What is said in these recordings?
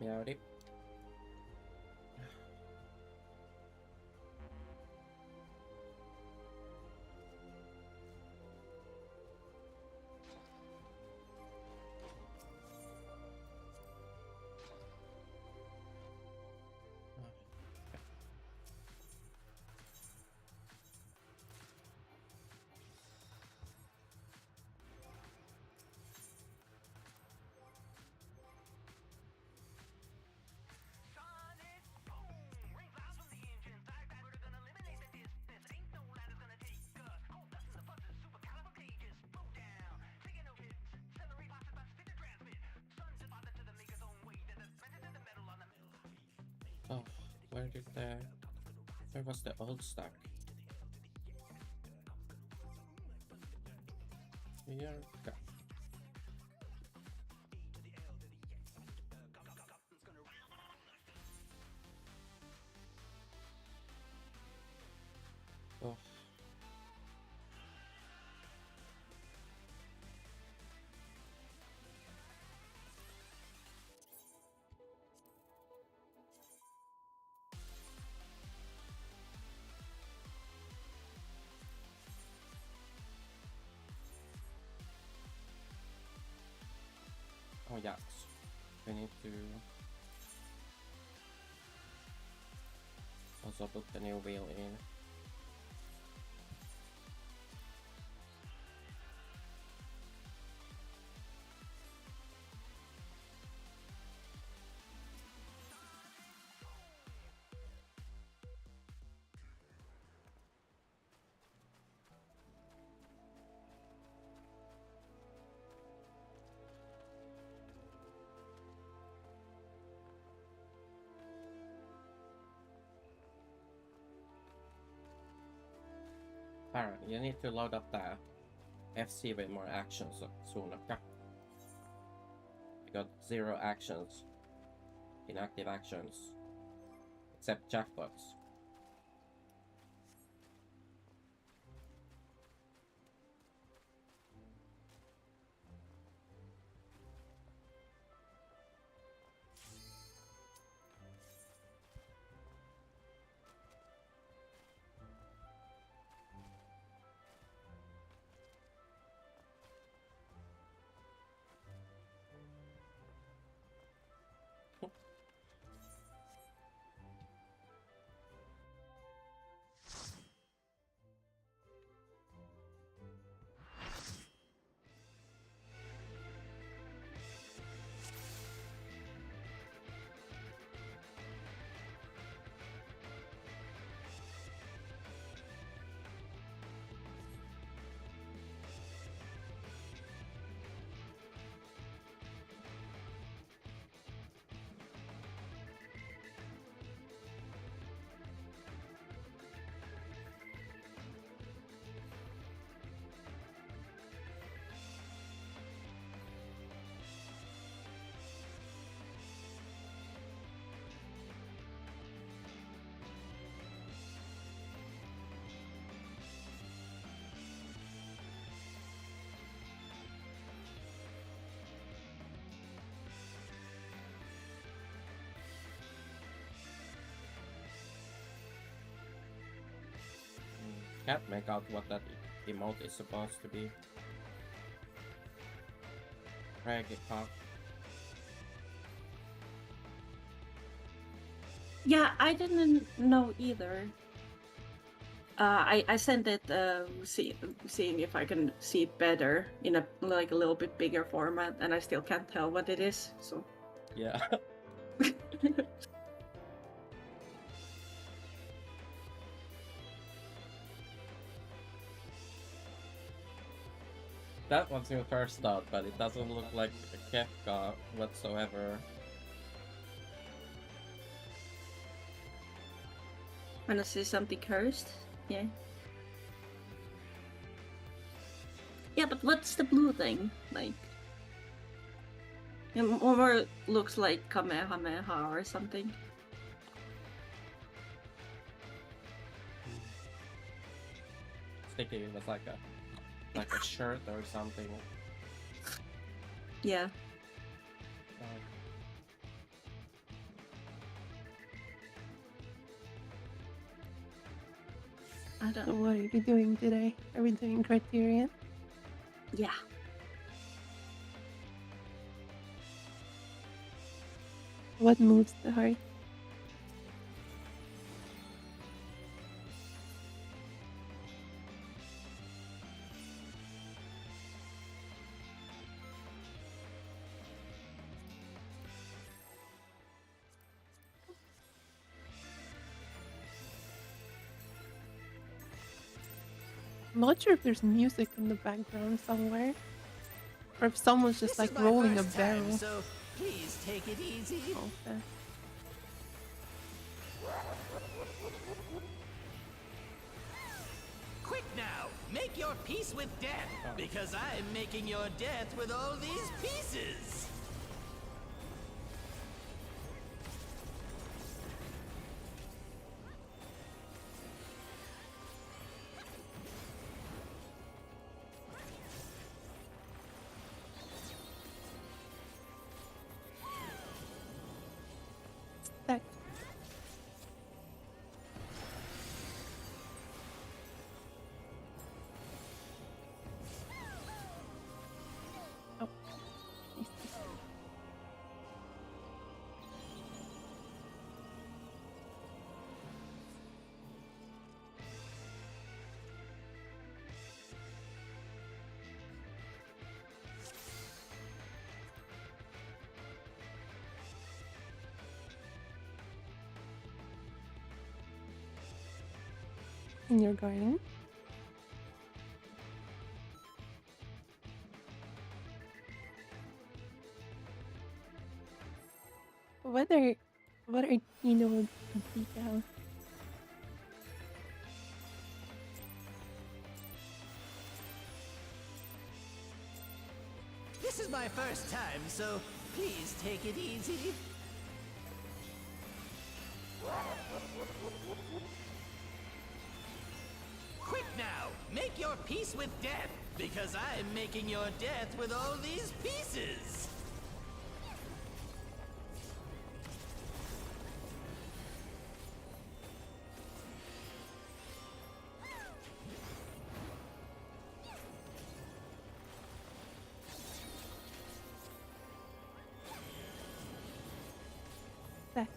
Howdy. Oh, where was the old stack? Here, go. Oh. Oh yes, we need to also put the new wheel in. Alright, you need to load up the FC with more actions soon, okay? You got 0 actions, inactive actions, except jackpots. Can't make out what that emote is supposed to be. Reggae pop. Yeah, I didn't know either. I sent it seeing if I can see it better in a like a little bit bigger format, and I still can't tell what it is. So yeah. That was your first thought, but it doesn't look like a Kefka whatsoever. Wanna say something cursed? Yeah. Yeah, but what's the blue thing? Like, it more looks like Kamehameha or something. Thinking it was like a shirt or something. Yeah. I So don't. what are we doing today? Are we doing Criterion? Yeah. What moves the heart? I'm not sure if there's music in the background somewhere. Or if someone's just like rolling a barrel. Time, so please take it easy. Okay. Quick now, make your peace with death, because I'm making your death with all these pieces. That. Oh. Nice. In your garden? What are Tino and Pika? This is my first time, so please take it easy. Quick now, make your peace with death, because I'm making your death with all these pieces. That.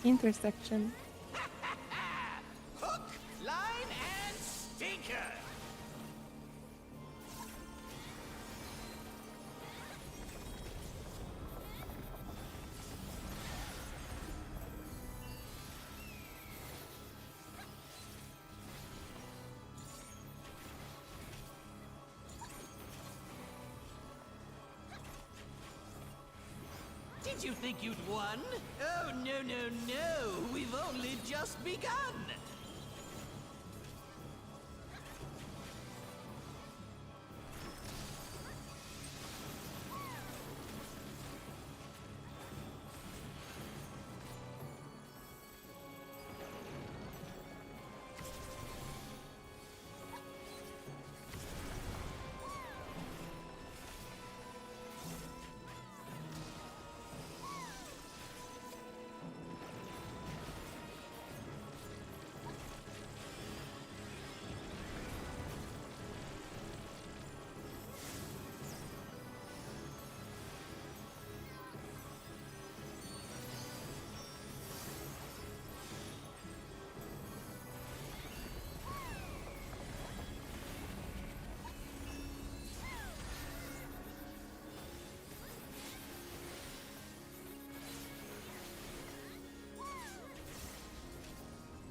Intersection. Hook, line, and stinker. Did you think you'd won? Oh, no, no, no. We've only just begun.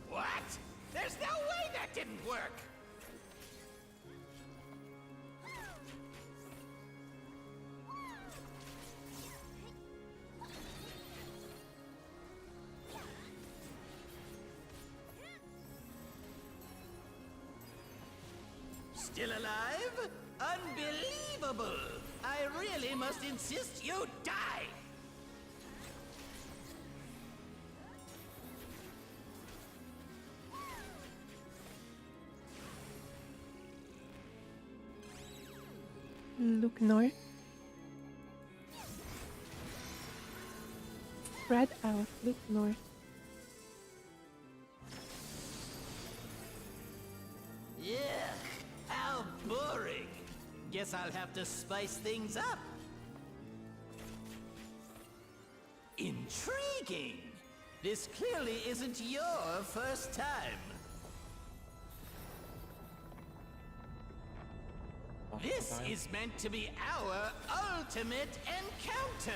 What? There's no way that didn't work! Still alive? Unbelievable! I really must insist you die! Look north. Spread out. Look north. Yeah, how boring. Guess I'll have to spice things up. Intriguing. This clearly isn't your first time. This is meant to be our ultimate encounter.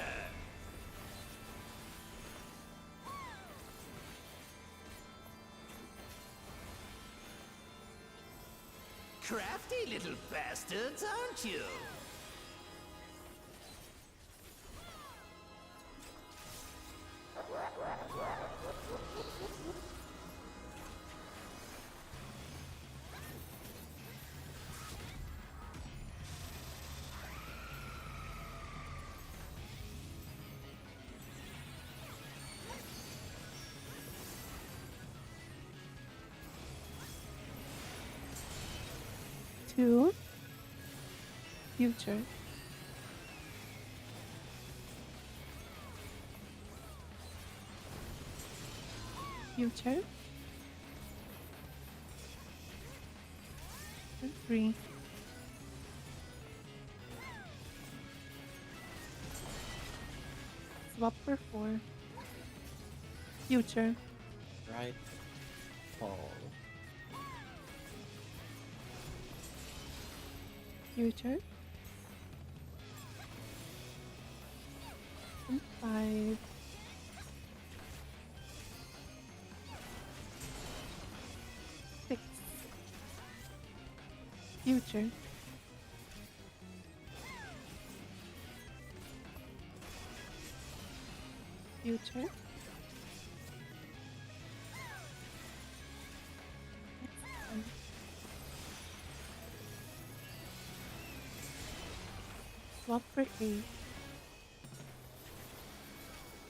Crafty little bastards, aren't you? Two. Future. Future. And 3. Swap for 4. Future. Right. Fall. Future. And 5. Six. Future. Future. Swap for 8.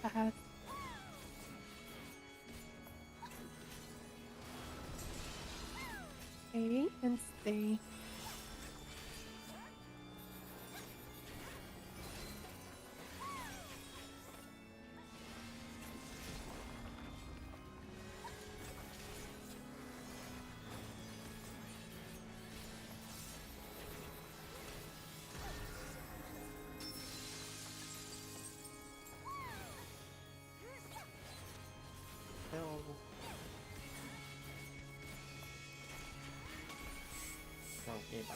Pass. A and stay. Hell. Okay, bye.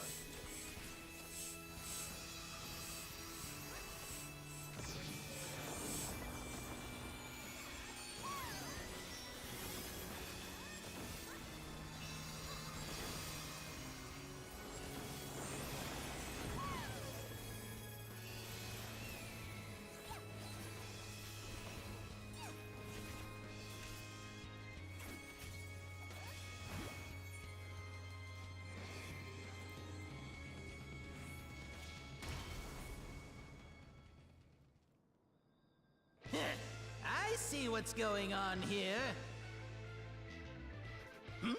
I see what's going on here. Hmm?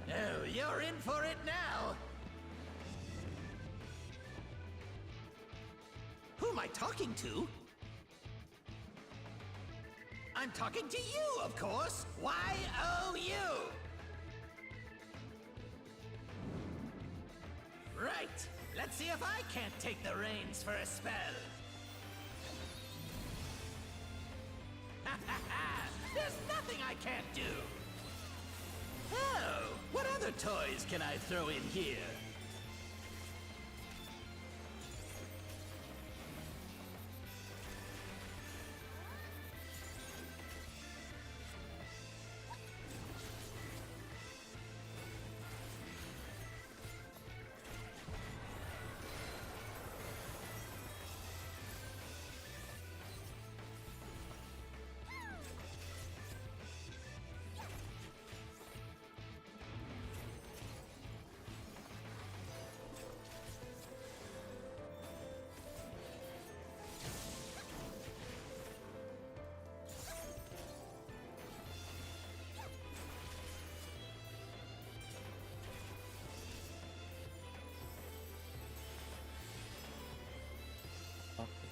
Oh, you're in for it now. Who am I talking to? I'm talking to you, of course. Y-O-U. Right. Let's see if I can't take the reins for a spell. Ha ha ha! There's nothing I can't do! Oh, what other toys can I throw in here?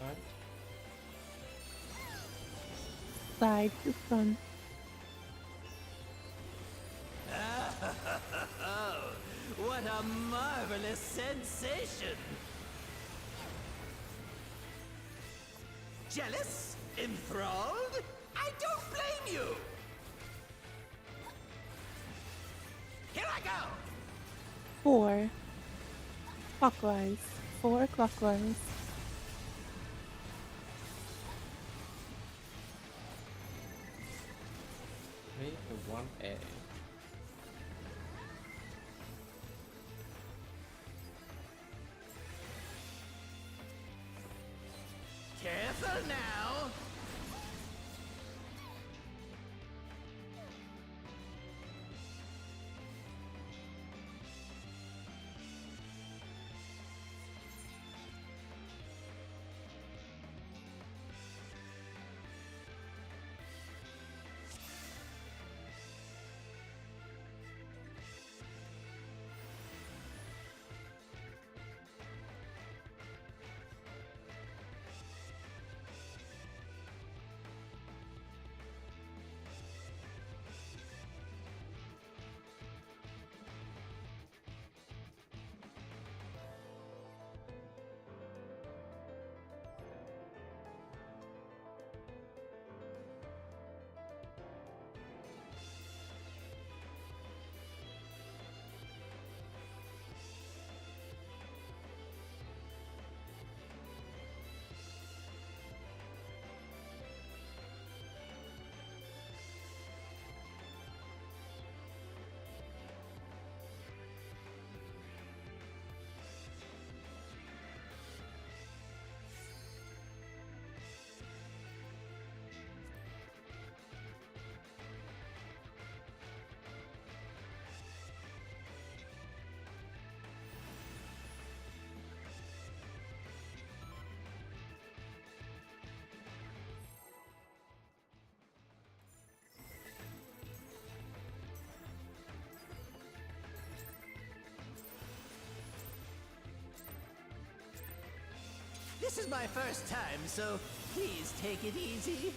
Right? Side to front. Oh, what a marvelous sensation! Jealous? Enthralled? I don't blame you! Here I go! 4 clockwise. 4 clockwise. Three to 1A. Careful now! This is my first time, so please take it easy.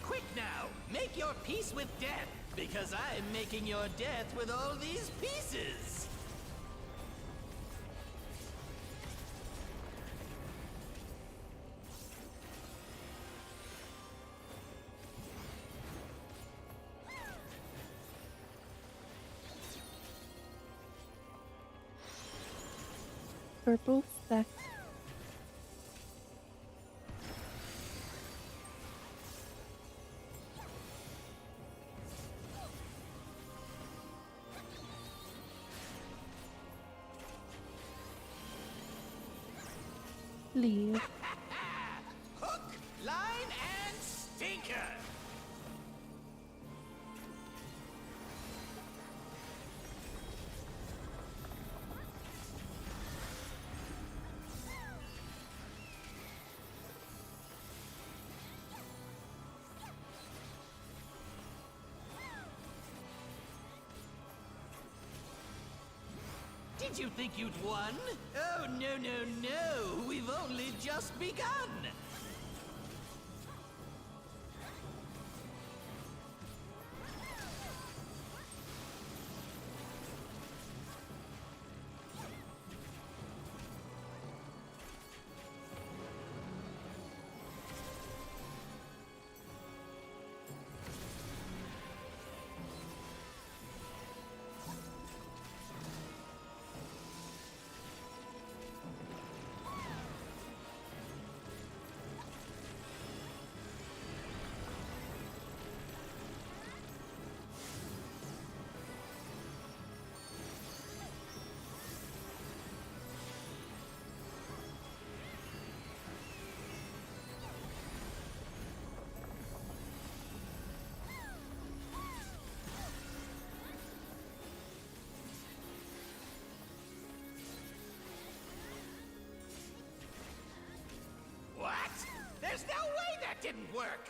Quick now, make your peace with death, because I'm making your death with all these pieces. Purple stack. Leave. Hook, line, and stinker. Did you think you'd won? Oh, no, no, no. We've only just begun. What? There's no way that didn't work!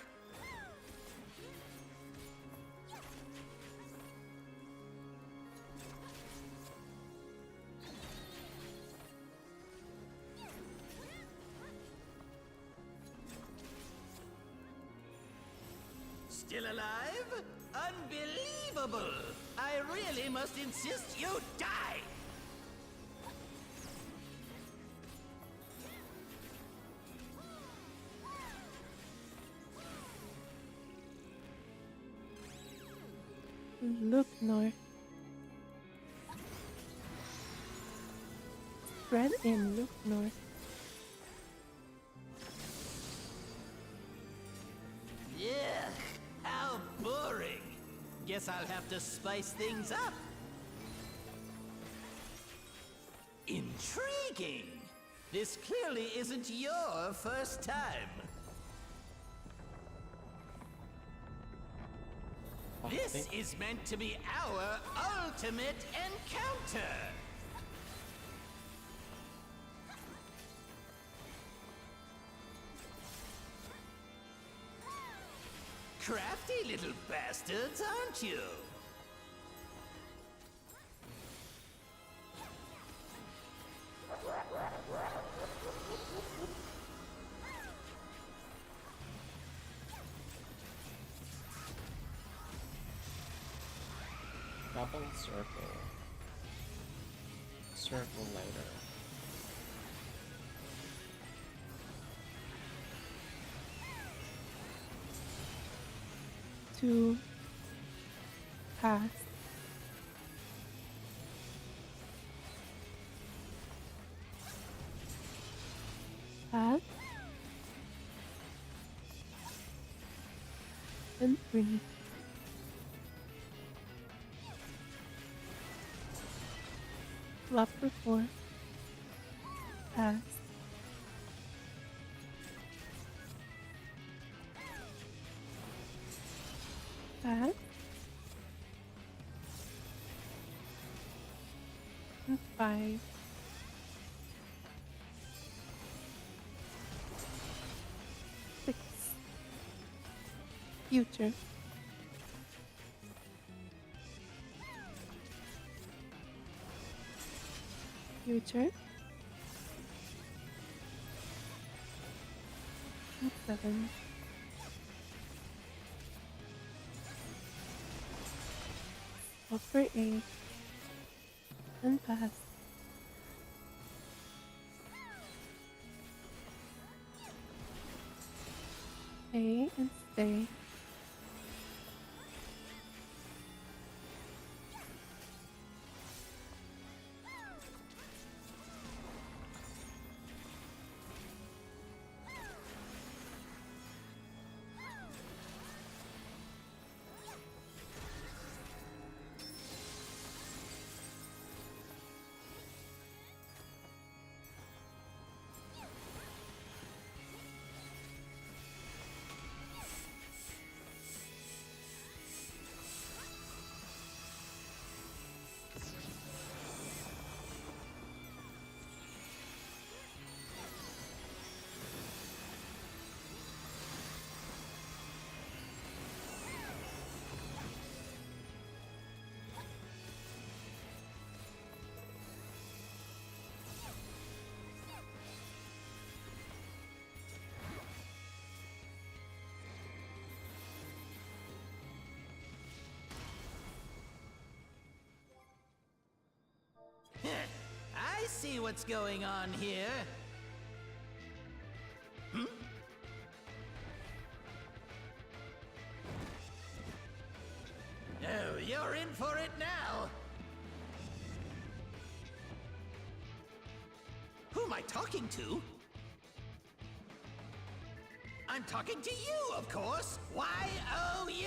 Still alive? Unbelievable! I really must insist you die! Look north. Spread in, look north. Ugh, how boring. Guess I'll have to spice things up. Intriguing. This clearly isn't your first time. This is meant to be our ultimate encounter. Crafty little bastards, aren't you? Double circle. Circle later. To pass. Pass. And breathe. Flop for 4. Pass. Pass. And 5. Six. Future. Future. And 7. Offer 8. And pass. Pay and stay. I see what's going on here. Oh, you're in for it now. Who am I talking to? I'm talking to you, of course. Y-O-U.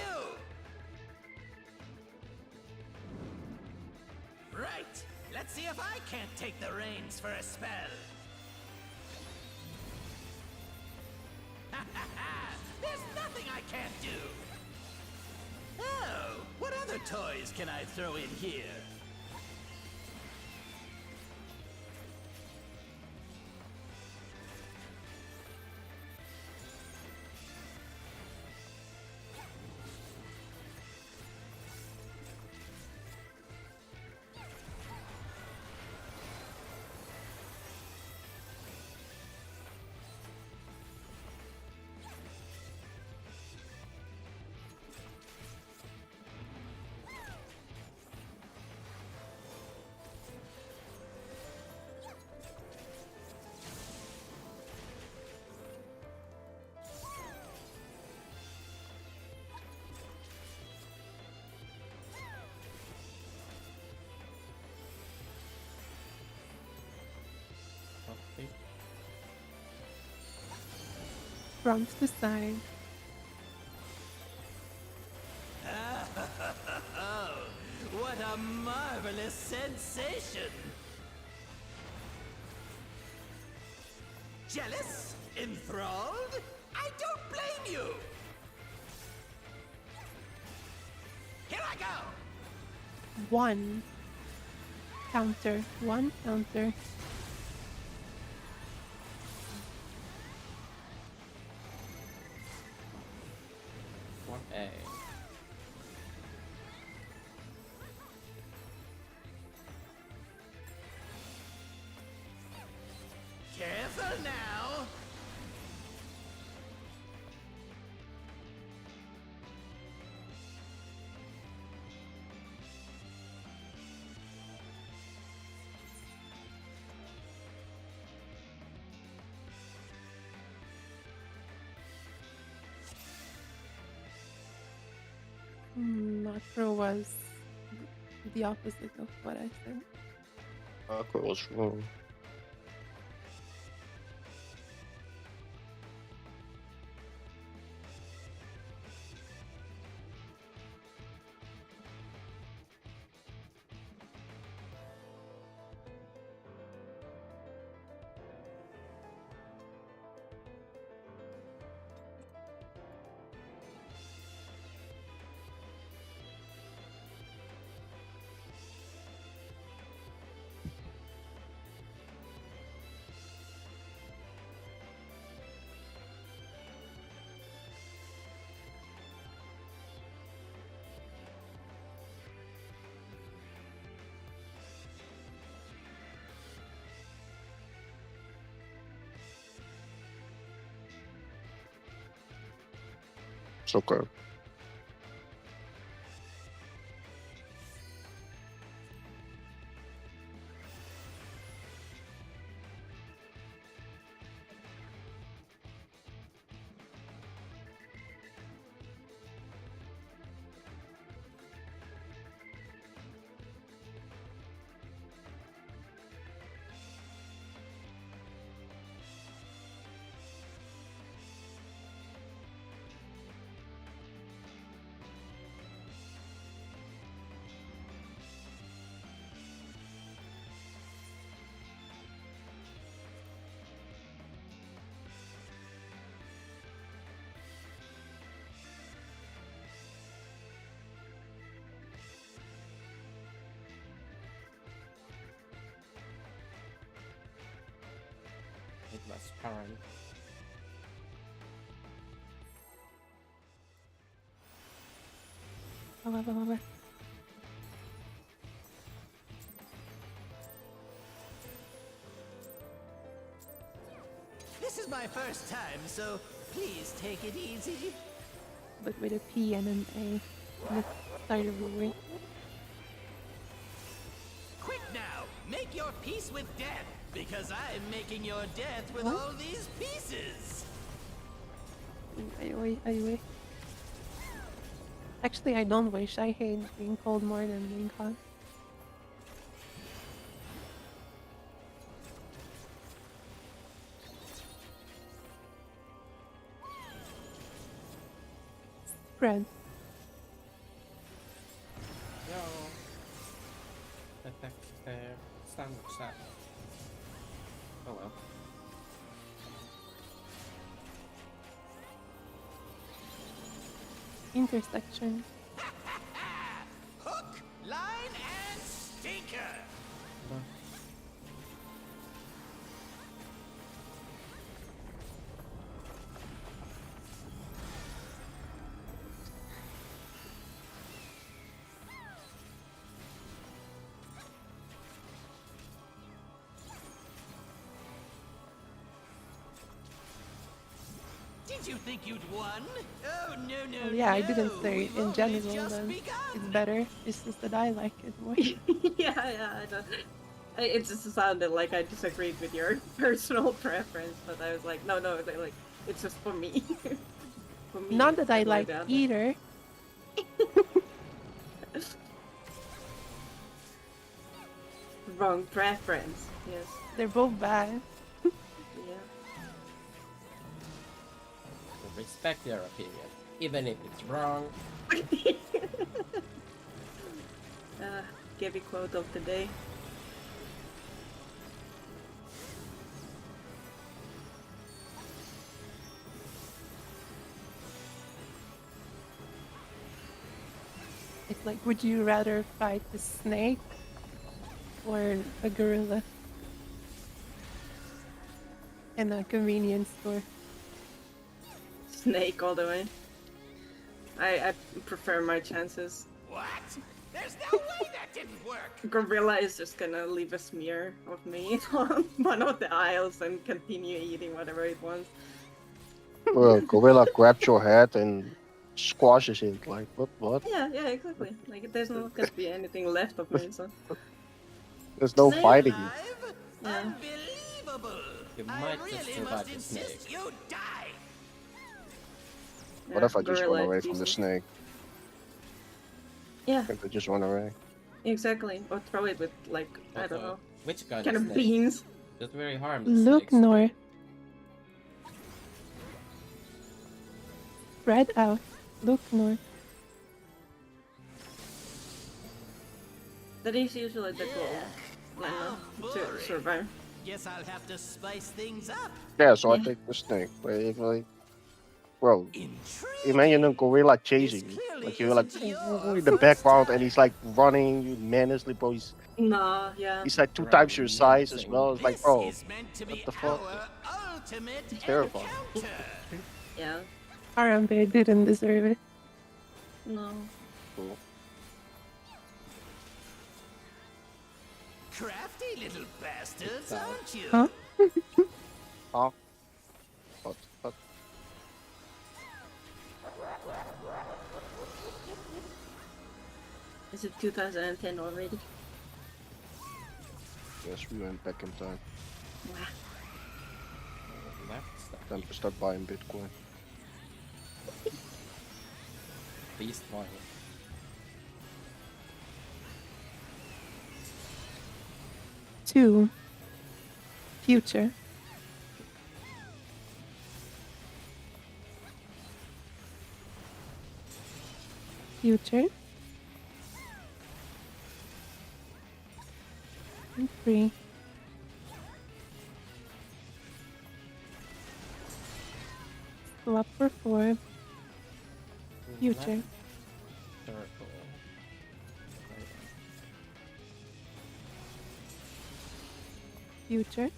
Right. Let's see if I can't take the reins for a spell. Ha ha ha! There's nothing I can't do! Oh, what other toys can I throw in here? Front to side. Oh, what a marvelous sensation! Jealous? Enthralled? I don't blame you! Here I go! One. Counter. One counter. One A. Careful now! Macro was the opposite of what I said. Aqua was wrong. It's okay. It was current. However. This is my first time, so please take it easy. But with a P and an A on the start of the word. Quick now, make your peace with death, because I'm making your death with What? all these pieces. I wish. Actually, I don't wish. I hate being cold more than being hot. Spread. Yo. Attack there. Stand set. Oh well. Intersection. Hook, line, and stinker. Did you think you'd won? Oh, no, no, Well, yeah, I no. didn't say We've in only general just that begun. it's better. It's just that I like it more. Yeah, I don't. It just sounded like I disagreed with your personal preference, but I was like, no, like it's just for me. For me. Not that I it's like that. either. Wrong preference. Yes. They're both bad. Yeah. respect your opinion, even if it's wrong. Give a quote of the day. It's like, would you rather fight a snake or a gorilla in a convenience store? Snake all the way. I prefer my chances. What? There's no way that didn't work! Gorilla is just gonna leave a smear of me on one of the aisles and continue eating whatever it wants. Well, gorilla grabs your head and squashes it. Like what? Yeah, exactly. Like there's not gonna be anything left of me, so There's no Snake fighting. Alive? Yeah. Unbelievable! You I might just really survive must the insist snake. you die! What if I just gorilla run away is from the decent. snake? Yeah, If I just run away. exactly. Or throw it with like I don't know, Which kind kind of of snake? beans. Just very harmless Look snakes. north. Spread out. Look north. That is usually the goal, How to boring. survive. Guess I'll have to spice things up. Yeah, so I Yeah. take the snake. But if like, well, Intriguing. imagine a gorilla chasing you. clearly Like you're like isn't your in the first background, time. and he's like running menacingly, bro. Nah, yeah. He's like 2 Right, times your size as menacing. well. It's like, This bro, is meant to be what the fuck? our ultimate Terrifying. encounter. Yeah. Harambe didn't deserve it. No. cool. Crafty little bastards, Wow. aren't you? Huh? Huh? What? Is it 2010 already? Yes, we went back in time. Wow. Left stuff. Time to start buying Bitcoin. Beast one. Two. Future. Future. And 3. Swap for 4. Future. Left circle. Right. Future.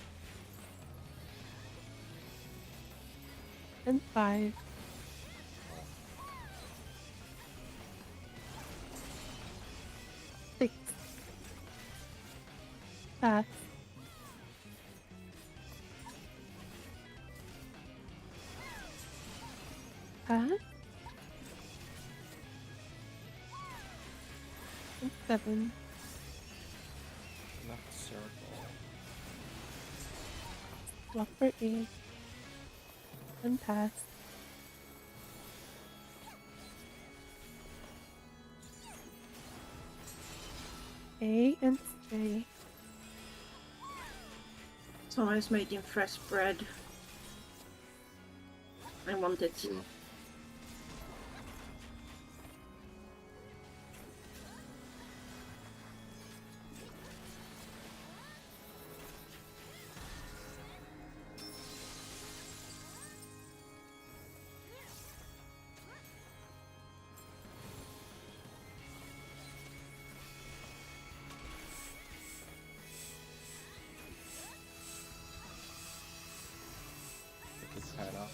And 5. Six. Pass. Pass. And 7. Left circle. Swap for 8. And pass. A and stay. Someone's making fresh bread. I want it. Took his head off.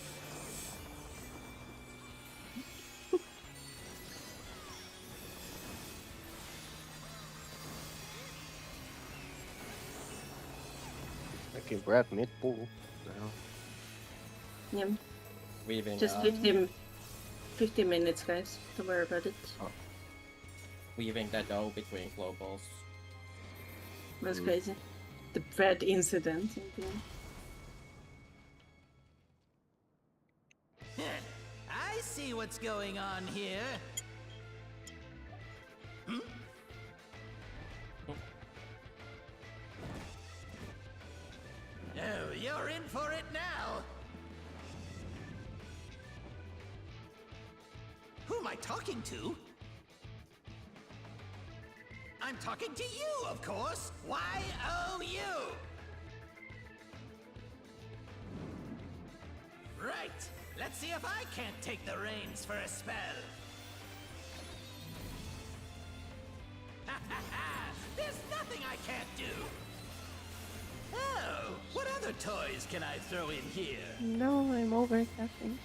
Making bread mid pool. Yeah. Weaving Just 50 minutes, guys. Don't worry about it. weaving the dough between globals. That's crazy. The bread incident. I see what's going on here. Oh, you're in for it now. am I talking to? I'm talking to you, of course. Y-O-U. Right. Let's see if I can't take the reins for a spell. Ha ha ha! There's nothing I can't do. Oh, what other toys can I throw in here? No, I'm overcasting.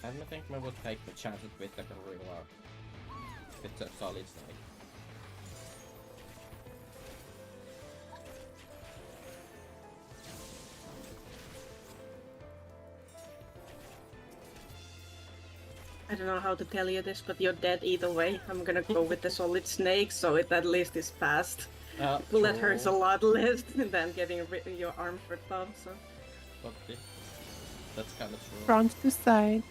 I think I would take the chances with the gorilla. It's a solid snake. I don't know how to tell you this, but you're dead either way. I'm gonna go with the solid snake, so it at least is past. Bullet hurts a lot less than getting your arm ripped off, so... Okay. That's kind of true. Front to side.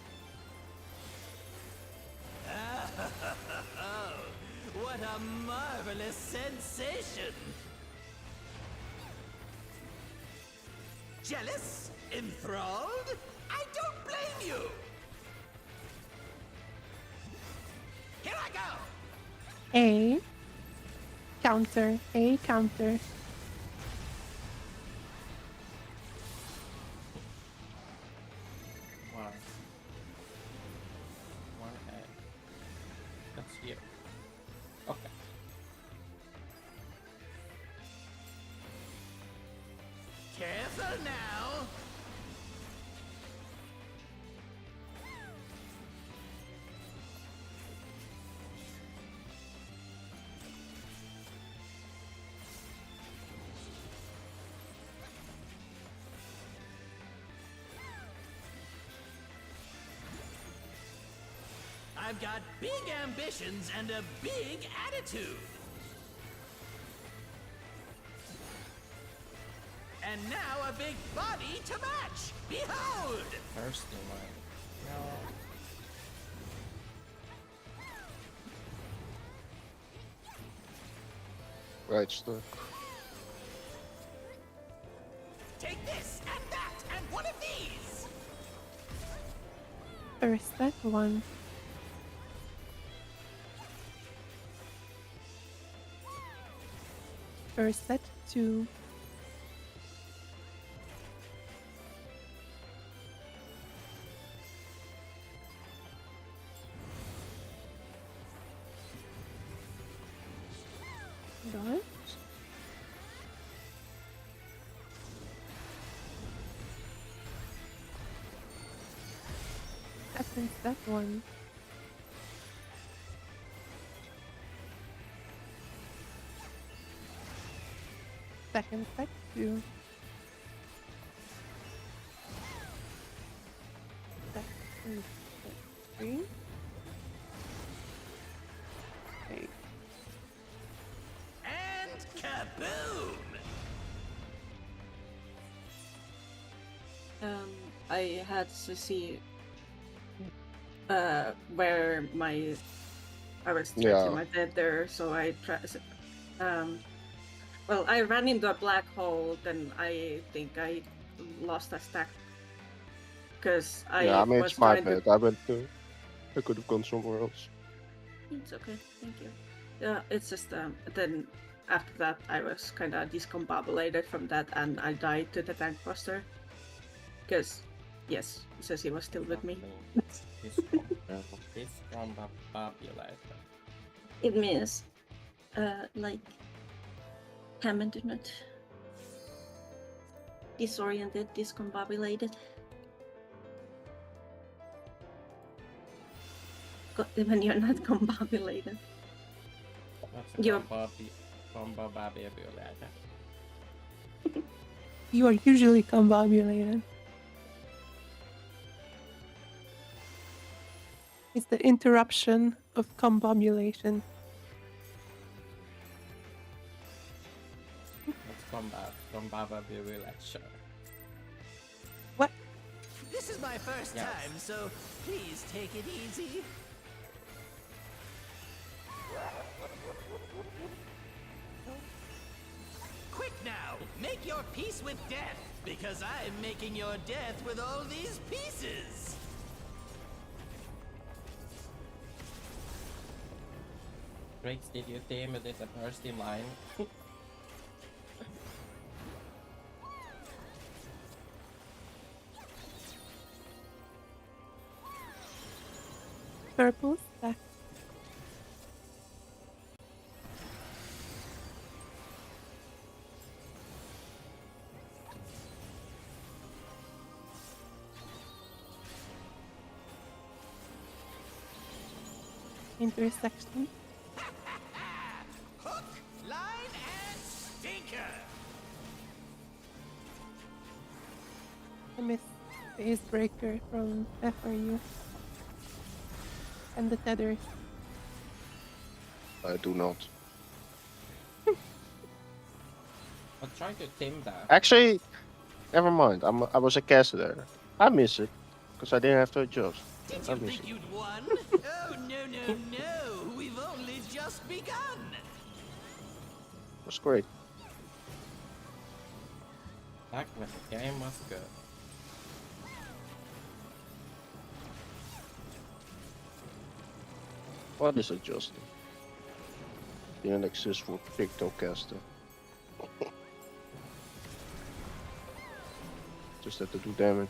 Oh, what a marvelous sensation! Jealous? Enthralled? I don't blame you! Here I go! A. Counter. A counter. Wow. One head. That's here. Okay. Careful now! I've got big ambitions and a big attitude. And now a big body to match. Behold! First in line. No. Right stuck. Take this and that and one of these. First set 1. First set 2. Dodge. Second set 1. Second set 2. Second set 3. Okay. And kaboom! I had to see where I was stretching my dead there, so I tried. Well, I ran into a black hole, then I think I lost a stack because I mean, was it's my trying to. bad. I could have gone somewhere else. It's okay, thank you. Yeah, it's just then after that I was kind of discombobulated from that, and I died to the tank buster. Because yes, he says he was still with me. Discombobulated. It means like not disoriented, discombobulated. When you're not combobulated. You're Combobulated. You are usually combobulated. It's the interruption of combobulation. Let's from Baba be like, sure. What? This is my first Yes. time, so please take it easy. Quick now, make your peace with death, because I'm making your death with all these pieces. Drake, did you team with it the first in line? Purple stack. Intersection. Hook, line, and stinker. I miss the icebreaker from FRU. And the tethers. I do not. But try to team that. Actually, never mind. I was a caster there. I miss it because I didn't have to adjust. Did I you miss think it. you'd won? Oh, no. We've only just begun. It was great. Back when the game was good. What is adjusting? Didn't exist for Pictocaster. Just had to do damage.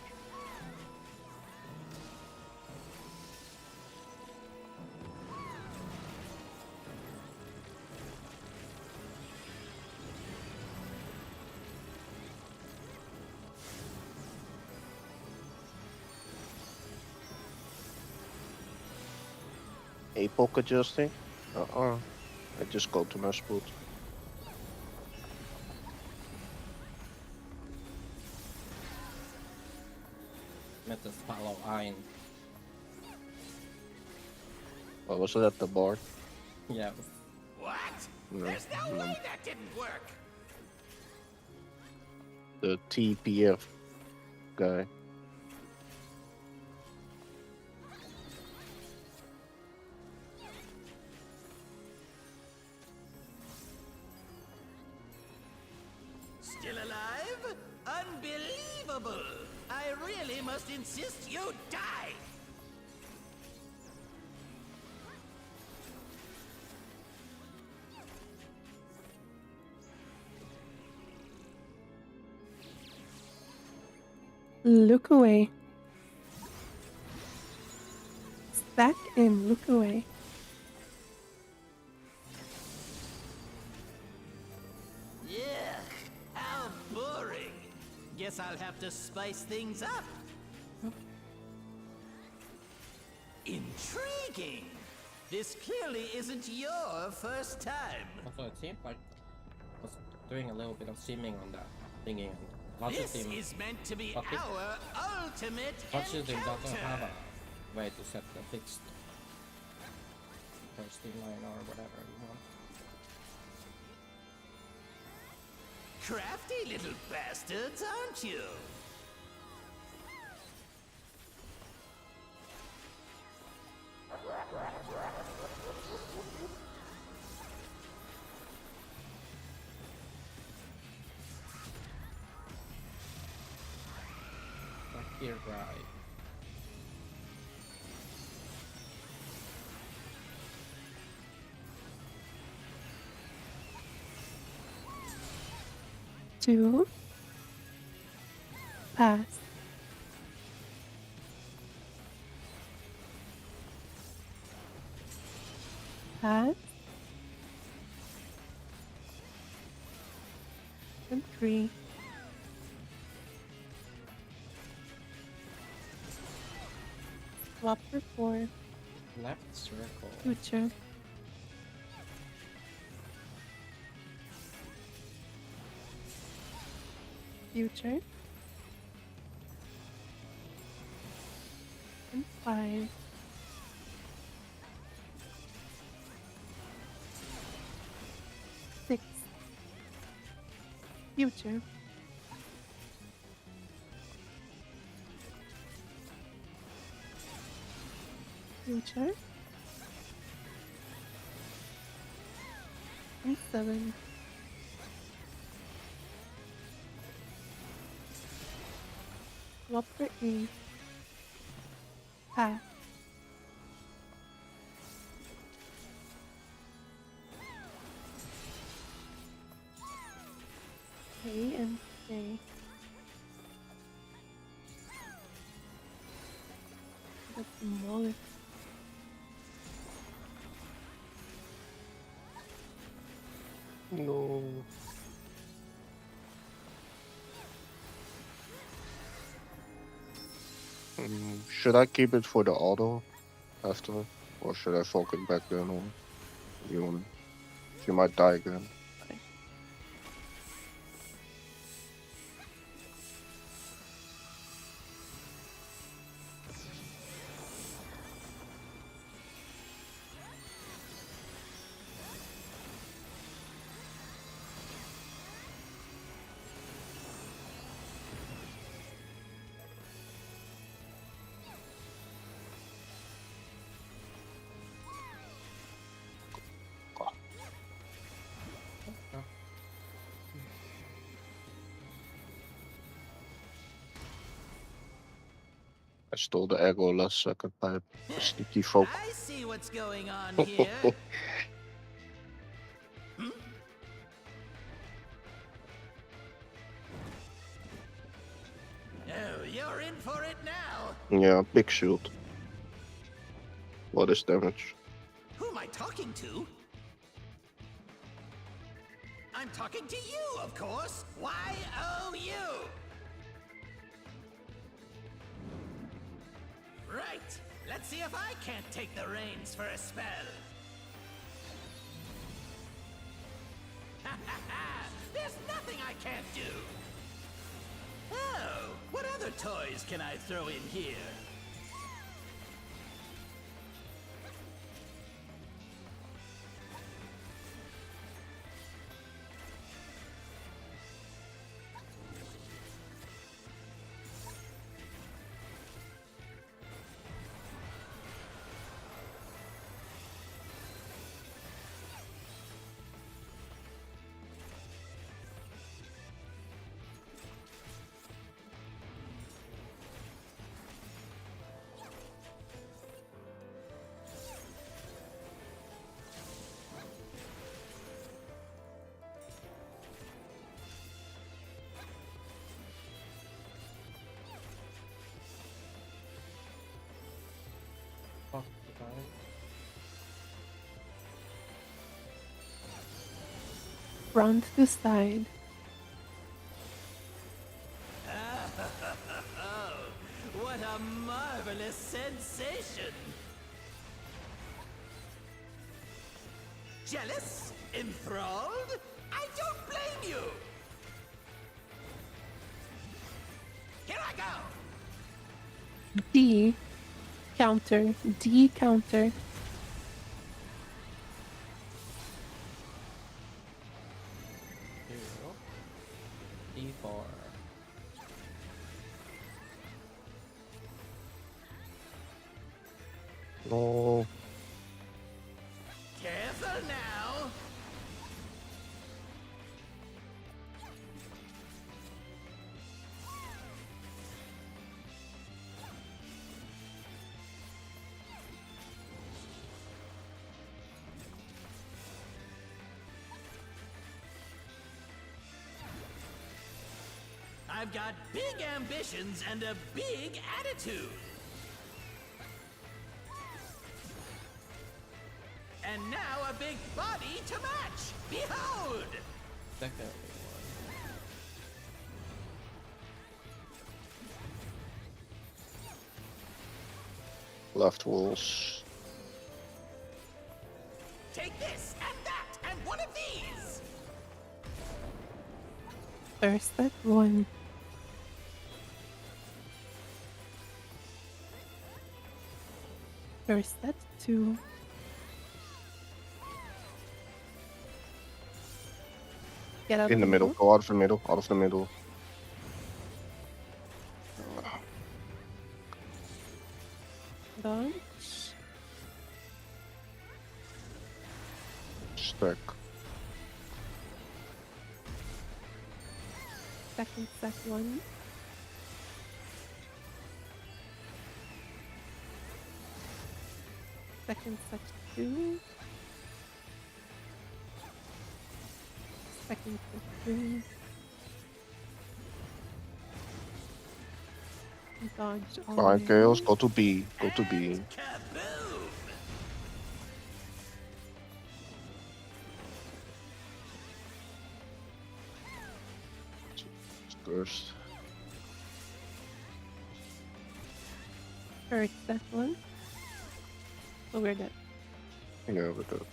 Epoch adjusting? I just go to my spot. Met us follow Ein. Oh, was it at the bar? Yeah. What? No, There's no no. way that didn't work. The TPF guy. Still alive? Unbelievable! I really must insist you die! Look away. Stack and look away. Yuck, how boring. Guess I'll have to spice things up. Intriguing! This clearly isn't your first time. Also, it seemed like I was doing a little bit of simming on that thingy. And lots of This team, is meant to be but it- our ultimate lots of team doesn't have encounter. a way to set the fixed first in line or whatever you want. Crafty little bastards, aren't you? Like here, right? Two. Pass. Pass. And three. Swap for four. Left circle. Future. Future. And five. Six. Future. Future. And 7. Swap for 8. Pass. Pay and stay. That's smaller. No. Should I keep it for the auto after, or should I fork it back then? Or you want? You might die again. I stole the ego last second by a sneaky folk. I see what's going on here. Hmm? Oh, you're in for it now. Yeah, big shield. What is damage? Who am I talking to? I'm talking to you, of course. Y-O-U. Right. Let's see if I can't take the reins for a spell. Ha ha ha! There's nothing I can't do. Oh, what other toys can I throw in here? Fuck the time. Front to side. Oh, what a marvelous sensation! Jealous? Enthralled? I don't blame you! Here I go! D. Counter. D counter. Here we go. D4. No. Careful now! I've got big ambitions and a big attitude. And now a big body to match. Behold! Second one. Left walls. Take this and that and one of these. First at 1. First at 2. Get out In the middle. Go out of the middle. Out of the middle. Dodge. spec. Second set 1. Second set 2. Second set 3. Dodge all Alright, the Chaos, way. go to B. Go to B. And kaboom! First. Third set 1. So we're dead. Yeah, with that.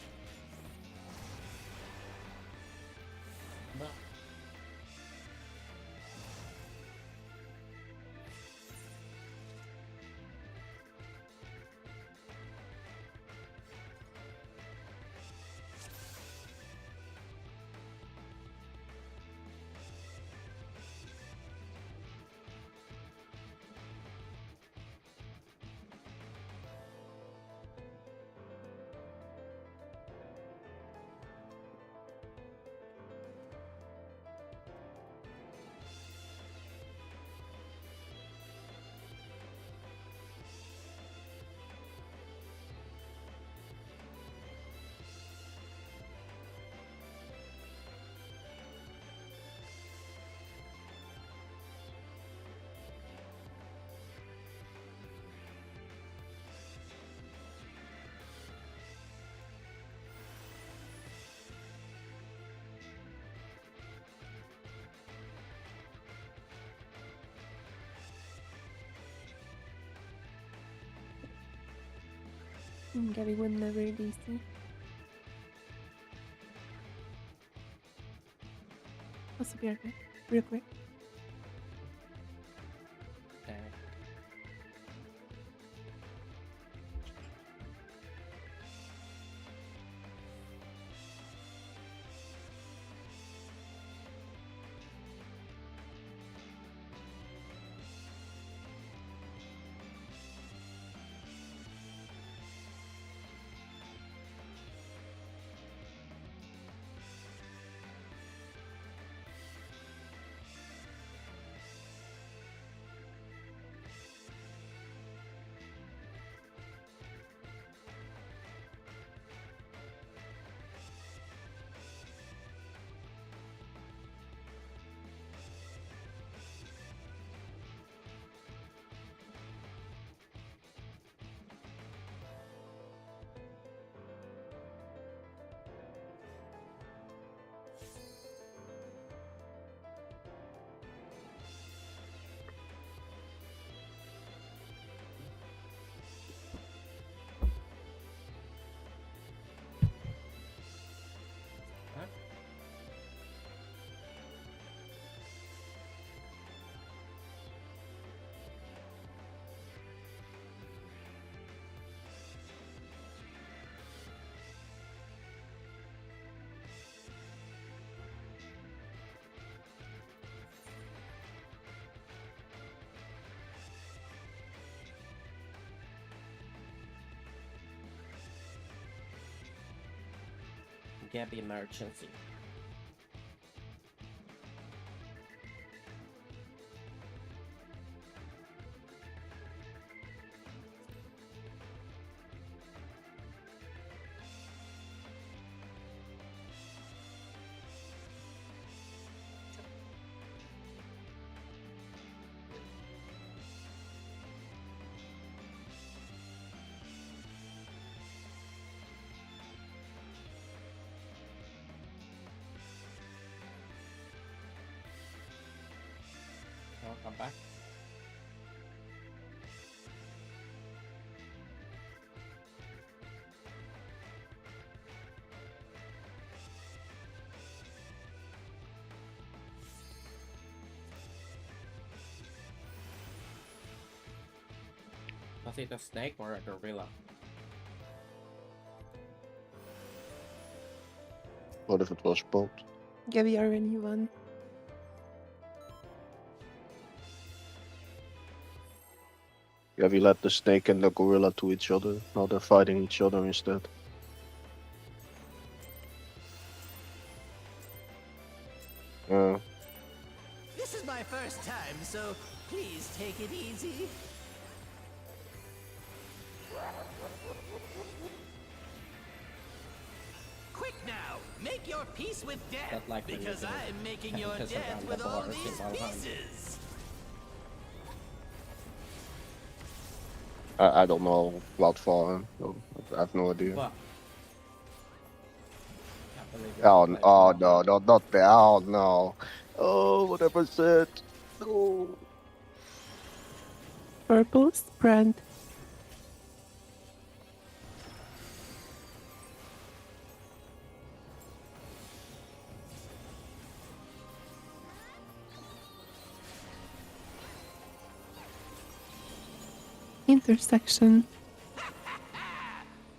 Gabby would never DC. I'll be right back, real quick. Okay. Gabby emergency. I'll come back. Was it a snake or a gorilla? What if it was both? Gabby already won. Yeah, we led the snake and the gorilla to each other. Now they're fighting each other instead. This is my first time, so please take it easy. Quick now, make your peace with death, Not like when because you're doing I'm making your counters death around with the all bars in these Valheim. pieces. I don't know about Valheim, so I have no idea. But can't believe you're Oh, not oh playing no, not that. Oh no. Oh, whatever said. No. Purple spread. Intersection.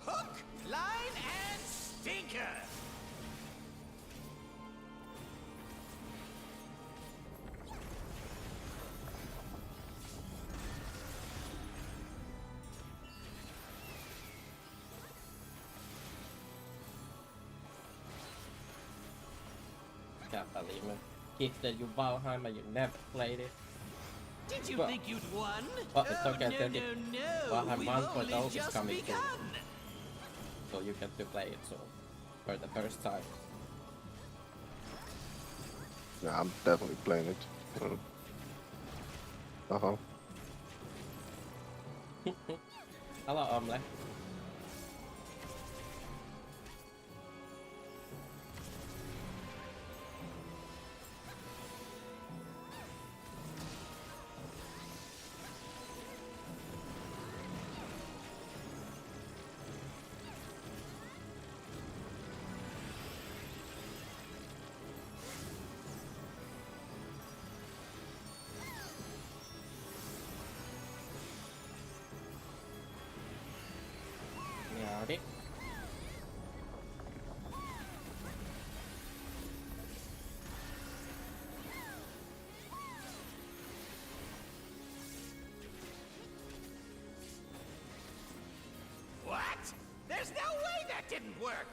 Hook, line, and stinker. Can't believe it. Gifted you Valheim and you never played it. Did you Well- think you'd won? well, it's okay, no, then no, it- no. Valheim We've 1.0 only is just coming soon. begun. So you get to play it so for the first time. Yeah, I'm definitely playing it. Uh-huh. Hello, Omelette. Howdy. What? There's no way that didn't work.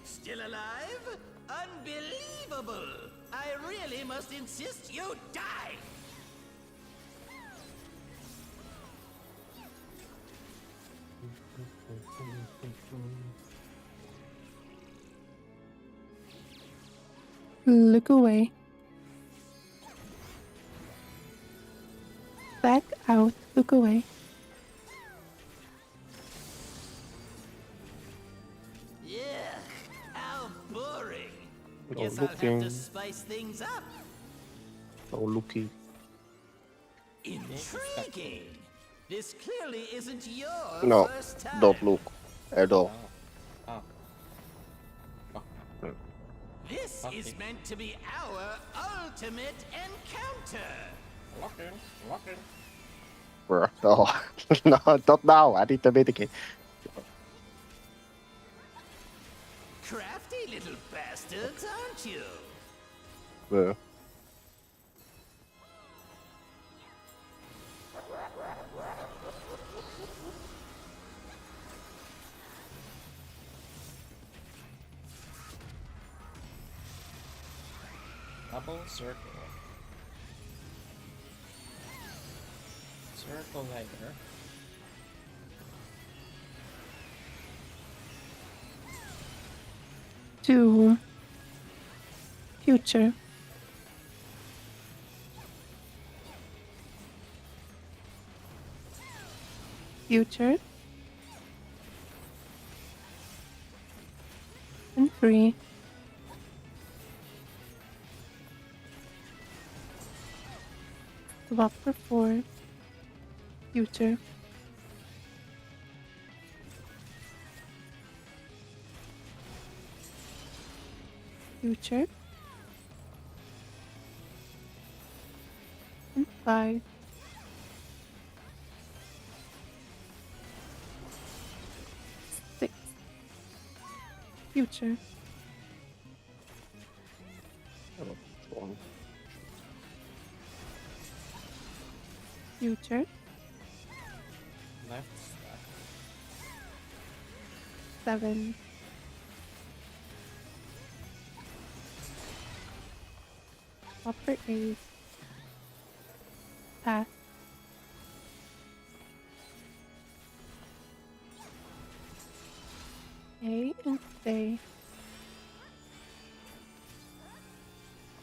Still alive? Unbelievable! I really must insist you die! Look away. Back out. Look away. Ugh, how boring. Oh, Guess I'll have looking. to spice things up. Oh, looky. Intriguing. This clearly isn't your No, first time. don't look at all. Oh. This Okay. is meant to be our ultimate encounter. Locking, locking. Bruh. Oh, no, not now. I need to mitigate. Crafty little bastards, aren't you? Bruh. Double circle. Circle later. To future. Future. And 3. Swap for 4. Future. Future. And 5. Six. Future. Oh, Future. Left stack. 7. Upper 8. Pass. A and stay.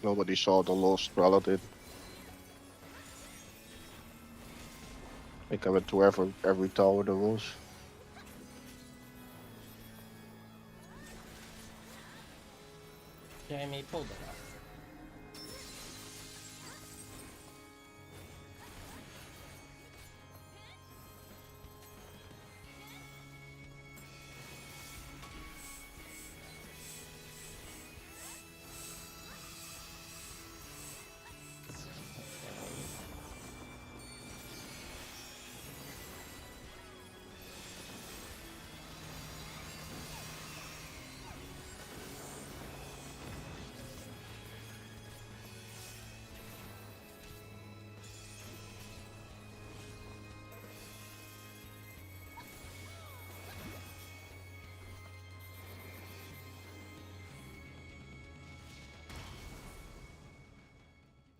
Nobody saw the lost relative. I think I went to every tower there was. Jamie, pull that up.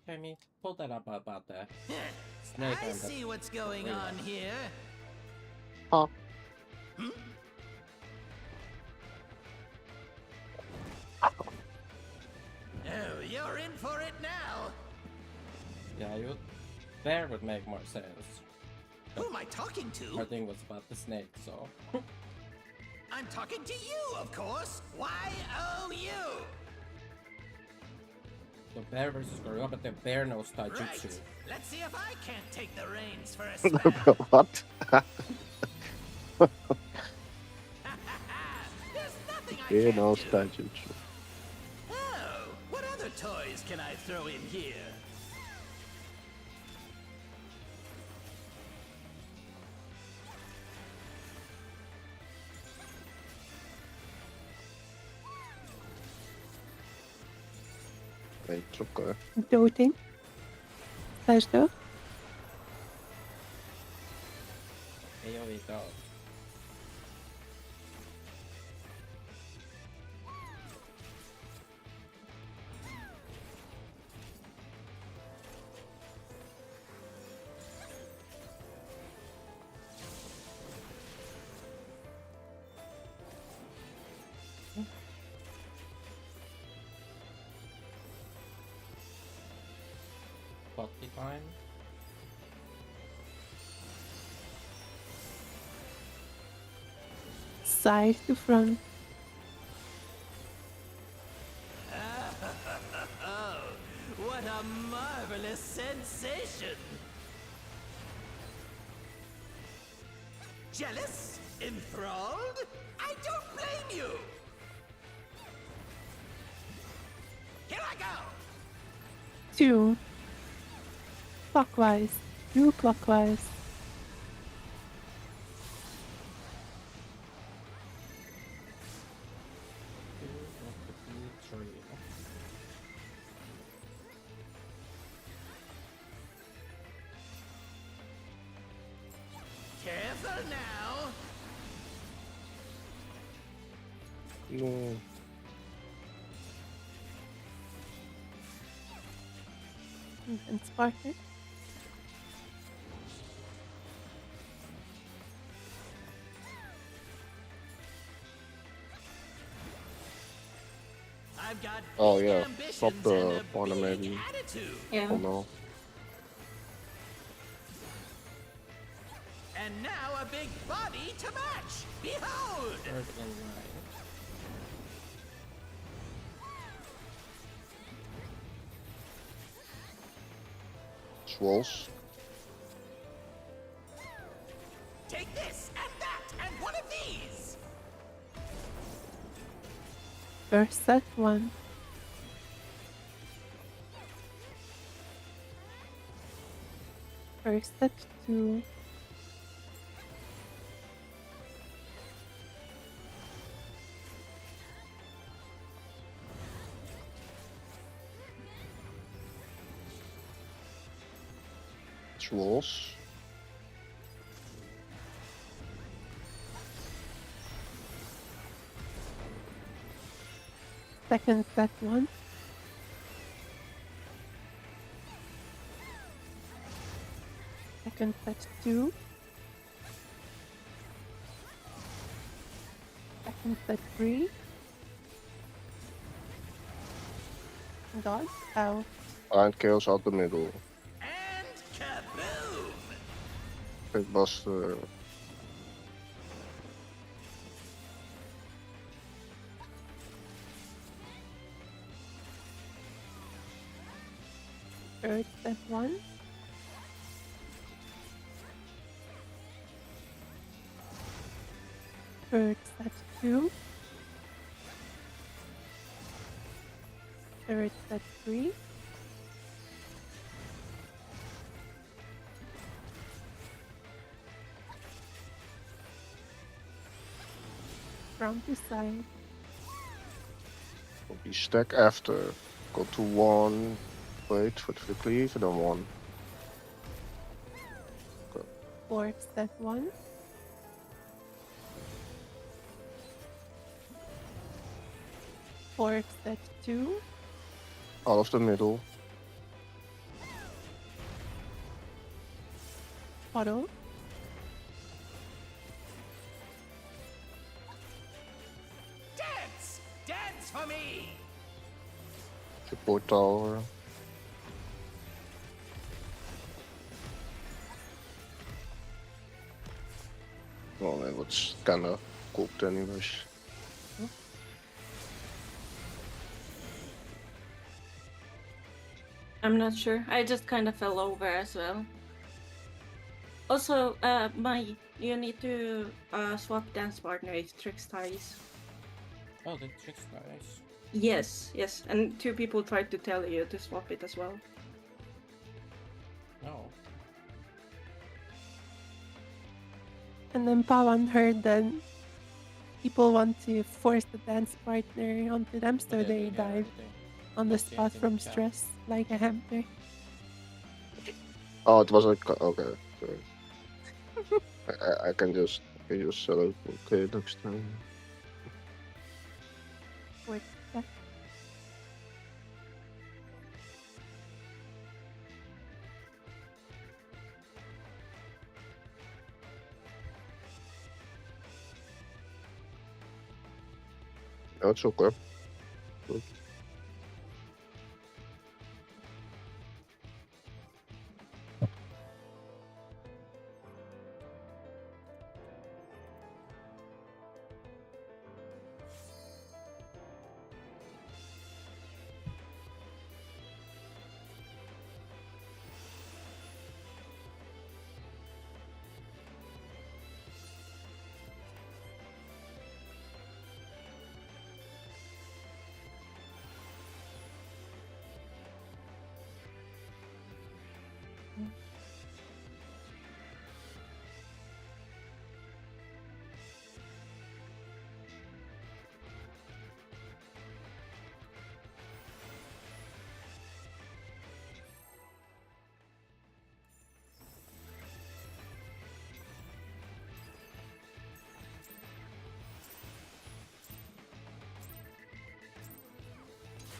Jamie, pull that up about the snake I on the see what's going relay. on here. Huh? Oh, you're in for it now. Yeah, there would make more sense. Who am I talking Our to? thing was about the snake, so. I'm talking to you, of course. Y-O-U. The bear versus gorilla, but the bear knows taijutsu. Right. Let's see if I can't take the reins for a spell. What? There's nothing I Yeah, can't no do. taijutsu. Oh, what other toys can I throw in here? It's okay. Doting. Slash do. AoE dog. Potty time. Side to front. Oh, what a marvelous sensation! Jealous? Enthralled? I don't blame you! Here I go! 2. Clockwise. 2 clockwise. Three. Careful now! No. And Spartan. I've got Oh, big yeah. ambitions Stop the and a ornament. big attitude. Yeah. Oh no. And now a big body to match. Behold! Third in line. Swolls. Take this and that and one of these. First set 1. First set 2. It's walls. Second set 1. Second set 2. Second set 3. Dodge. Ow. Blind kills out the middle. And kaboom! Big buster. Third set 1. Third set 2. Third set 3. From the side. Will be stack after. Go to 1. Wait for the cleave and then 1. Fourth set 1. Fourth set 2. Out of the middle. Auto. Dance! Dance for me! Support tower. Well, that was kinda cooked anyways. I'm not sure. I just kind of fell over as well. Also, you need to swap dance partner if Trix ties. Oh, the trick's nice. Yes, yes, and 2 people tried to tell you to swap it as well. No. And then Pawan heard that people want to force the dance partner onto them, so But they yeah, dive they- on the That's the spot thing, from yeah. stress, like a hamster. Oh, it was like okay. Sorry. I can just sell it. Okay, next time. Fourth set. Oh, it's okay. Good.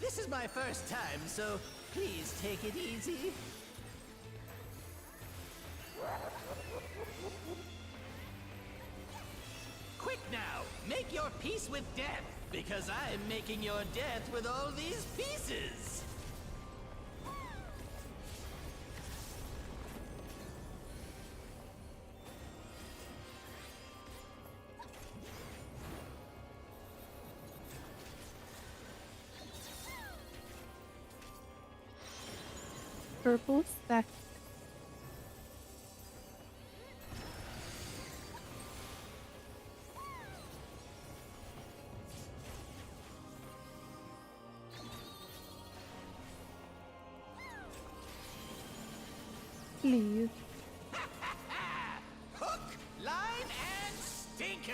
This is my first time, so please take it easy. Quick now, make your peace with death, because I'm making your death with all these pieces. Purple stack. Please. Hook, line, and stinker.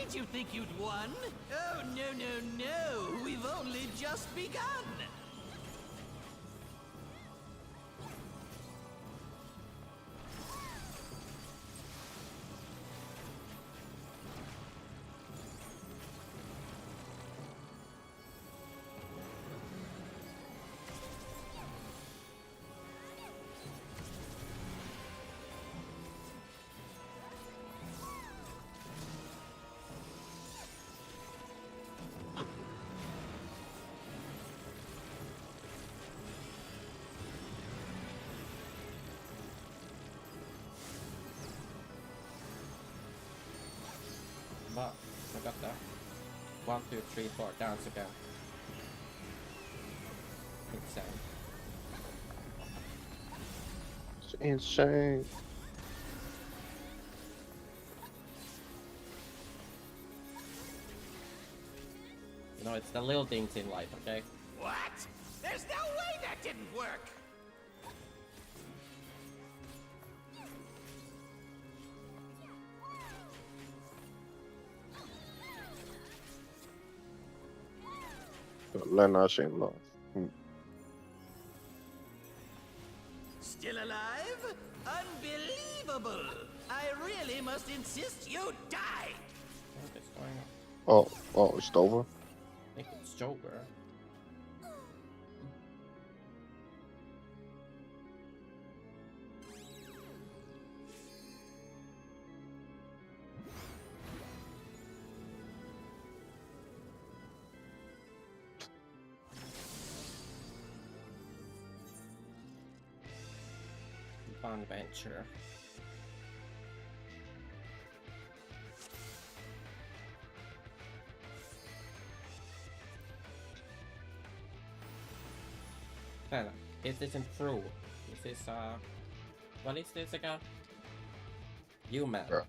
Did you think you'd won? Oh, no. We've only just begun. But I got that. 1, 2, 3, 4 dance again. Insane. It's insane. You know, it's the little things in life, okay? What? There's no way that didn't work. Lena's in love. Still alive? Unbelievable! I really must insist you die! What is going on? Oh, it's over. I think it's Joker. Fun venture. Then, this isn't true. This is what is this again? Human. Yeah.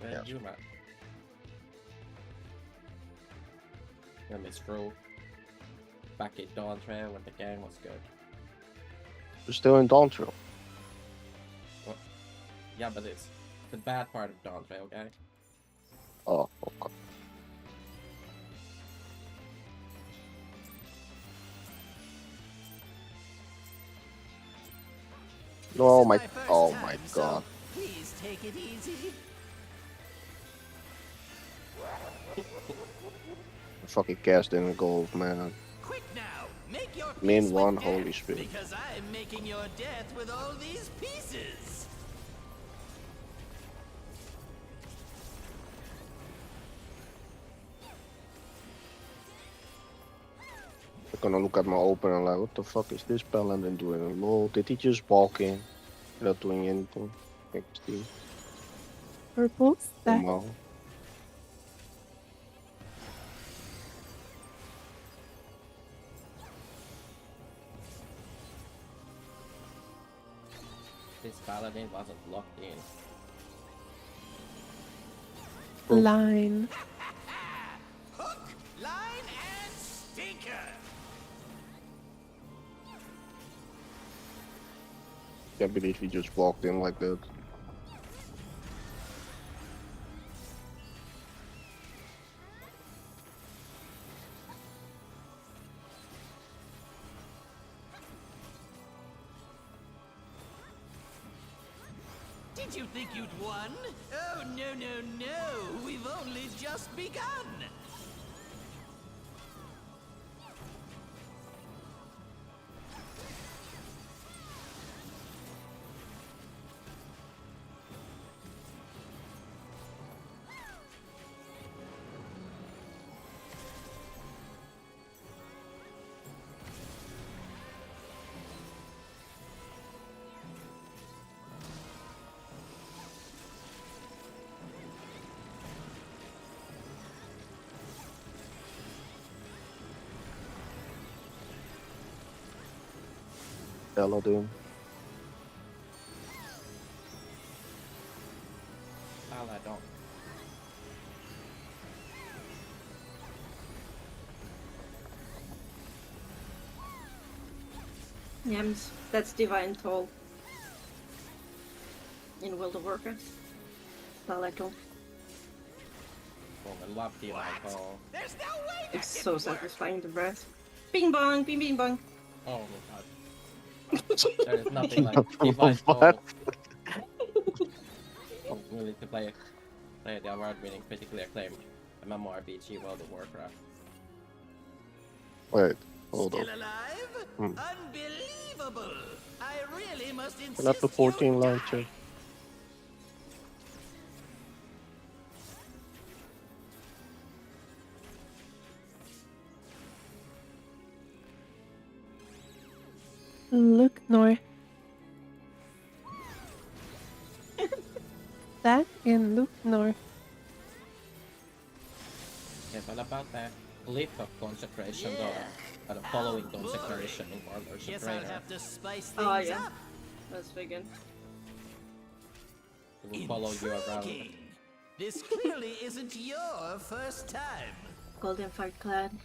Yes. Human. Let me scroll. Back in Dawn Trail when the game was good. We're still in Dawn Trail. Yeah, but it's the bad part of Dawn Trail, okay? Oh, okay. Oh This my, is first oh time, my so god. please take it easy. The fucking cast didn't go, man. Quick now, make your Min peace one, with Holy death, Spirit. because I'm making your death with all these pieces. I'm gonna look at my opener like, what the fuck is this paladin doing? Lol, did he just walk in without doing anything? XD. Purple stack. Wow. This paladin wasn't locked in. Line. Hook, line, and stinker. Can't believe he just walked in like that. Did you think you'd won? Oh, no. We've only just begun. Paladin. Paladon. Yams, that's Divine Toll. In World of Warcraft. Paladin. I love the Michael. There's no way that It's didn't so work. satisfying to breath. Bing bong, bing bing bong. Oh my god. There is nothing like Divine What? Call. I'm willing to play the award-winning, critically acclaimed MMORPG World of Warcraft. Wait, hold Still on. alive? Hmm. Unbelievable! I really must insist Not the you 14 die. launcher. Look north. That and look north. Yeah, but about the Leaf of Consecration though, the following consecration in Warlords of Guess I'll Draenor. have to spice things Oh yeah, up. that's vegan. It will follow you around. Intriguing. This clearly isn't your first time. Golden Fight Clan.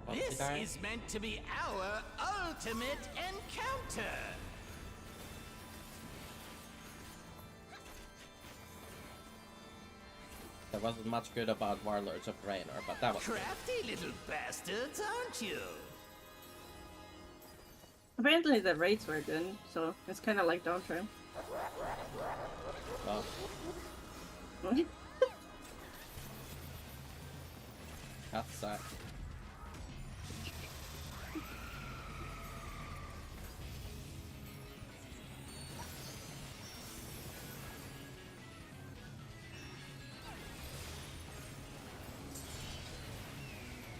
What This did I? is meant to be our ultimate encounter. There wasn't much good about Warlords of Draenor, but that was good. Crafty little bastards, aren't you? Apparently the raids were good, so it's kind of like Downtrend. Well, that's sad.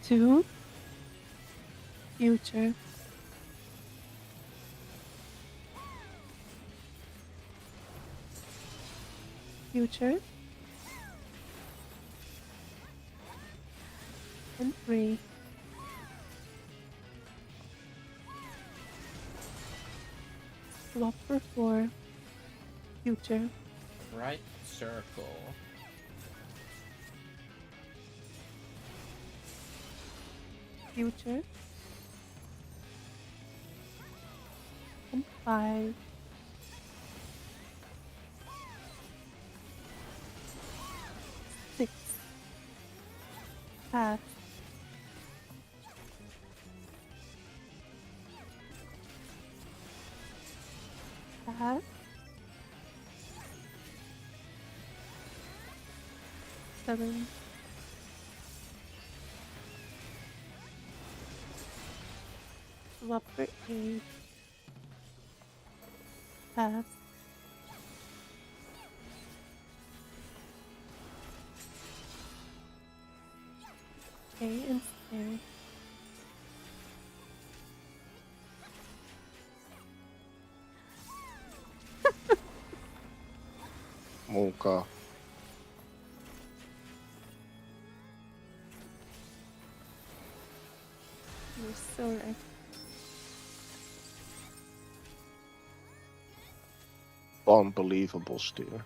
Two. Future. Future. And 3. Swap for 4. Future. Right circle. Future. And 5. Six. Pass. Pass. 7. Swap for 8. Pass. Okay, and stare. Mocha. You're so right. Unbelievable steer.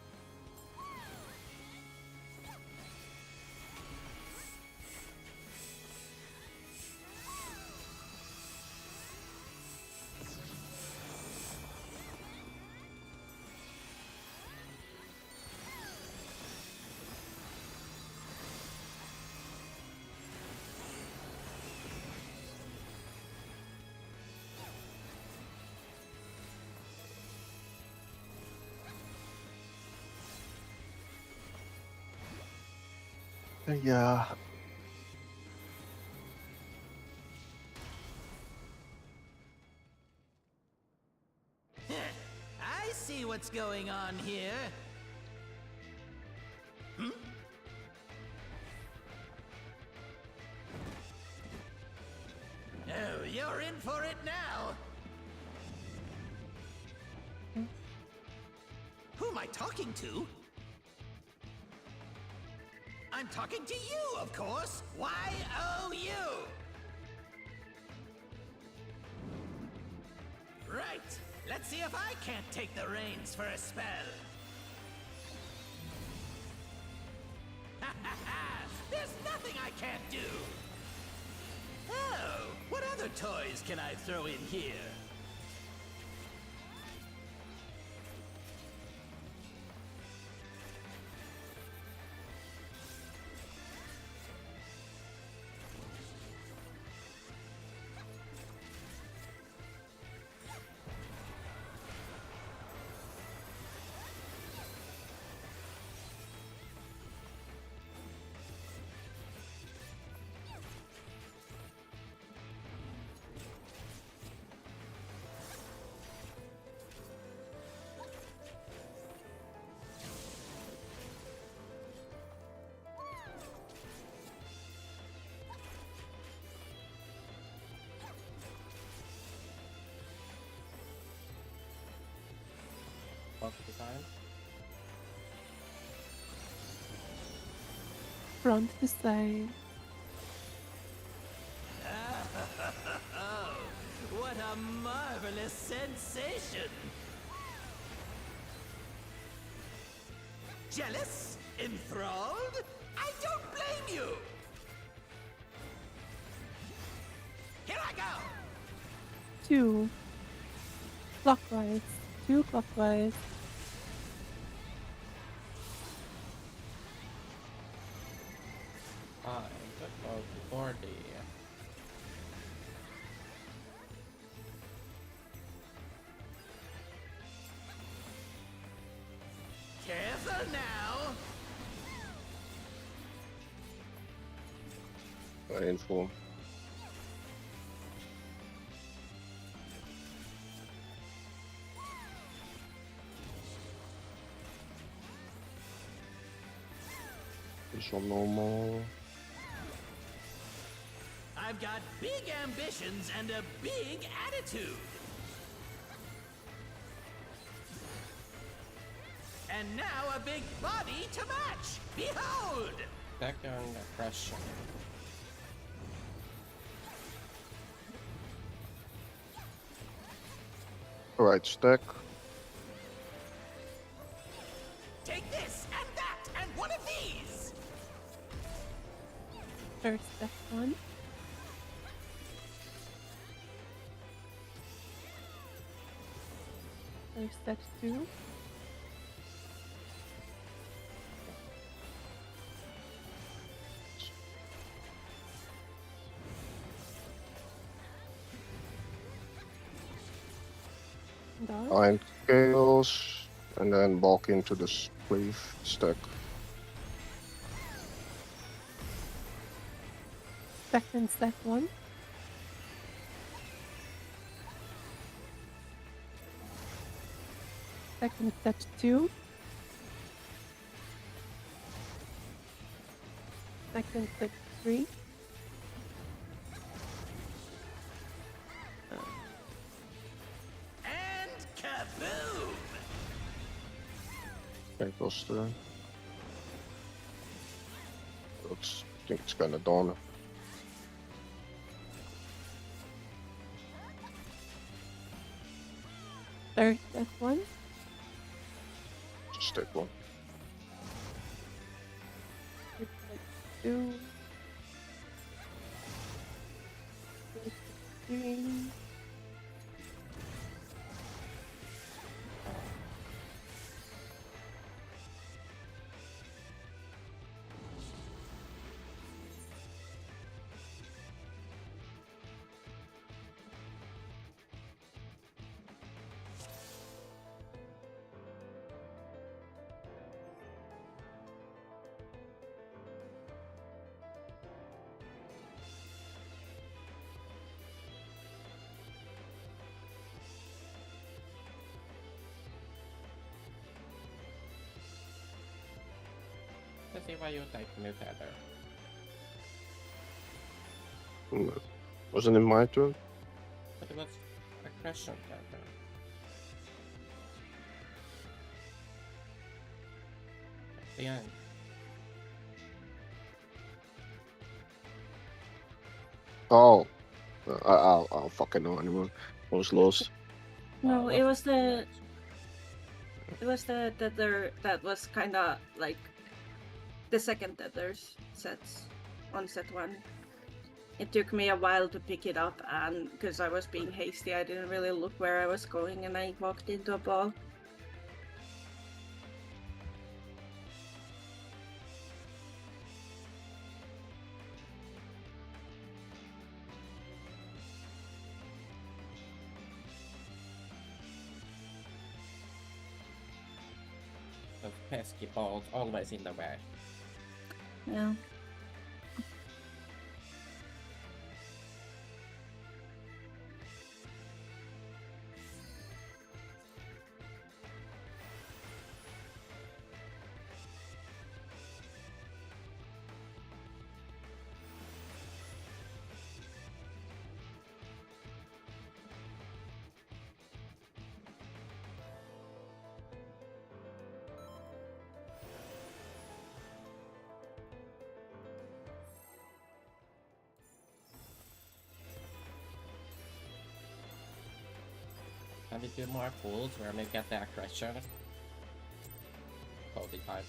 Yeah. I see what's going on here. Hmm? Oh, you're in for it now. Who am I talking to? I'm talking to you, of course. Y-O-U. Right. Let's see if I can't take the reins for a spell. Ha ha ha! There's nothing I can't do. Oh, what other toys can I throw in here? most of the time. Front to side. Oh, what a marvelous sensation! Jealous? Enthralled? I don't blame you! Here I go! 2 clockwise. 2 clockwise. Good for 40. Careful now! Info. It's on normal. I've got big ambitions and a big attitude. And now a big body to match. Behold! Second pressure. Alright, stack. Take this and that and one of these. First step 1. First step 2. Dodge. Iron scales. And then walk into the sleeve stack. Second step 1. Second step 2. Second step 3. And kaboom! Okay, goes there. Looks, I think it's gonna dawn. Third step 1. Just take one. Third step 2. Third step 3. Let's see why you type new tether. Wasn't it my turn? But it was aggression tether. At the end. Oh. I don't fucking know anymore. I was lost. No, it was the Actually. tether that was kind of like the second tether's sets on set 1. It took me a while to pick it up, and because I was being hasty, I didn't really look where I was going, and I walked into a ball. Those pesky balls always in the way. Yeah. Maybe 2 more pools where we get the aggression. Cody types.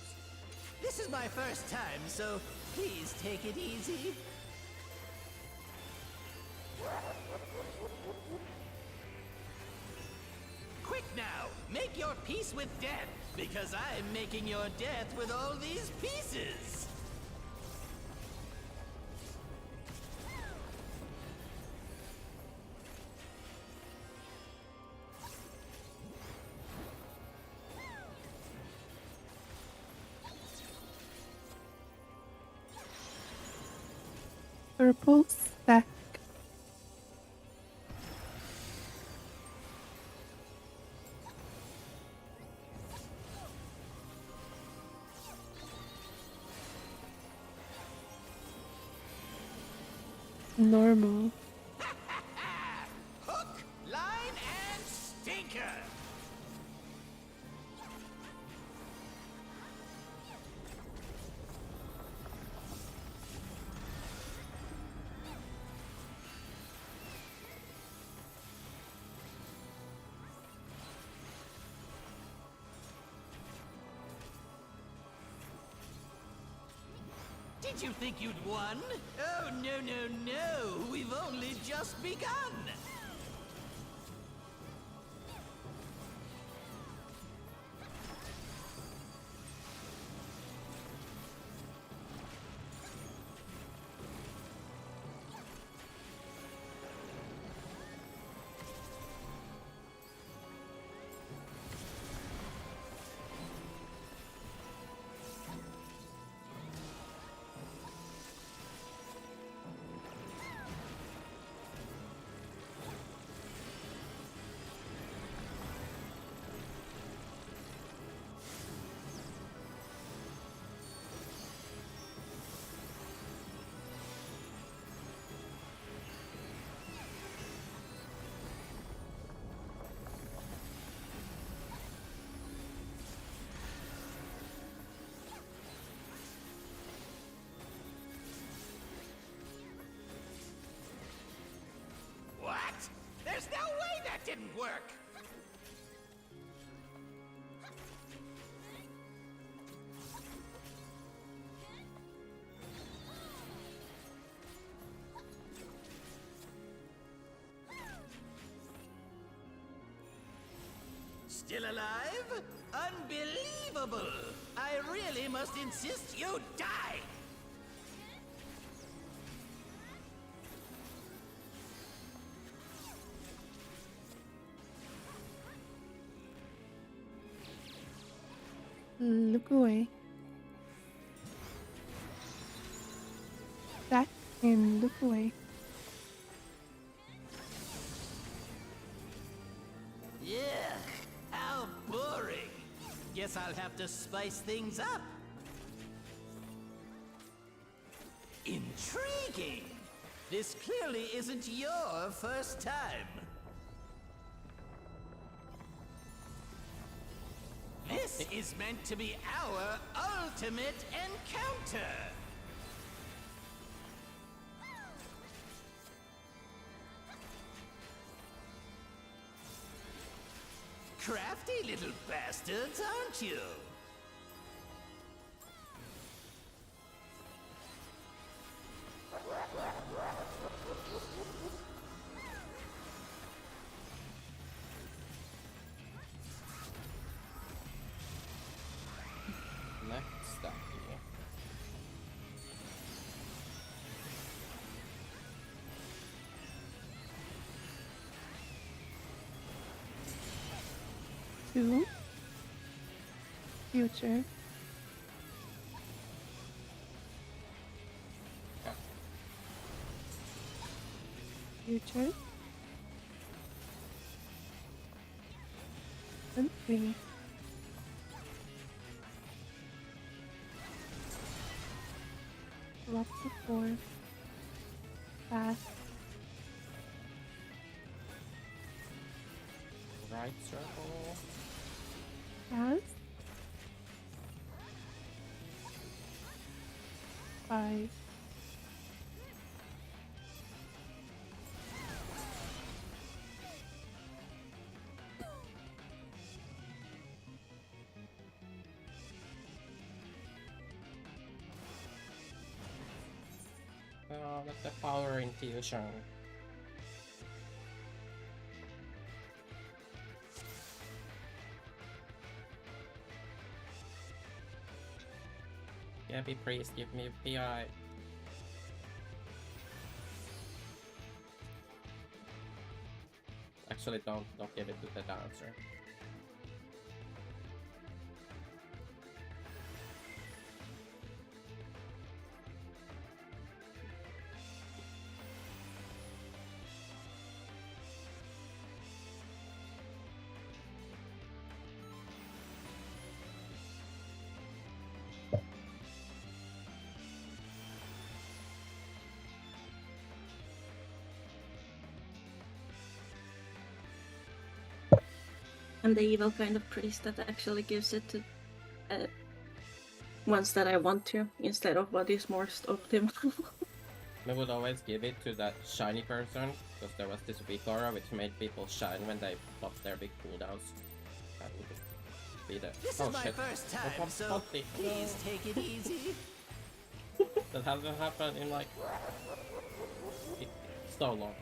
This is my first time, so please take it easy. Quick now, make your peace with death, because I'm making your death with all these pieces. Purple stack. Normal. Hook, line, and stinker. Did you think you'd won? Oh, no, no, no. We've only just begun. What? There's no way that didn't work! Still alive? Unbelievable! I really must insist you die! Look away. Stack and look away. Yeah, how boring. Guess I'll have to spice things up. Intriguing. This clearly isn't your first time. This is meant to be our ultimate encounter. Crafty little bastards, aren't you? Next stack here. Two. Future. Okay. Future. And 3. Drop to 4. Pass. Right circle. Pass. 5. Let the power infusion. Gabby, please give me PI. Actually, don't give it to the dancer. I'm the evil kind of priest that actually gives it to ones that I want to, instead of what is most optimal. I would always give it to that shiny person, because there was this weak aura which made people shine when they popped their big cooldowns. That would be the... This oh is my shit. first Oh, time, so Potty. please take it easy. That hasn't happened in like... so long.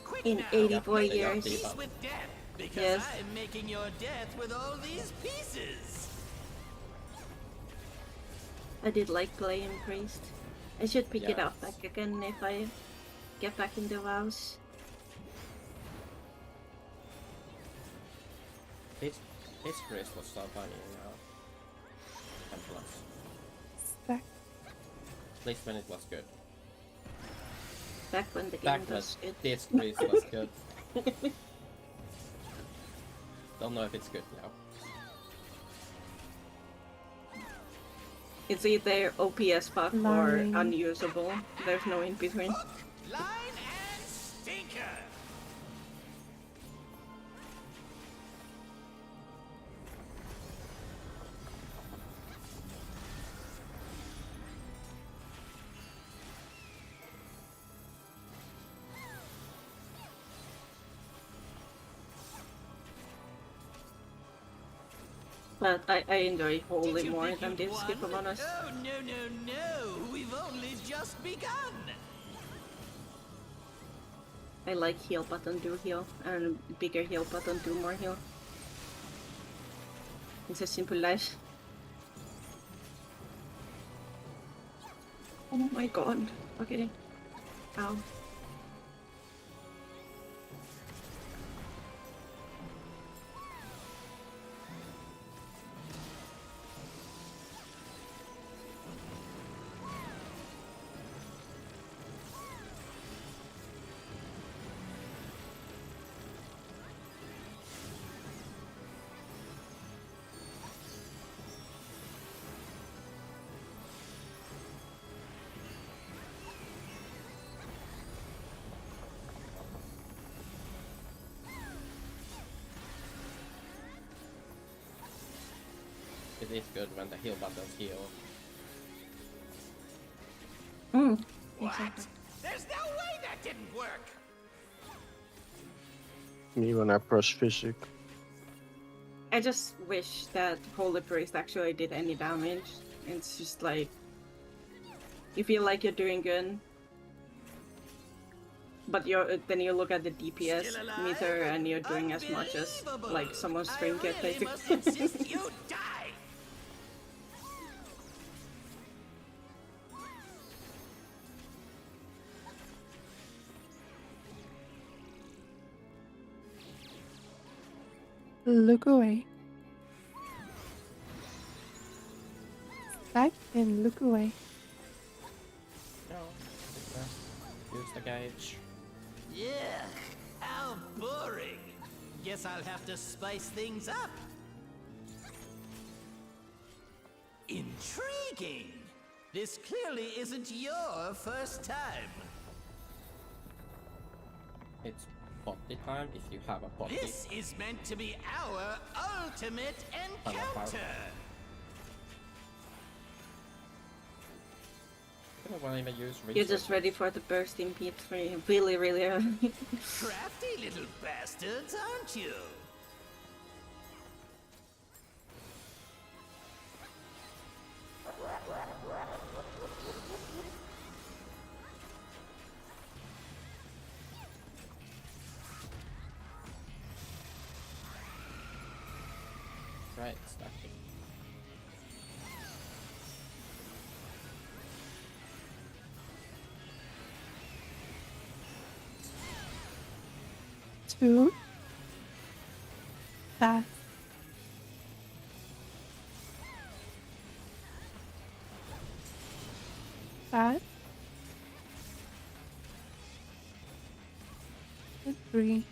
Quick In now, 84 Make your years. peace with death, because Yes. I'm making your death with all these pieces. I did like playing priest. I should pick it up Yes. back again if I get back in the WoWs. His Chris was so funny now. 10 plus. Stack. At least when it was good. Back when the game Back when was good. this Chris was good. Don't know if it's good now. It's either OPS fuck or Line. unusable. There's no in between. Hook, line, and stinker. But I enjoy Holy Did you more think than you'd this, if I'm won? honest. Oh, no. We've only just begun. I like heal button, do heal, and bigger heal button, do more heal. It's a simple life. Oh my god. Okay. Ow. It is good when the heal buttons heal. What? Exactly. There's no way that didn't work. Me when I press physic. I just wish that Holy Priest actually did any damage. It's just like, you feel like you're doing good, but then you look at the DPS Still alive? meter and you're doing as much as like someone's trinket, I really must basically. insist you die. Look away. Stack and look away. No. Use the gauge. Yeah, how boring. Guess I'll have to spice things up. Intriguing. This clearly isn't your first time. It's potty time if you have a potty. This is meant to be our ultimate encounter. I don't even use You're research. just ready for the burst in P3 really, really early. Crafty little bastards, aren't you? Alright, stacking. Two. Pass. Pass. And 3.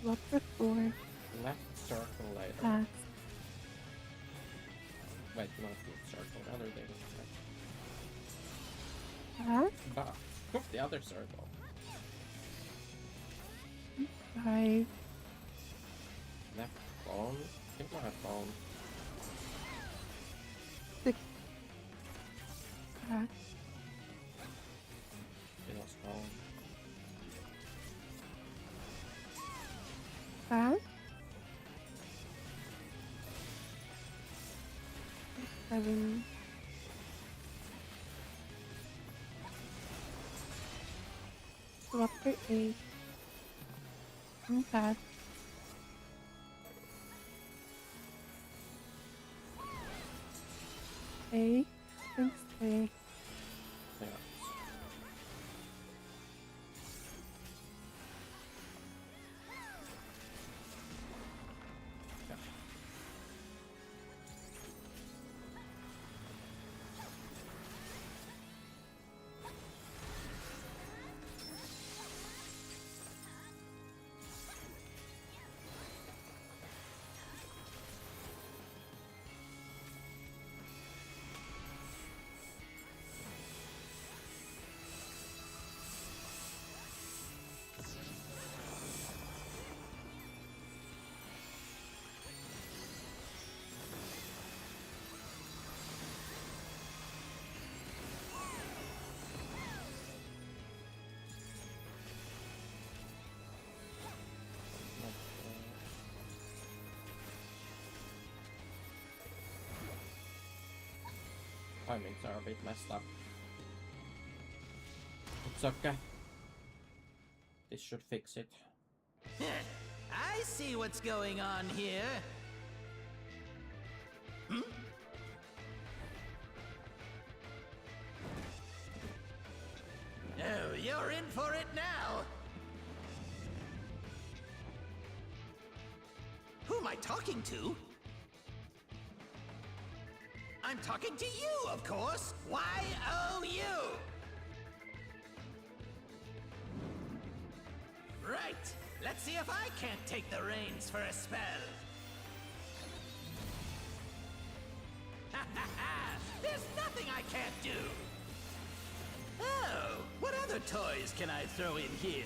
Swap for 4. Left circle later. Pass. Wait, not left circle, the other thing. Pass. But the other circle. 5. Left phone. I think I have phone. 6. Pass. It was phone. Pass. 7. Swap for 8. And pass. 8. And stay. Yeah. Yeah. Timings are a bit messed up. It's okay. This should fix it. I see what's going on here. Hmm? Oh, you're in for it now. Who am I talking to? I'm talking to you, of course. Y-O-U. Right. Let's see if I can't take the reins for a spell. Ha ha ha! There's nothing I can't do. Oh, what other toys can I throw in here?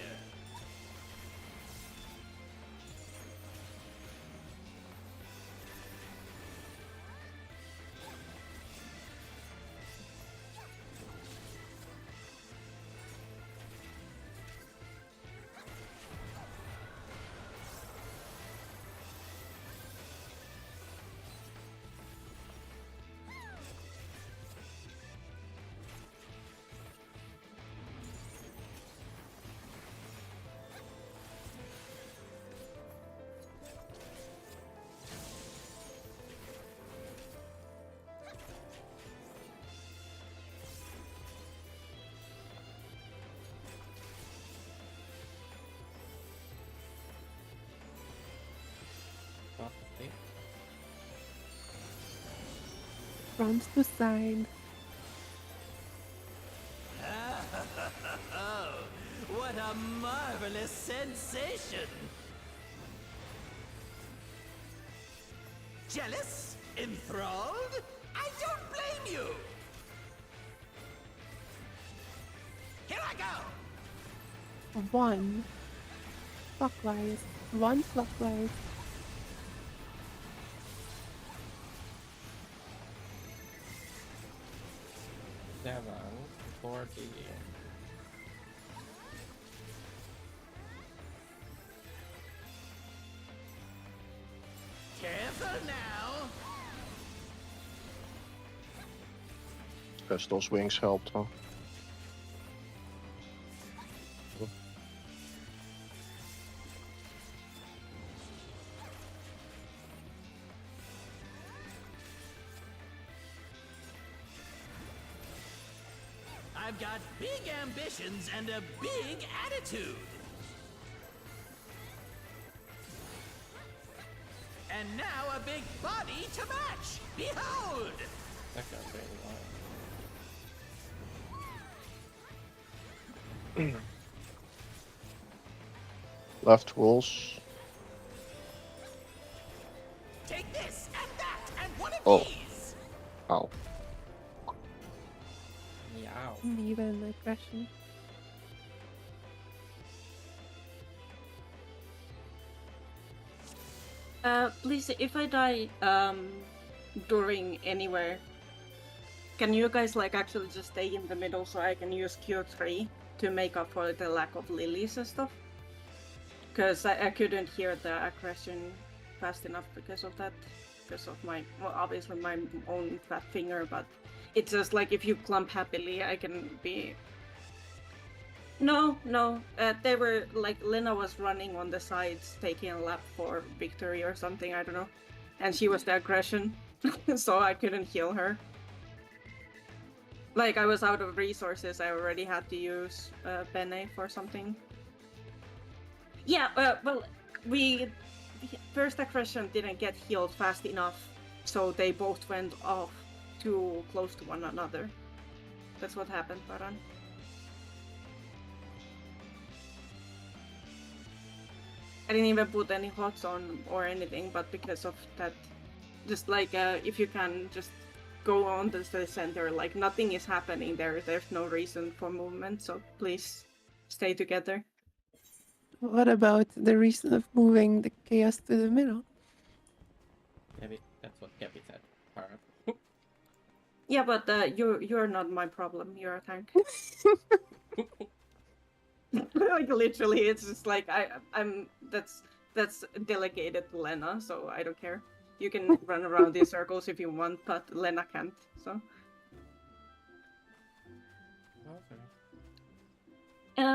Okay. Front to side. Oh, what a marvelous sensation! Jealous? Enthralled? I don't blame you! Here I go! 1 clockwise. 1 clockwise. Seven, 40. Careful now! Guess those wings helped, huh? I've got big ambitions and a big attitude. And now a big body to match. Behold! That guy's very wild. Left walls. Take this and that and one of Oh. these. Ow. Meow. Even aggression. Please, if I die during anywhere, can you guys like actually just stay in the middle so I can use Q3 to make up for the lack of lilies and stuff? Because I couldn't hear the aggression fast enough because of that, because of my, well, obviously my own fat finger, but it's just like if you clump happily, I can be... No, they were like, Lena was running on the sides, taking a lap for victory or something, I don't know. And she was the aggression, so I couldn't heal her. Like, I was out of resources, I already had to use Bene for something. Yeah, well, first aggression didn't get healed fast enough, so they both went off too close to one another. That's what happened, Baran. I didn't even put any hots on or anything, but because of that, just like if you can just go on to the center, like nothing is happening there, there's no reason for movement, so please stay together. What about the reason of moving the chaos to the middle? Maybe that's what Kepi said. Para. Yeah, but you're not my problem, you're a tank. Like literally, it's just like I'm that's delegated to Lena, so I don't care. You can run around these circles if you want, but Lena can't. So. Okay.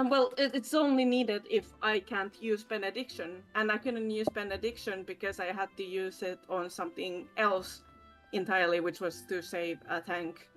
Well, it's only needed if I can't use Benediction, and I couldn't use Benediction because I had to use it on something else entirely, which was to save a tank,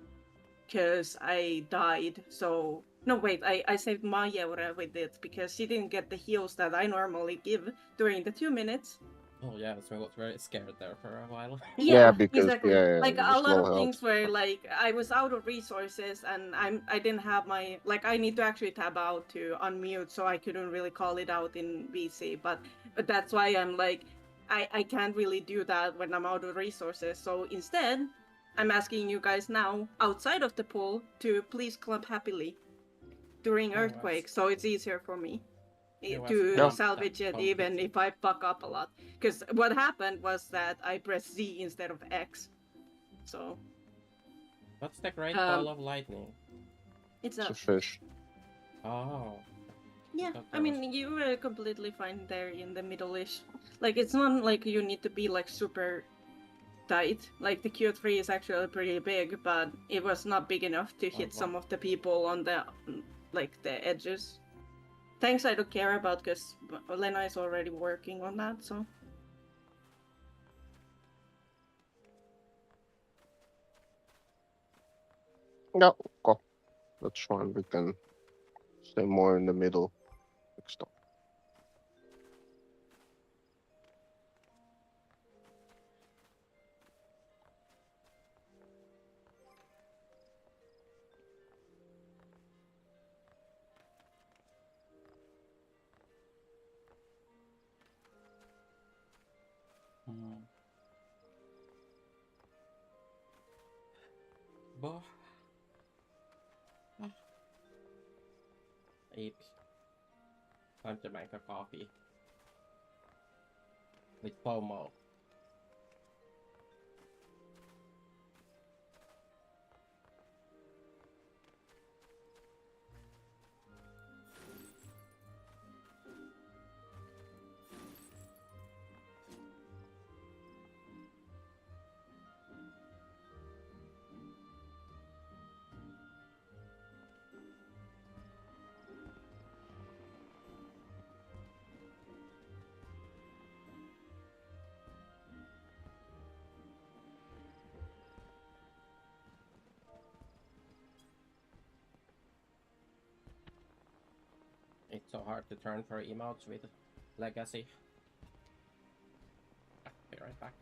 because I died. So no, wait, I saved Majeure with it because she didn't get the heals that I normally give during the 2 minutes. Oh yeah, so I was very scared there for a while. Yeah, because exactly. Like it a was lot low of health. things where like I was out of resources and I didn't have my, like, I need to actually tab out to unmute, so I couldn't really call it out in VC, but that's why I'm like I can't really do that when I'm out of resources. So instead, I'm asking you guys now outside of the pool to please clump happily during Oh, earthquake, so it's easier for me was to No. salvage it even if I fuck up a lot. Because what happened was that I pressed Z instead of X. So What's the great ball of lightning? it's It's a a fish. Oh. yeah. thought I that mean, you were completely fine there in the middle-ish. Like, it's not like you need to be like super tight. Like the Q3 is actually pretty big, but it was not big enough to hit some of the people on the like the edges. Thanks, I don't care about because Lena is already working on that. So No, go. That's fine. We can stay more in the middle next time. Bah. Eep. Time to make a coffee. With FOMO. So hard to turn for emotes with Legacy. Be right back.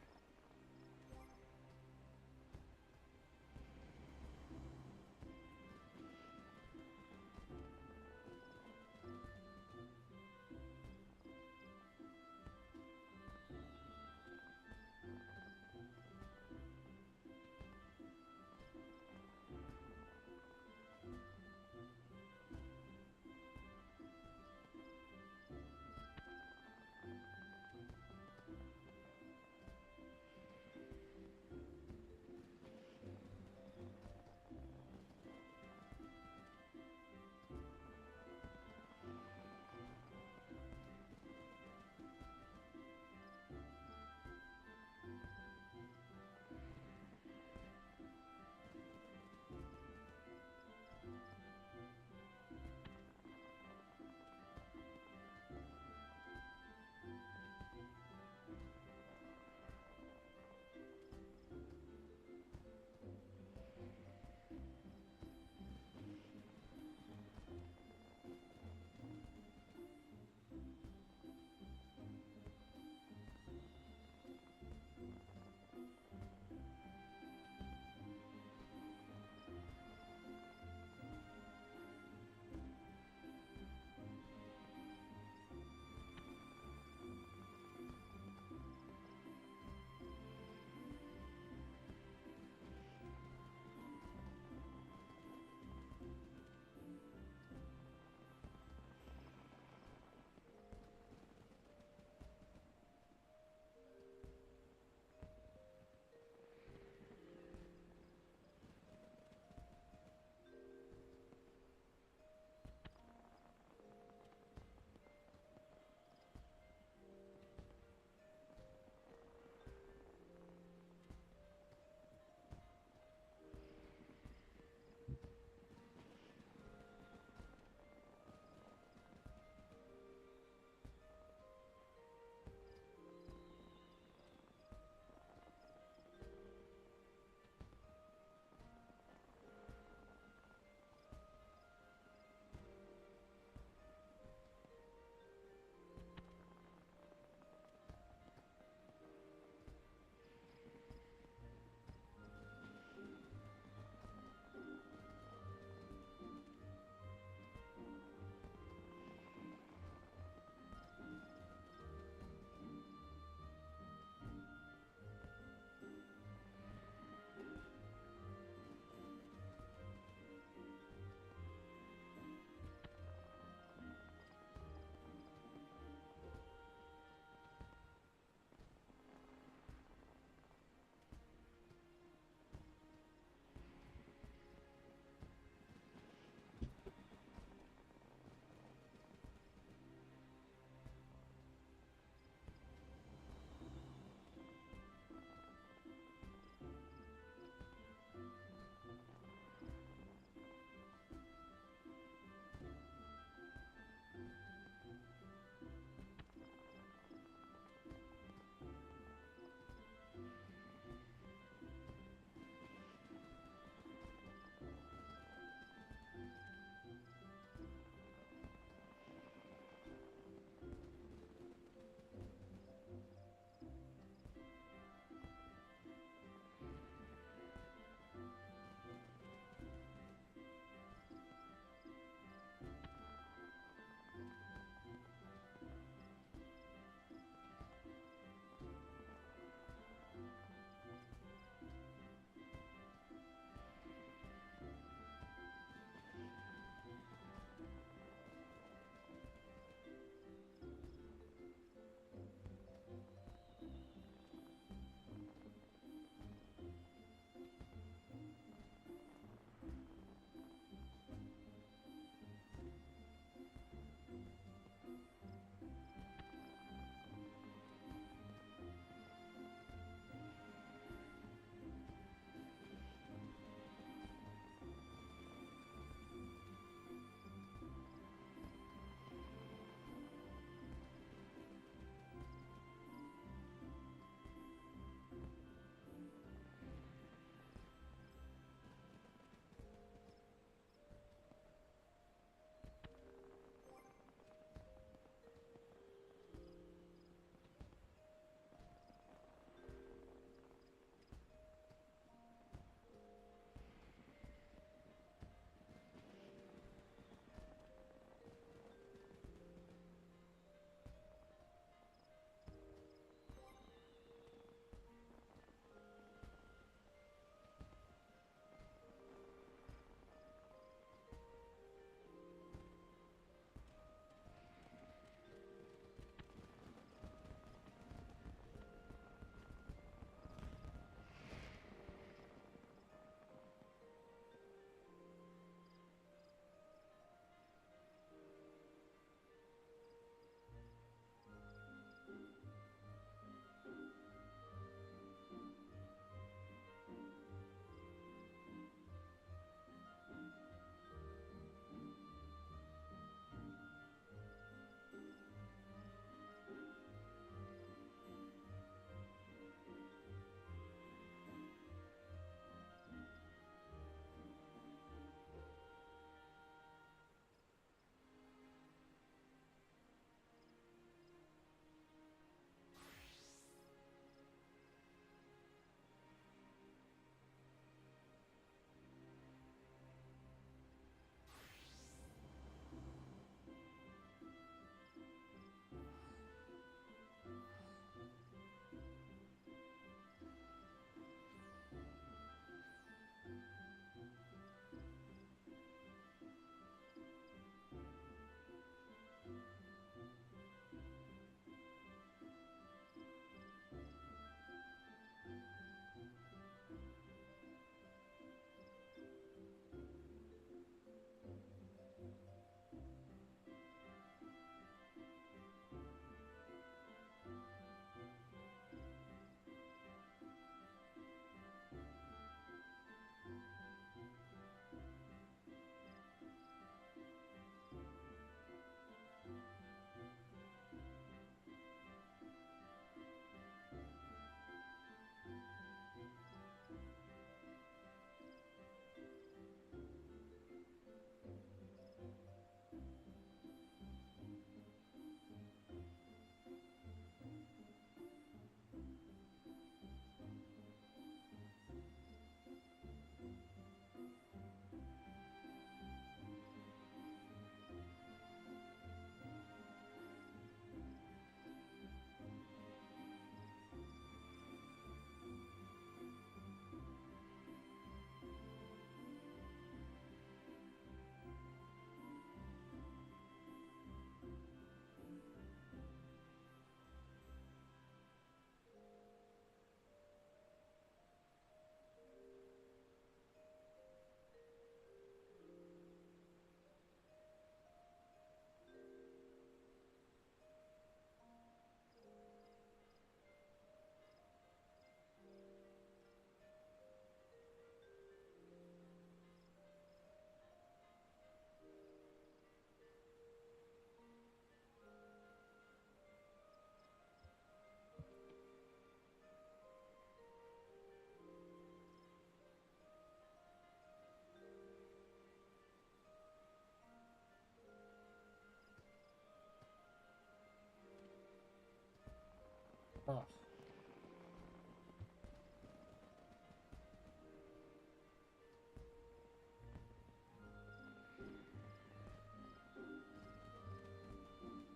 Oh.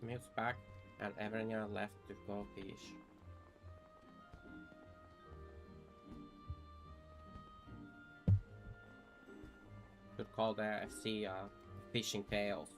Mute's back and Evernia left to go fish. Could call the FC fishing tails.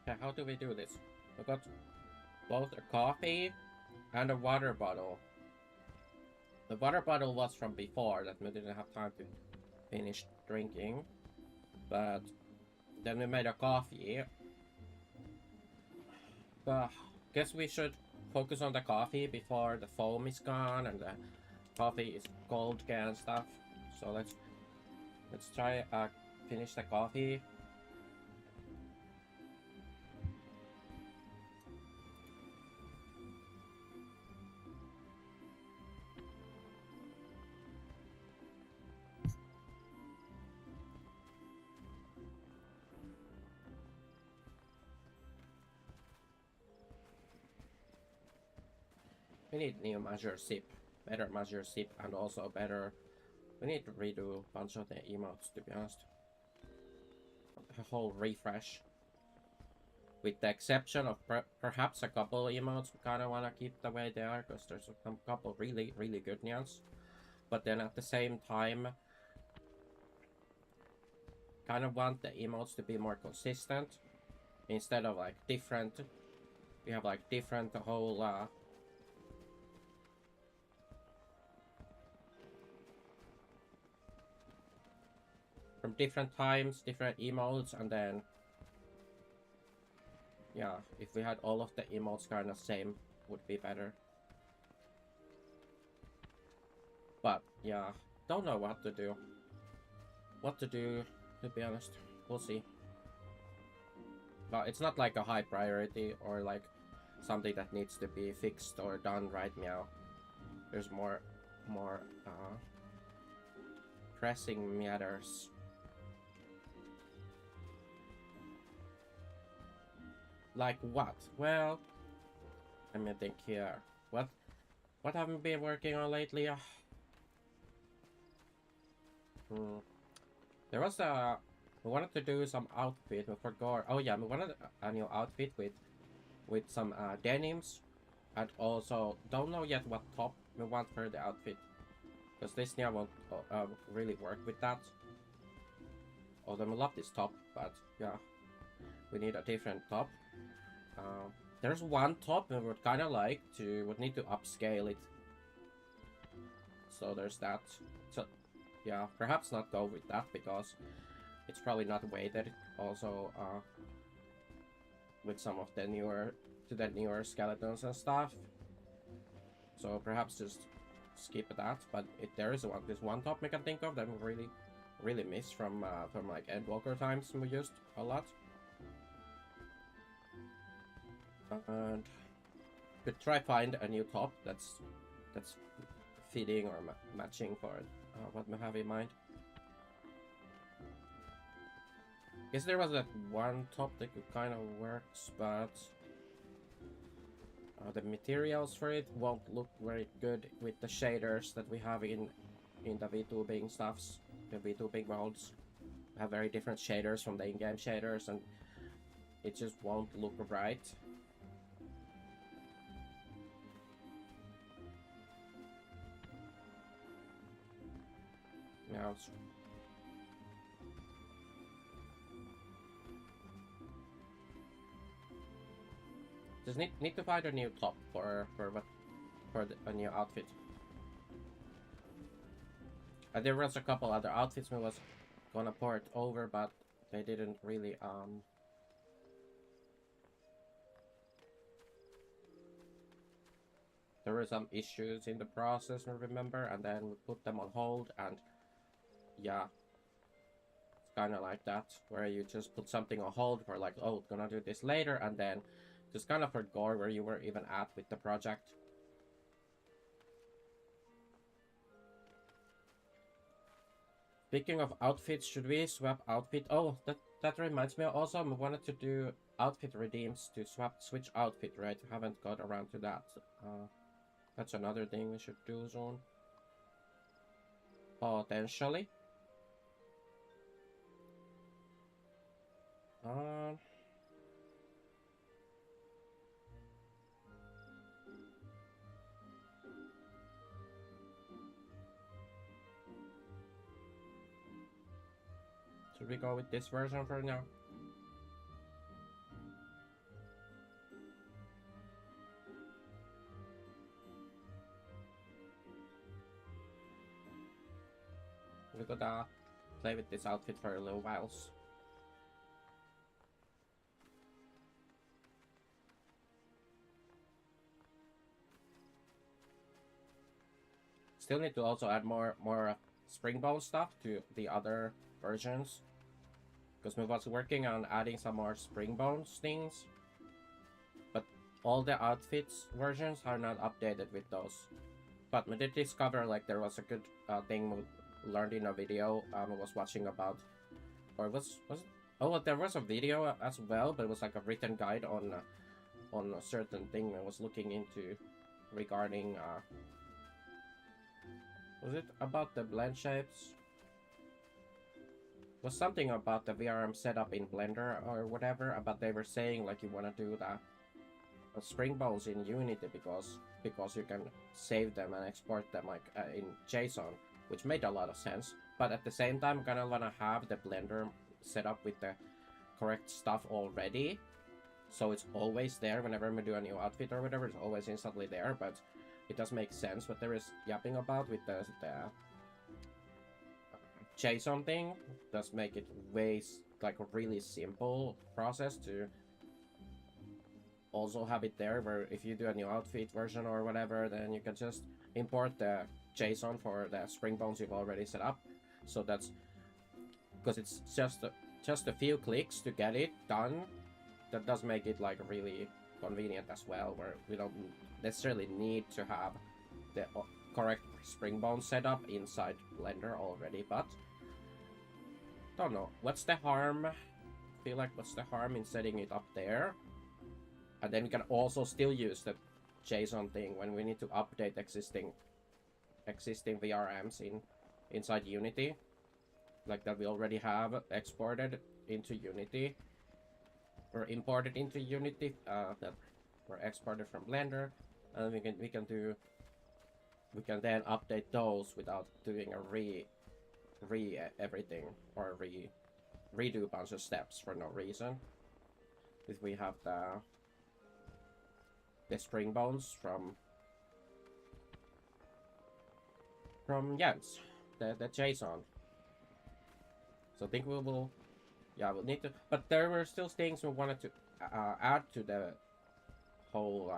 Okay, how do we do this? We got both a coffee and a water bottle. The water bottle was from before that we didn't have time to finish drinking, but then we made a coffee. Guess we should focus on the coffee before the foam is gone and the coffee is cold again and stuff. So let's try finish the coffee. We need new measure zip, better measure zip, and also better. We need to redo a bunch of the emotes, to be honest. A whole refresh. With the exception of perhaps a couple emotes, we kind of want to keep the way they are because there's a couple really good ones. But then at the same time, kind of want the emotes to be more consistent instead of like different. We have like different whole from different times, different emotes, and then yeah, if we had all of the emotes kind of same, would be better. But yeah, don't know what to do. What to do, to be honest. We'll see. But it's not like a high priority or like something that needs to be fixed or done right now. There's more pressing matters. Like what? Well, let me think here. What have we been working on lately? There was we wanted to do some outfit. We forgot. Oh yeah, we wanted a new outfit with some denims, and also don't know yet what top we want for the outfit, because this new won't really work with that. Although we love this top, but yeah, we need a different top. There's one top we would kind of like to, would need to upscale it. So there's that. So yeah, perhaps not go with that because it's probably not weighted. Also, with some of the newer skeletons and stuff. So perhaps just skip that. But if there is this one top we can think of that we really miss from like Endwalker times we used a lot. And could try find a new top that's fitting or matching for what we have in mind. Guess there was that one top that could kind of works, but The materials for it won't look very good with the shaders that we have in the VTubing stuffs, the VTubing modes. We have very different shaders from the in-game shaders, and it just won't look right. Now it's just need to find a new top for a new outfit. There was a couple other outfits we was gonna port over, but they didn't really there were some issues in the process, I remember, and then we put them on hold, and yeah, it's kind of like that, where you just put something on hold for like, oh, gonna do this later, and then just kind of forgot where you were even at with the project. Speaking of outfits, should we swap outfit? Oh, that reminds me also, we wanted to do outfit redeems to switch outfit, right? Haven't got around to that. That's another thing we should do soon. Potentially. Should we go with this version for now? We gotta play with this outfit for a little while. Still need to also add more Springbone stuff to the other versions, because we was working on adding some more Springbone things, but all the outfits versions are not updated with those. But we did discover like there was a good thing we learned in a video I was watching about, or was it? Oh, there was a video as well, but it was like a written guide on a certain thing I was looking into regarding was it about the blend shapes? Was something about the VRM setup in Blender or whatever, but they were saying like you want to do the Springbones in Unity because you can save them and export them like in JSON, which made a lot of sense. But at the same time, I'm gonna wanna have the Blender set up with the correct stuff already, so it's always there whenever we do a new outfit or whatever. It's always instantly there, but it does make sense what there is yapping about with the JSON thing. Does make it way like a really simple process to also have it there, where if you do a new outfit version or whatever, then you can just import the JSON for the Springbones you've already set up. So that's because it's just a few clicks to get it done. That does make it like really convenient as well, where we don't necessarily need to have the correct Springbone setup inside Blender already. But don't know what's the harm. Feel like what's the harm in setting it up there, and then we can also still use the JSON thing when we need to update existing VRMs inside Unity, like that we already have exported into Unity or imported into Unity, that were exported from Blender, and we can then update those without doing a re everything or redo a bunch of steps for no reason. If we have the Springbones from Jens, the JSON. So I think we will, yeah, we'll need to, but there were still things we wanted to add to the whole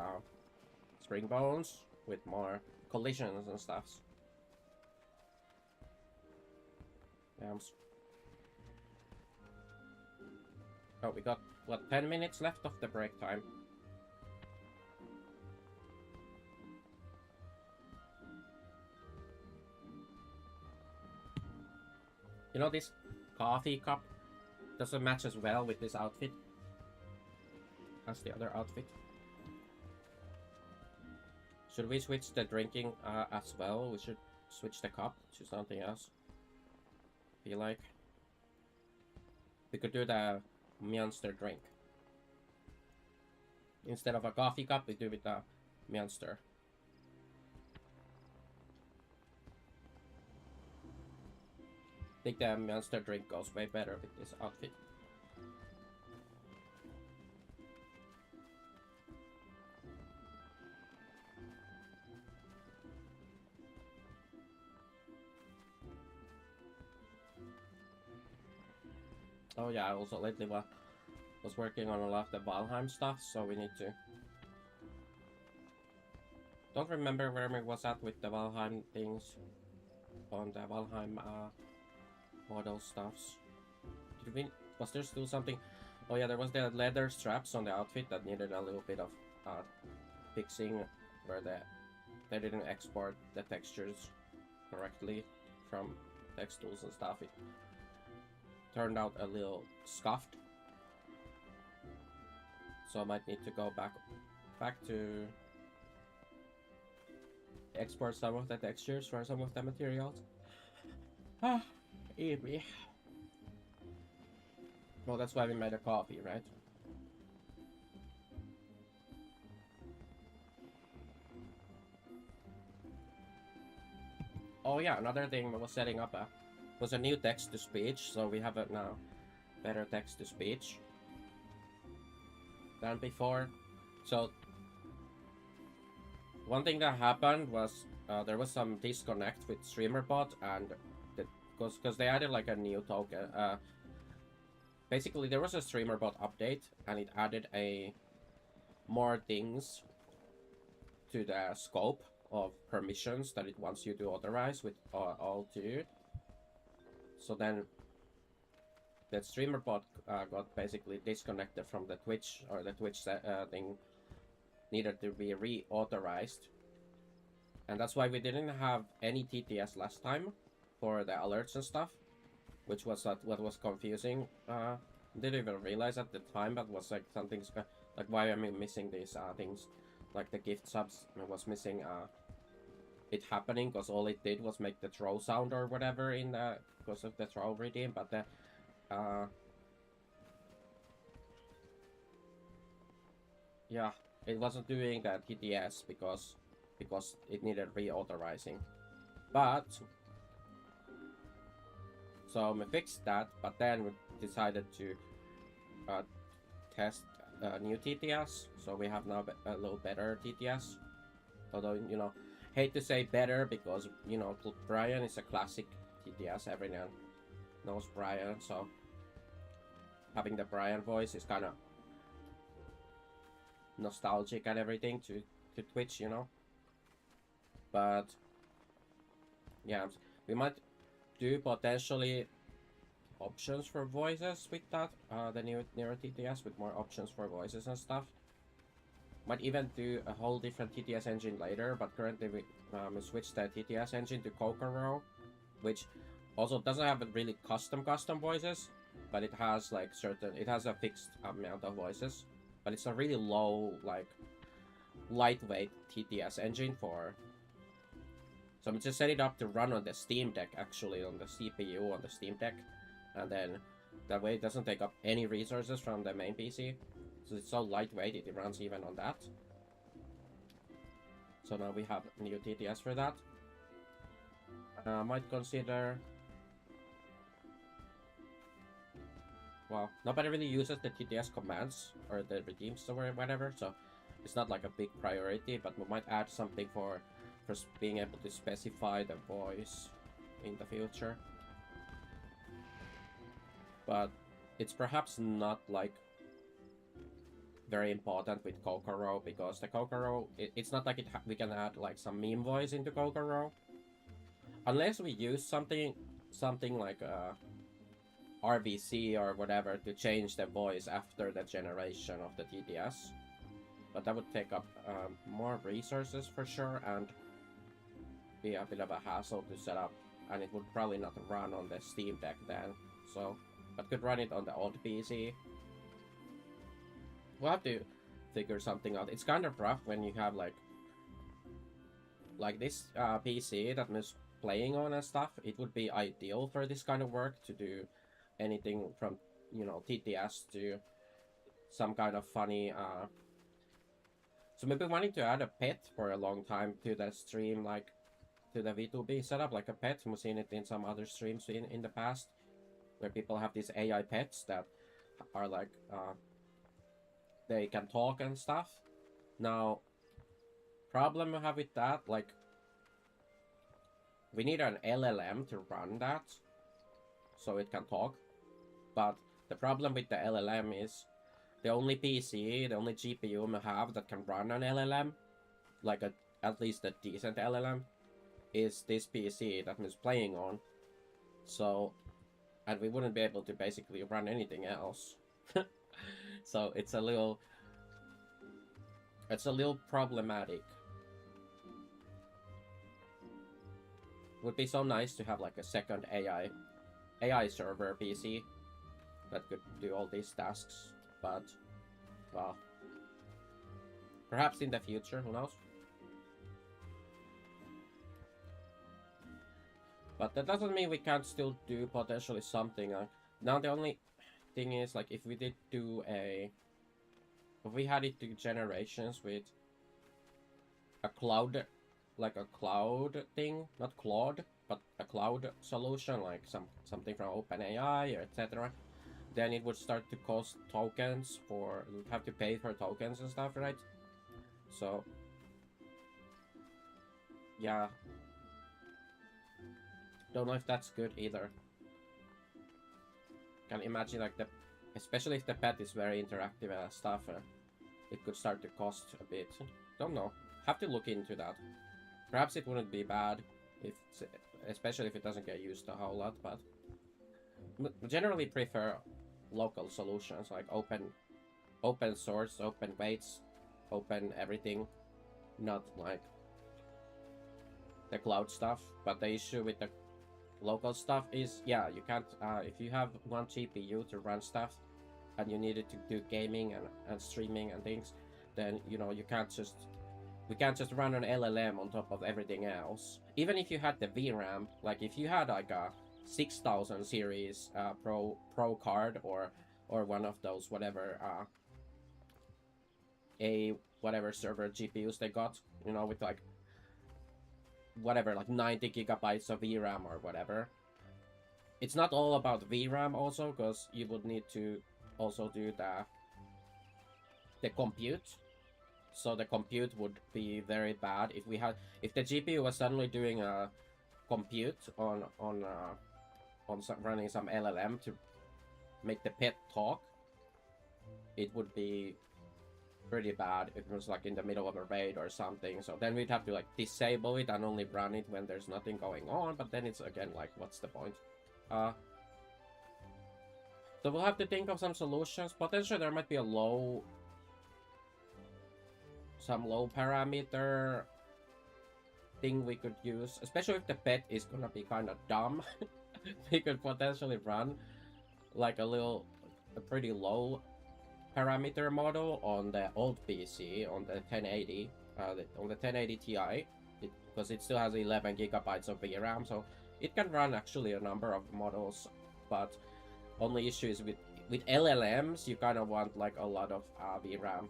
Springbones with more collisions and stuff. Yeah, oh, we got, what, 10 minutes left of the break time. You know, this coffee cup doesn't match as well with this outfit as the other outfit. Should we switch the drinking as well? We should switch the cup to something else. Feel like we could do the monster drink. Instead of a coffee cup, we do with a monster. I think the monster drink goes way better with this outfit. Oh yeah, also lately was working on a lot of the Valheim stuff, so we need to... Don't remember where we was at with the Valheim things. On the Valheim model stuffs. Did we... Was there still something? Oh yeah, there was the leather straps on the outfit that needed a little bit of fixing, where they didn't export the textures correctly from text tools and stuff. It turned out a little scuffed, so I might need to go back to export some of the textures for some of the materials. Ah, easy. Well, that's why we made a coffee, right? Oh yeah, another thing was setting up was a new text-to-speech, so we have a now better text-to-speech than before. So one thing that happened was there was some disconnect with StreamerBot, and because they added like a new token. Basically, there was a StreamerBot update, and it added more things to the scope of permissions that it wants you to authorize with all two. So then the StreamerBot got basically disconnected from the Twitch, or the Twitch thing needed to be reauthorized. And that's why we didn't have any TTS last time for the alerts and stuff, which was what was confusing. Didn't even realize at the time, but was like something's like, why am I missing these things? Like the gift subs was missing it happening, because all it did was make the throw sound or whatever in the because of the throw redeem, but the yeah, it wasn't doing the TTS because it needed reauthorizing. But so we fixed that, but then we decided to test new TTS, so we have now a little better TTS. Although, you know, hate to say better, because, you know, Brian is a classic TTS. Everyone knows Brian, so having the Brian voice is kind of nostalgic and everything to Twitch, you know. But yeah, we might do potentially options for voices with that, the new TTS, with more options for voices and stuff. Might even do a whole different TTS engine later, but currently we switched the TTS engine to Kokoro, which also doesn't have a really custom voices, but it has like it has a fixed amount of voices, but it's a really low, like lightweight TTS engine for. So I'm just set it up to run on the Steam Deck, actually, on the CPU on the Steam Deck, and then that way it doesn't take up any resources from the main PC. So it's so lightweight, it runs even on that. So now we have new TTS for that. Might consider... Well, nobody really uses the TTS commands or the redeems or whatever, so it's not like a big priority, but we might add something for being able to specify the voice in the future. But it's perhaps not like very important with Kokoro, because the Kokoro, it's not like we can add like some meme voice into Kokoro, unless we use something like RVC or whatever to change the voice after the generation of the TTS. But that would take up more resources for sure, and be a bit of a hassle to set up, and it would probably not run on the Steam Deck then. So, but could run it on the old PC. We'll have to figure something out. It's kind of rough when you have like like this PC that I'm playing on and stuff, it would be ideal for this kind of work, to do anything from, you know, TTS to some kind of funny so maybe wanting to add a pet for a long time to the stream, like to the V2B setup, like a pet. We've seen it in some other streams in the past, where people have these AI pets that are like they can talk and stuff. Now, problem we have with that, like, we need an LLM to run that so it can talk. But the problem with the LLM is the only PC, the only GPU we have that can run an LLM, like at least a decent LLM, is this PC that I'm playing on. So, and we wouldn't be able to basically run anything else. So it's a little problematic. Would be so nice to have like a second AI server PC that could do all these tasks, but well, perhaps in the future, who knows? But that doesn't mean we can't still do potentially something. Now the only thing is, like, if we did do if we had it to generations with a cloud, like a cloud thing, not Claude, but a cloud solution, like something from OpenAI or etc., then it would start to cost tokens for, you would have to pay for tokens and stuff, right? So yeah, don't know if that's good either. Can imagine, like, especially if the pet is very interactive and stuff, it could start to cost a bit. Don't know. Have to look into that. Perhaps it wouldn't be bad, especially if it doesn't get used a whole lot, but generally prefer local solutions, like open source, open weights, open everything, not like the cloud stuff. But the issue with the local stuff is, yeah, you can't, if you have one GPU to run stuff and you need it to do gaming and streaming and things, then, you know, we can't just run an LLM on top of everything else. Even if you had the VRAM, like if you had like a 6000 series pro card, or one of those whatever whatever server GPUs they got, you know, with like whatever, like 90 gigabytes of VRAM or whatever. It's not all about VRAM also, because you would need to also do the compute. So the compute would be very bad if the GPU was suddenly doing a compute on running some LLM to make the pet talk. It would be pretty bad if it was like in the middle of a raid or something. So then we'd have to like disable it and only run it when there's nothing going on. But then it's again like, what's the point? So we'll have to think of some solutions. Potentially there might be some low parameter thing we could use, especially if the pet is gonna be kind of dumb. We could potentially run like a pretty low parameter model on the old PC, on the 1080, on the 1080 Ti, because it still has 11 gigabytes of VRAM, so it can run actually a number of models. But only issue is with LLMs, you kind of want like a lot of VRAM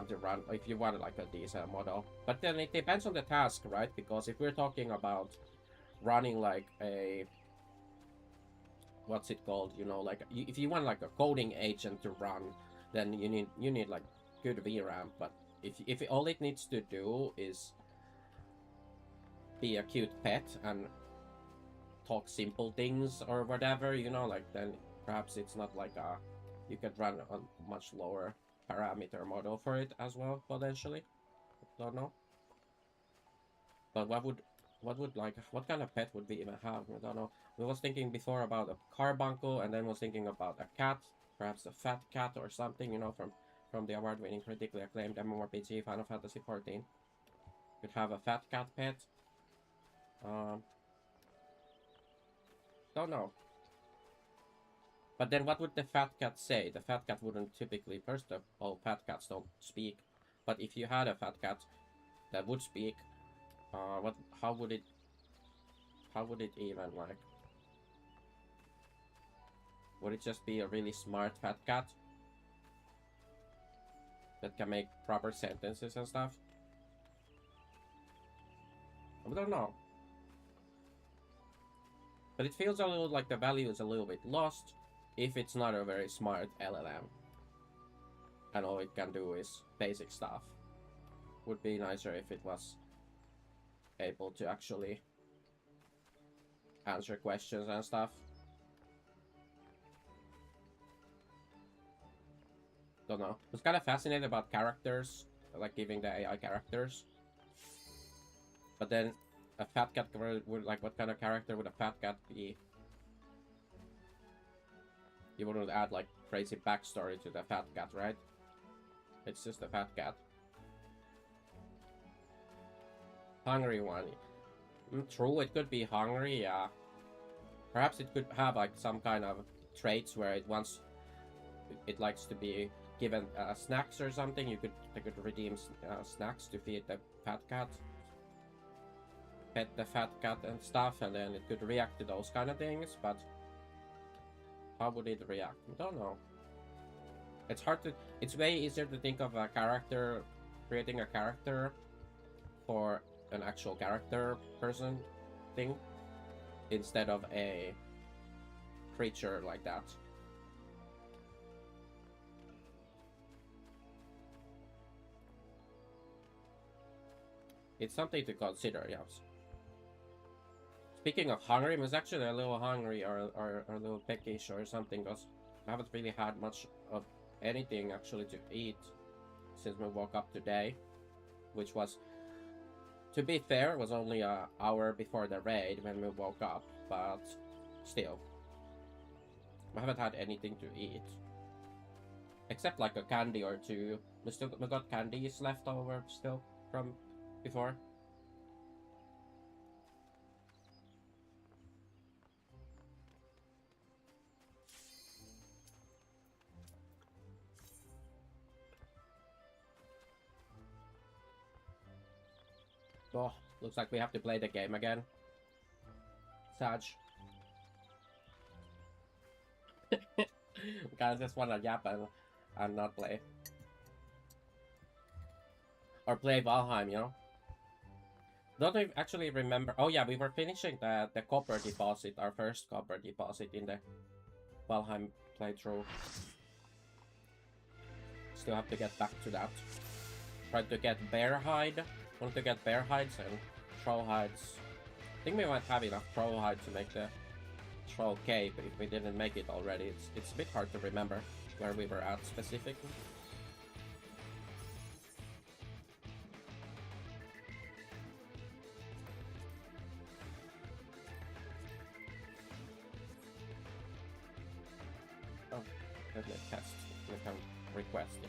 to run if you want like a decent model. But then it depends on the task, right? Because if we're talking about running like a, what's it called, you know, like if you want like a coding agent to run, then you need like good VRAM. But if all it needs to do is be a cute pet and talk simple things or whatever, you know, like, then perhaps it's not like you could run a much lower parameter model for it as well, potentially. Don't know. But what kind of pet would we even have? I don't know. We was thinking before about a carbuncle, and then was thinking about a cat, perhaps a fat cat or something, you know, from the award-winning, critically acclaimed MMORPG Final Fantasy XIV. Could have a fat cat pet. Don't know. But then what would the fat cat say? The fat cat wouldn't typically, first of all, fat cats don't speak. But if you had a fat cat that would speak, how would it even like? Would it just be a really smart fat cat that can make proper sentences and stuff? I don't know. But it feels a little like the value is a little bit lost if it's not a very smart LLM. And all it can do is basic stuff. Would be nicer if it was able to actually answer questions and stuff. Don't know. I was kind of fascinated about characters, like giving the AI characters. But then a fat cat would like, what kind of character would a fat cat be? You wouldn't add like crazy backstory to the fat cat, right? It's just a fat cat. Hungry one. True, it could be hungry, yeah. Perhaps it could have like some kind of traits where it likes to be given snacks or something. They could redeem snacks to feed the fat cat. Pet the fat cat and stuff, and then it could react to those kind of things, but how would it react? I don't know. It's way easier to think of a character, creating a character for an actual character person thing instead of a creature like that. It's something to consider, yes. Speaking of hungry, I was actually a little hungry or a little peckish or something, because I haven't really had much of anything actually to eat since we woke up today, which was, to be fair, was only an hour before the raid when we woke up, but still, I haven't had anything to eat except like a candy or two. We got candies left over still from before. Oh, looks like we have to play the game again. Sag. Guys just wanna yap and not play. Or play Valheim, you know? Don't I actually remember. Oh yeah, we were finishing the copper deposit, our first copper deposit in the Valheim playthrough. Still have to get back to that. Tried to get bear hide. Want to get bear hides and troll hides. I think we might have enough troll hide to make the troll cape, but if we didn't make it already, it's a bit hard to remember where we were at specifically. Oh, there's a test. We can request it.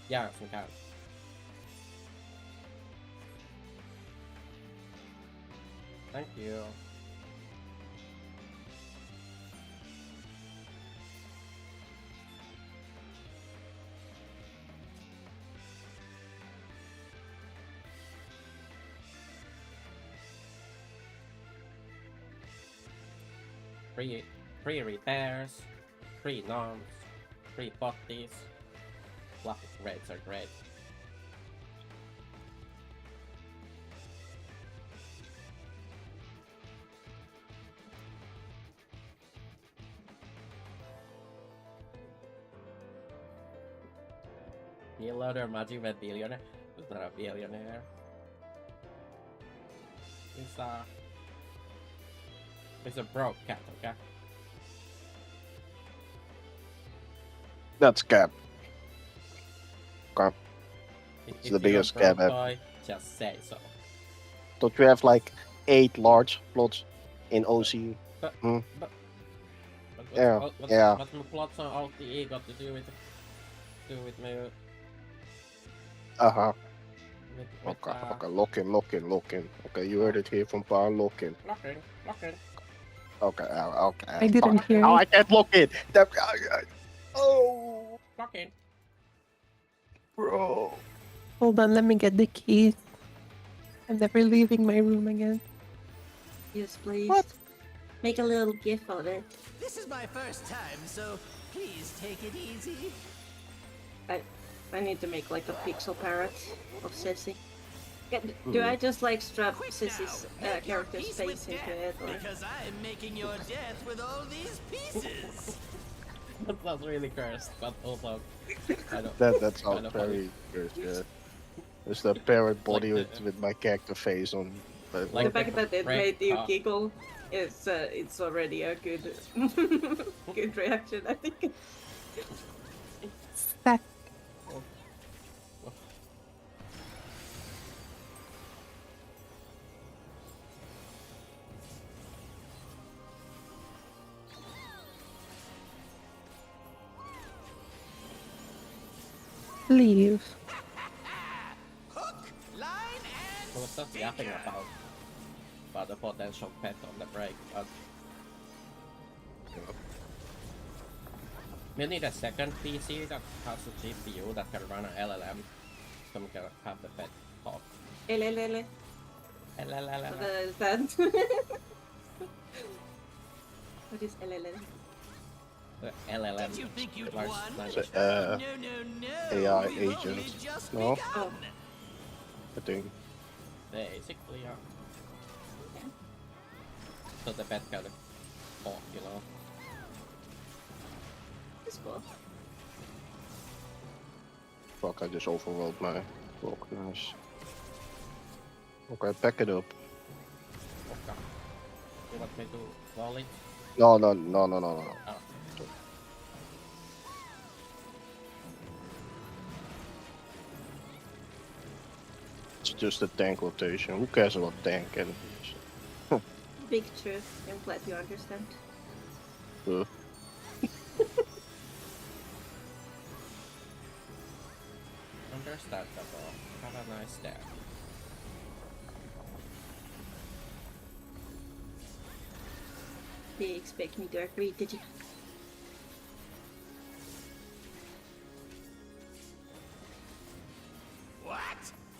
Yeah, we can. Thank you. Free repairs, free noms, free potties. Fluffy raids are great. Loader Magic Red billionaire. He's not a billionaire. He's a broke cat, okay? That's cap. Okay. If the biggest you're a broke scab boy, just say so. Don't you have like 8 large plots in OC? But Yeah, what's yeah. my plots on LTE got to do with me? Uh-huh. With, Okay, lock in. Okay, you heard it here from Power, lock in. Locking. Okay, okay. I didn't hear Oh, you. I can't lock in. Oh, Locking. bro. Hold on, let me get the keys. I'm never leaving my room again. Yes, please. What? Make a little gif of it. This is my first time, so please take it easy. I need to make like a pixel parrot of Sissy. Do I just like strap Quick Sissy's now, make your character's peace face with into death, it? Or... because I am making your death with all these pieces. That sounds really cursed, but also kind of. That kind sounds of funny. very good. Yeah. There's the parrot body Like with my character face on. But Like the fact that it red made you top. giggle is it's already a good good reaction, I think. Stack. Leave. Hook, line, and I was just yapping about the potential pet on the break, but we need a second PC that has a GPU that can run an LLM, so we can have the pet talk. LLL. LLM. What is that? What is LLL? The LLM. did you think you'd large won? language. No, no, no. AI We've only agent. just No? begun. I think. Basically, yeah. So the pet can talk, you know. It's cool. Fuck, I just overrolled my block. Nice. Okay, pack it up. Okay. You want me to roll it? No. Oh. It's just a tank rotation. Who cares about tank enemies? Big truth. I'm glad you understand. Understandable. Have a nice day. They expect me to agree, did you? What?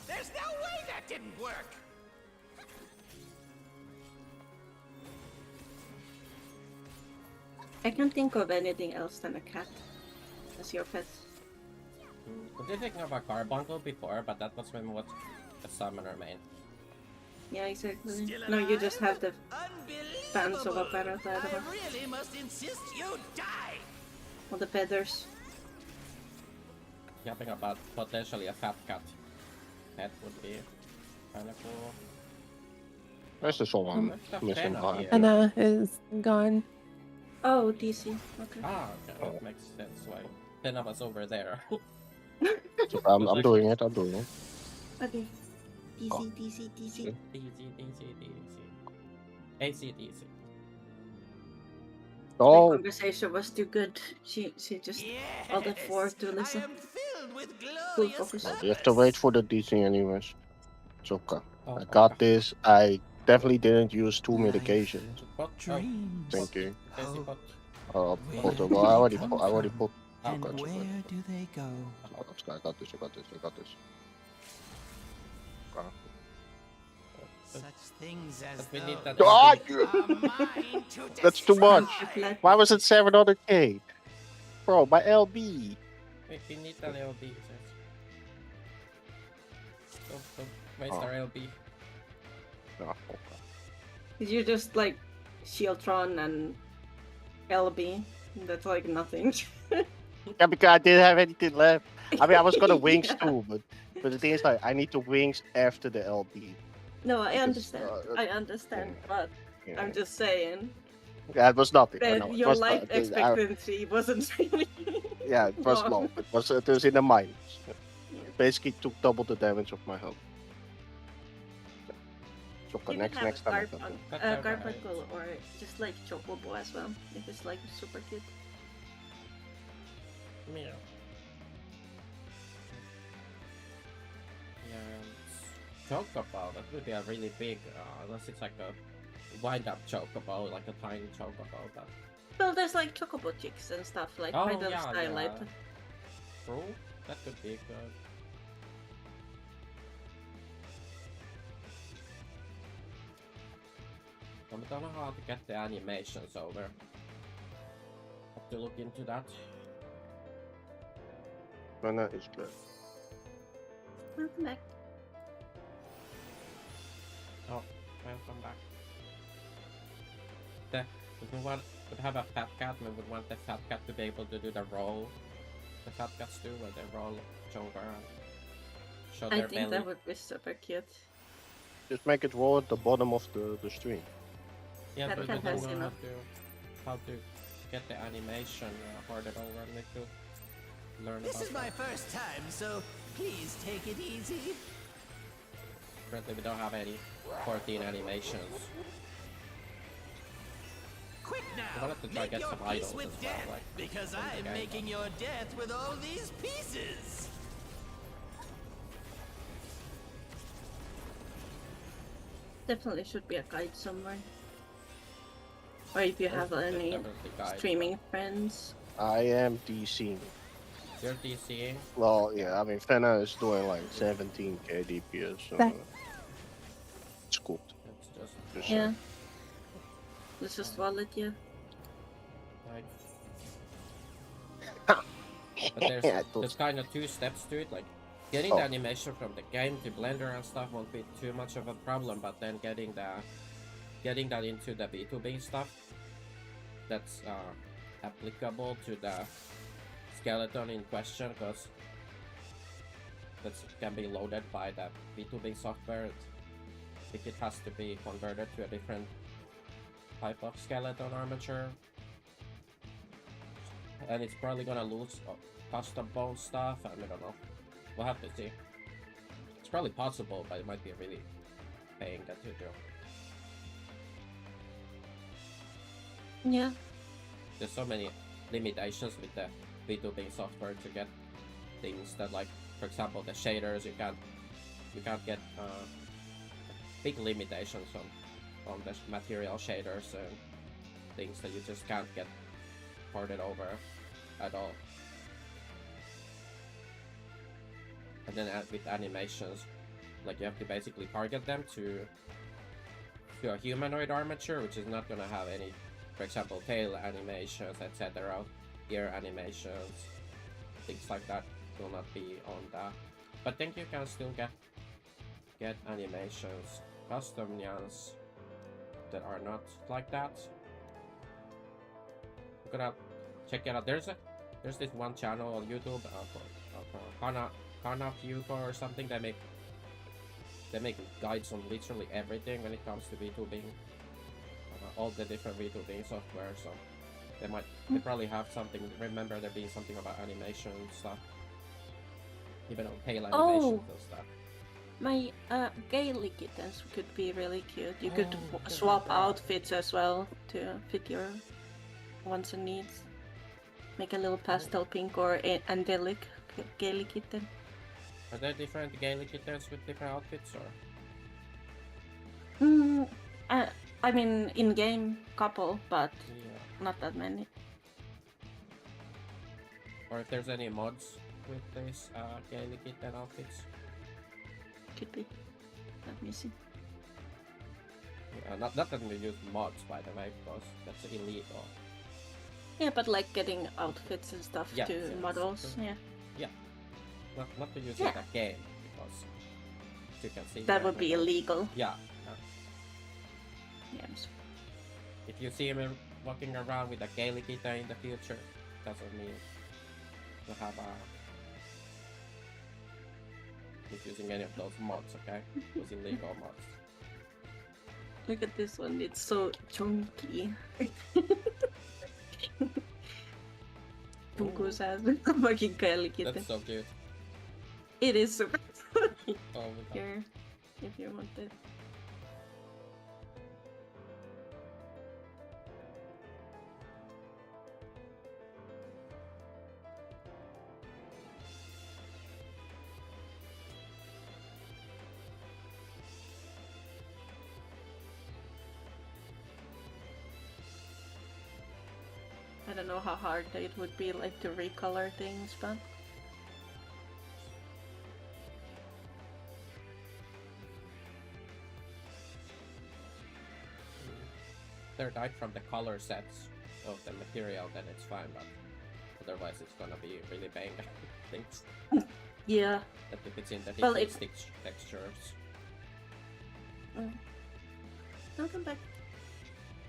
There's no way that didn't work. I can't think of anything else than a cat as your pet. We did think of a carbuncle before, but that was when we watched the summoner main. Yeah, exactly. Still No, you just have the Unbelievable. fans of a parrot, I don't I know. really must insist you die. all the feathers. Yapping about potentially a fat cat. That would be kind of cool. Where's the someone Let's have missing Jenna behind? here. Anna is gone. Oh, DC. Okay. Ah, okay, that makes sense. Why? 10 of us over there. I'm doing it. I'm doing it. Okay. DC, Oh. DC, DC. DC. ACDC. The Oh, conversation was too good. She just all the four to listen. I am filled with Full glorious focus. you have to wait for the DC anyways. It's okay. Oh, I got this. I definitely didn't use two medications. What? Dreams. Thank you. Casey, what? Where Put do well, I already they put. come I already from? put. And got you, where do they go? I got this. I got this. I got this. Okay. Such things as But we need those that. Ah, are mine to That's too much. destroy. Why was it 700k? Bro, my LB. We need an LB. Don't waste Oh. our LB. No, okay. Did you just like Shieldtron and LB? That's like nothing. Yeah, because I didn't have anything left. I mean, I was gonna wings Yeah. too, but the thing is, like, I need to wings after the LB. No, I Because, understand. I understand, but Yeah, I'm just saying yeah, it was nothing. I that know, it your was life not- expectancy wasn't really. yeah, it was long. low. It was in the minus. Basically, took double the damage of my health. So You next can have time. I can- Garfunkel or just like Chocobo as well, if it's like super cute. Meow. Yeah. Chocobo, that would be a really big, unless it's like a wind-up chocobo, like a tiny chocobo, but Well, there's like Chocobo chicks and stuff like Oh, kind of yeah, skylight. yeah. true, that could be good. I don't know how to get the animations over. Have to look into that. Mana is good. Welcome back. Oh, welcome back. If we would have a fat cat, we would want the fat cat to be able to do the roll. The fat cats do where they roll over and show I their think belly. that would be super cute. Just make it roll at the bottom of the stream. Yeah, Fat but we cat don't has know enough. how to get the animation ported over. I need to learn This about is my that. first time, so please take it easy. Currently, we don't have any 14 animations. Quick I now, wanted to try make get your some peace idols with as well, death, like, because from the I'm game. making your death with all these pieces. Definitely should be a guide somewhere. Or if you have There's any definitely guides, streaming friends. I am DC. but You're DCing? Well, yeah, I mean, Fena is doing like 17k DPS, so That- it's good. It's just Just Yeah. Let's just wallet you. like. Ha! But I there's thought- kind of two steps to it. Like getting the Oh. animation from the game to Blender and stuff won't be too much of a problem. But then getting that into the B2B stuff that's applicable to the skeleton in question, because that can be loaded by the B2B software. I think it has to be converted to a different type of skeleton armature, and it's probably gonna lose custom bone stuff, and I don't know. We'll have to see. It's probably possible, but it might be really paying that to do. Yeah. There's so many limitations with the B2B software to get things that, like, for example, the shaders, you can't get big limitations on the material shaders and things that you just can't get ported over at all. And then with animations, like, you have to basically target them to a humanoid armature, which is not gonna have any, for example, tail animations, etc., ear animations, things like that will not be on that. But I think you can still get animations, custom ones that are not like that. I'm gonna check it out. There's this one channel on YouTube called Kana Fuko or something. They make guides on literally everything when it comes to V2B. All the different V2B software, so they probably have something. Remember there being something about animation and stuff. Even on tail animations and stuff. My Gaily kittens could be really cute. You could Oh, yeah, swap right. outfits as well to fit your wants and needs. Make a little pastel pink or angelic Gaily kitten. Are there different Gaelic kittens with different outfits, or? I mean, in-game couple, but Yeah. not that many. Or if there's any mods with these Gaelic kitten outfits? Could be. Let me see. Yeah, not that we use mods, by the way, because that's illegal. Yeah, but like getting outfits and stuff Yeah, to yeah, models. that's true. Yeah, Not to use Yeah. in the game, because as you can see. that here, would be illegal. Yeah. Yeah, I'm sorry. If you see me walking around with a Gaelic kitten in the future, doesn't mean you have using any of those mods, okay? Those illegal mods. Look at this one. It's so chunky. Punku's has a fucking Gaily kitten. That's so cute. It is super funny. Oh my god. Here, if you want it. I don't know how hard it would be like to recolor things, but they're dyed from the color sets of the material, then it's fine, but otherwise it's gonna be really bang things. Yeah. That if it's in the Well, different textures. I'll come back.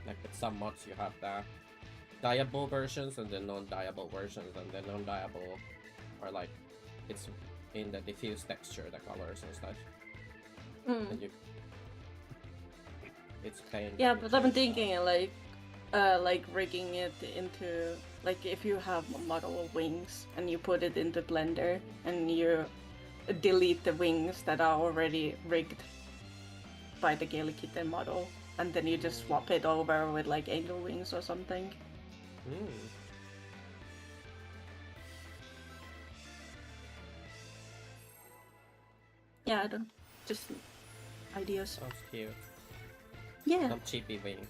Like with some mods you have the dyeable versions and the non-dyeable versions, and the non-dyeable are like it's in the diffuse texture, the colors and stuff. And it's plain. Yeah, but I'm thinking like rigging it into, like, if you have a model of wings and you put it into Blender and you delete the wings that are already rigged by the Gaily Kitten model, and then you just swap it over with like angel wings or something. Yeah, I don't, just ideas. Sounds cute. Yeah. Some cheapy wings.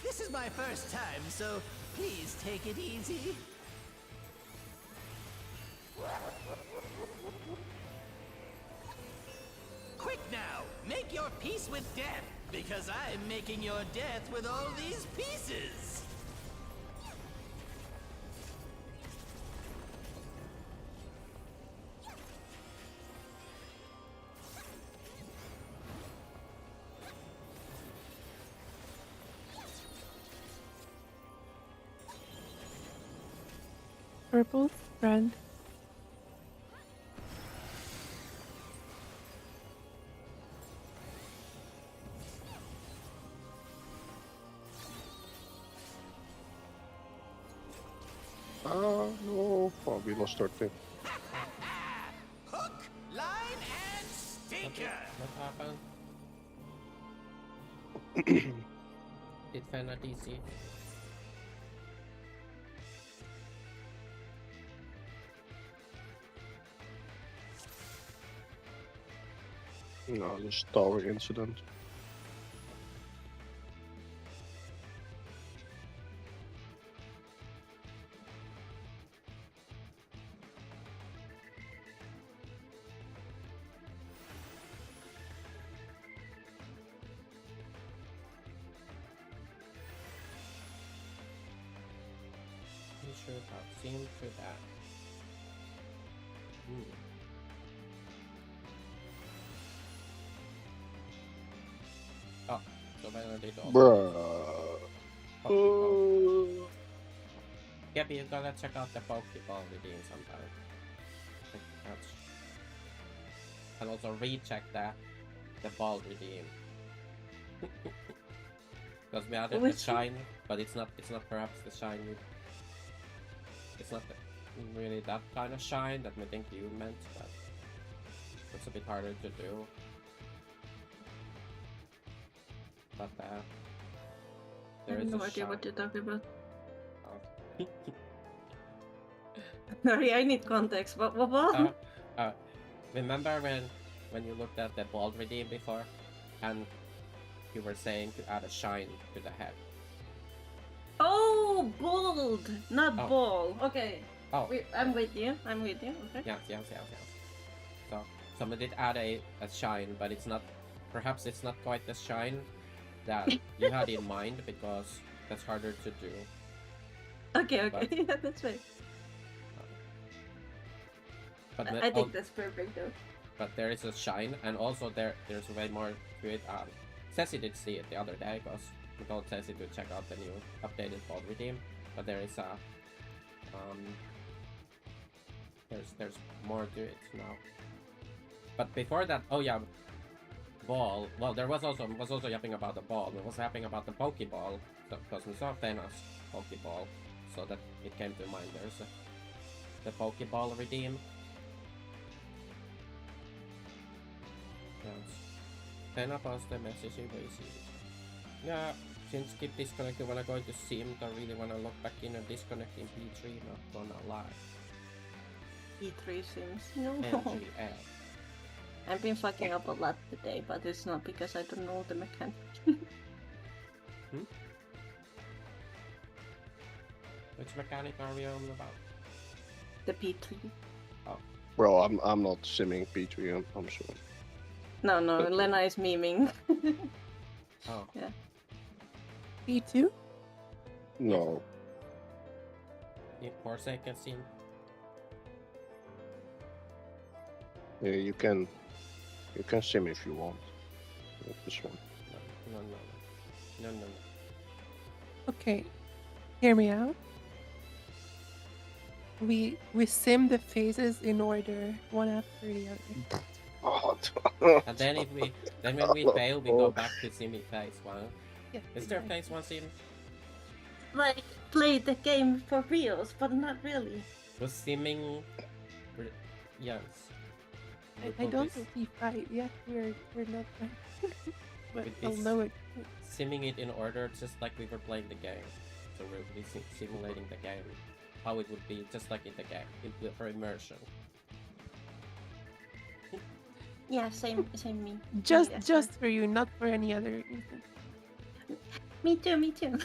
This is my first time, so please take it easy. Quick now, make your peace with death, because I'm making your death with all these pieces. Purple friend. No. Oh, we lost our thing. Hook, line, and stinker. What happened? Did Fenna DC? No, just tower incident. We should have seen to that. Oh, so Fenna did all. Bruh. Yeah, but you gotta check out the Pokeball redeem sometime. And also recheck the ball redeem. Because we added the Which shine, but it's not perhaps the shine it's not really that kind of shine that we think you meant, but it's a bit harder to do. But I there have is no a idea what shine. you're talking about. Oh. Sorry, I need context. What? Remember when you looked at the ball redeem before, and you were saying to add a shine to the head? Oh, bold, not Oh. ball. Okay. Oh, Wait, I'm with you. Okay. yes. So we did add a shine, but it's not. Perhaps it's not quite the shine that you had in mind, because that's harder to do. Okay. But- Yeah, that's right. But I think that's perfect though. but there is a shine, and also there's way more to it. Ceci did see it the other day, because we told Ceci to check out the new updated ball redeem. But there is a there's more to it now. But before that, oh yeah, ball. Well, there was also yapping about the ball. We was yapping about the Pokeball, because we saw Fena's Pokeball, so that it came to mind. There's the Pokeball redeem. Yes. Fena passed the message you received. Yeah, since keep disconnected when I go to Sim, don't really wanna log back in and disconnect in P3, not gonna lie. E3 sims. No. NGL. I've been fucking up a lot today, but it's not because I don't know the mechanic. Which mechanic are we on about? The P3. Bro, I'm not simming P3, I'm sure. No, Okay. Lena is memeing. Oh, P2? No. need more seconds in. Yeah, you can sim if you want. Not this one. No. Okay, hear me out. We sim the phases in order, one after the other. Oh, And then when we fail, we go back to simming phase 1. Yeah, Is there exactly. phase 1 sim? Like, play the game for reals, but not really. Was simming... Yes. I don't know P5 yet. We're not done. But With I'll this- know it. Simming it in order, just like we were playing the game. So we'll be simulating the game. How it would be, just like in the game, for immersion. Yeah, same me. Just for you, not for any other reason. Me too.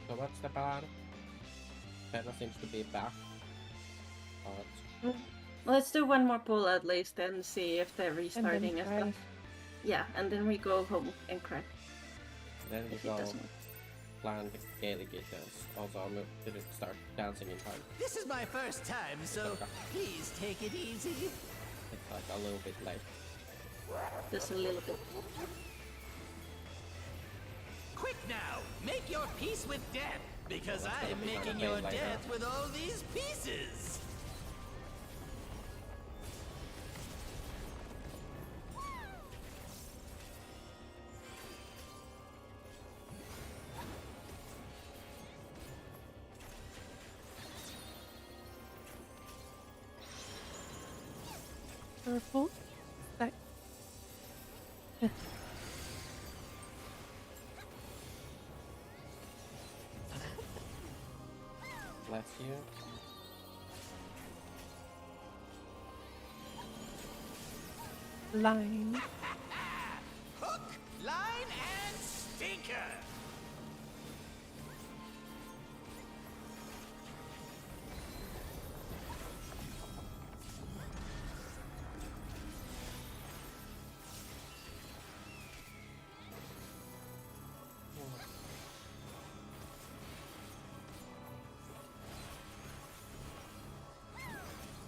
So what's the plan? Pedro seems to be back. But Let's do one more pull at least and see if they're restarting and cry. stuff. Yeah, and then we go home and cry. then we If it go doesn't. plan the Gaelic details. Also, I'm gonna start dancing in time. This is my first time, so please take it easy. It's like a little bit late. Just a little bit. Quick now, make your peace with death, because That's I am gonna be making kinda your pain later. death with all these pieces. Purple. That. Bless you. Line. Hook, line, and stinker.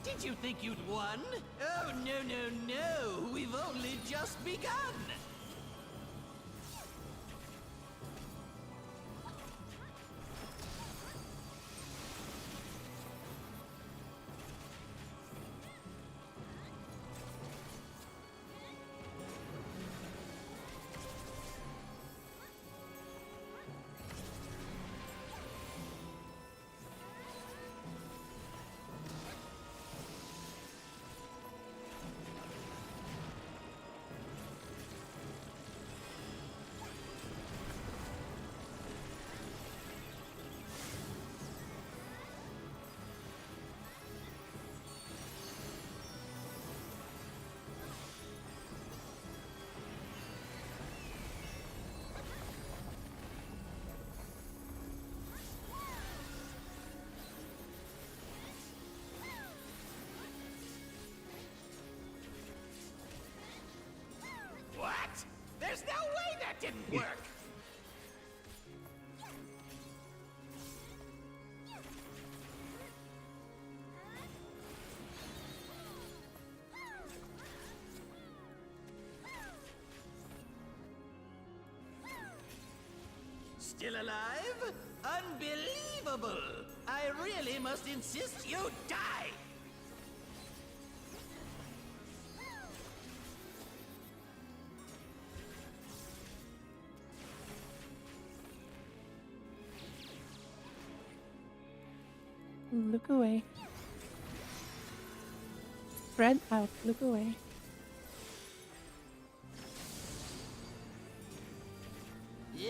Did you think you'd won? Oh, no. We've only just begun. What? There's no way that didn't work! Still alive? Unbelievable! I really must insist you die! Look away. Spread out. Look away. Yeah,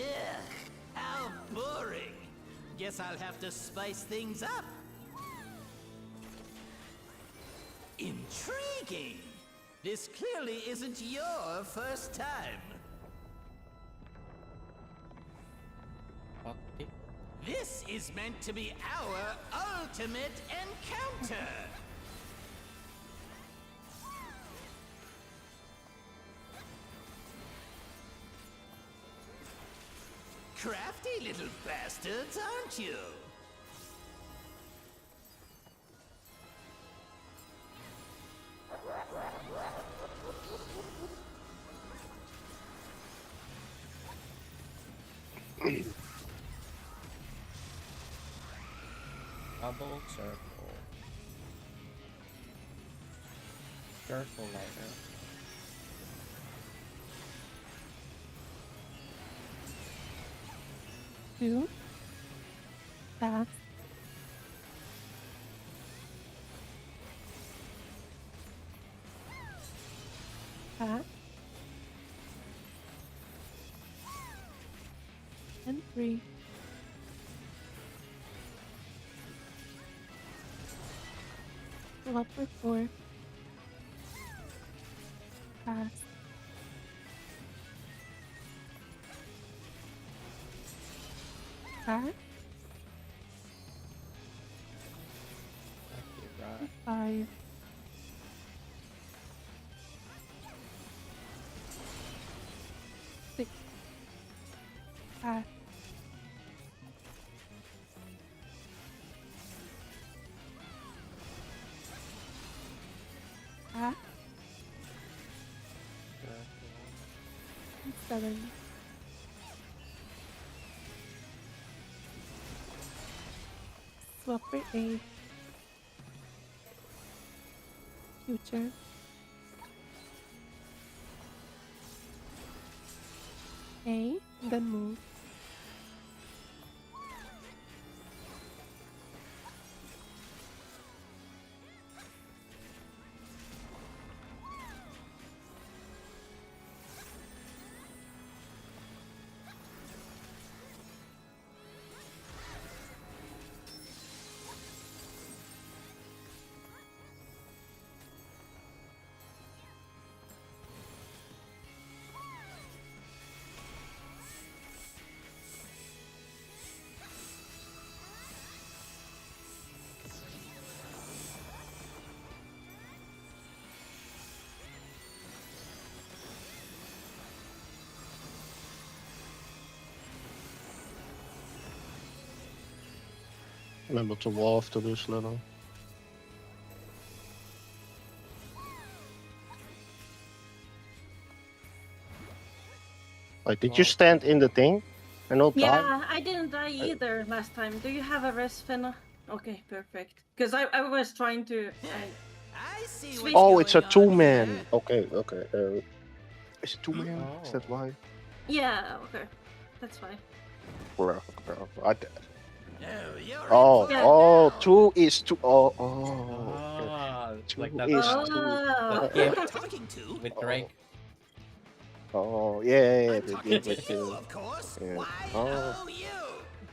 how boring. Guess I'll have to spice things up. Intriguing. This clearly isn't your first time. Patti. This is meant to be our ultimate encounter. Crafty little bastards, aren't you? Double circle. Circle lighter. Two. Pass. Pass. And 3. Swap for 4. Pass. Pass. Okay, right. 5. Six. Pass. Pass. And 7. Swap for 8. Future. A, then move. Remember to wall after this little. Like, did you stand in the thing and not die? Yeah, I didn't die either last time. Do you have a rest, Fenna? Okay, perfect. Because I was trying to. I see Sweet. what's Oh, it's a going on two-man. here. Okay, okay. Is it two-man? Is that Oh. why? Yeah, okay. That's fine. Bro. No, you're Oh, in for it oh, now. 2 is 2. Oh, oh. Okay. Ah, Two like that is one. two. Oh. Yeah. Who am I talking to? With Drake. Oh, yeah. I'm talking to With you, the- of course. yeah. Why, Oh. you?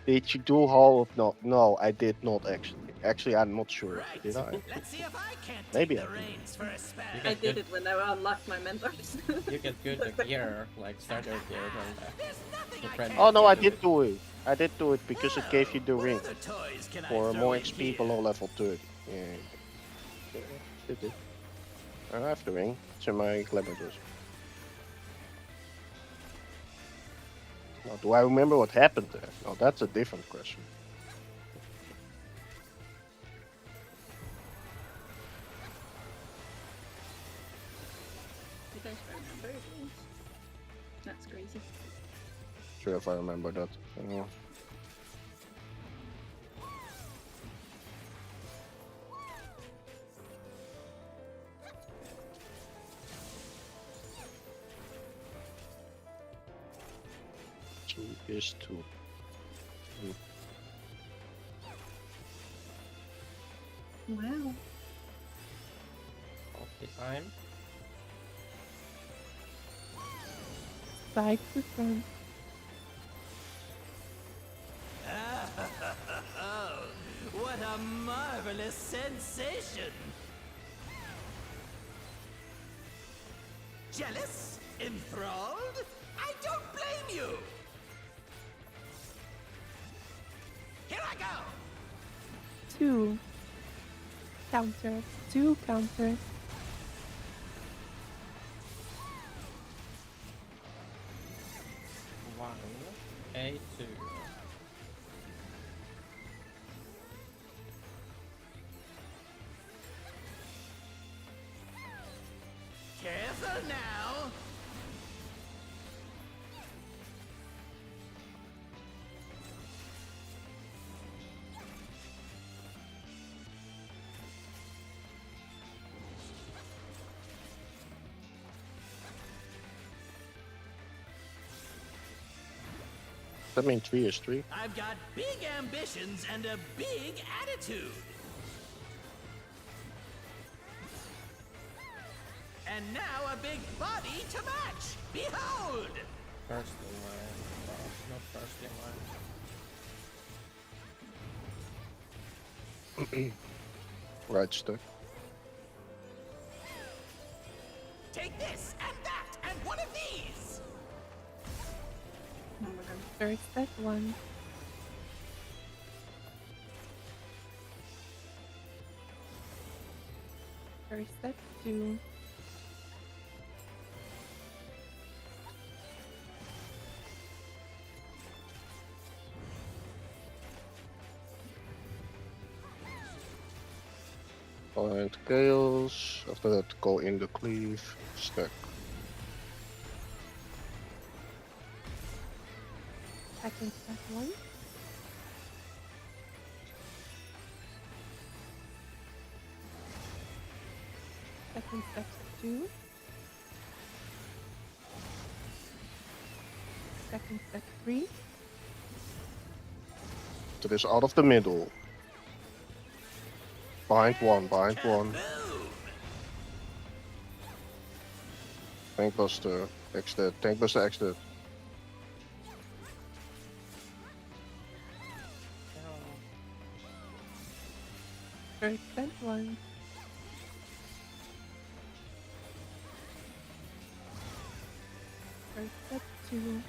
Did you do Hall of No, I did not actually. Actually, I'm not sure. Right. Did I? Let's see if I can't Maybe take I the did. reins for a spell. You I get did good. it when I unlocked my mentors. You get good gear, like starter gear from There's nothing the I friend. can't Oh, no, I do. did do it. I did do it because it gave you the What ring other toys can I for throw more in XP here? below level 30. Yeah. Did it. I have the ring. It's in my laboratory. Now, do I remember what happened there? No, that's a different question. You guys remember these? That's crazy. Sure if I remember that. Two is 2. Wow. Off the time. Side to front. Oh, what a marvelous sensation! Jealous? Enthralled? I don't blame you! go! 2 counter, 2 counter. One, A2. Careful now! That means 3 is 3. I've got big ambitions and a big attitude. And now a big body to match. Behold! First in line. Oh, not first in line. Right stick. Take this and that and one of these. Oh my god. First set 1. First set 2. Find chaos. After that, go in the cleave. Stack. Second set 1. Second step 2. Second step 3. So this out of the middle. Bind 1, bind 1. Boom! Tank Buster, X dead. Tank Buster, X dead. First set 1. First set 2.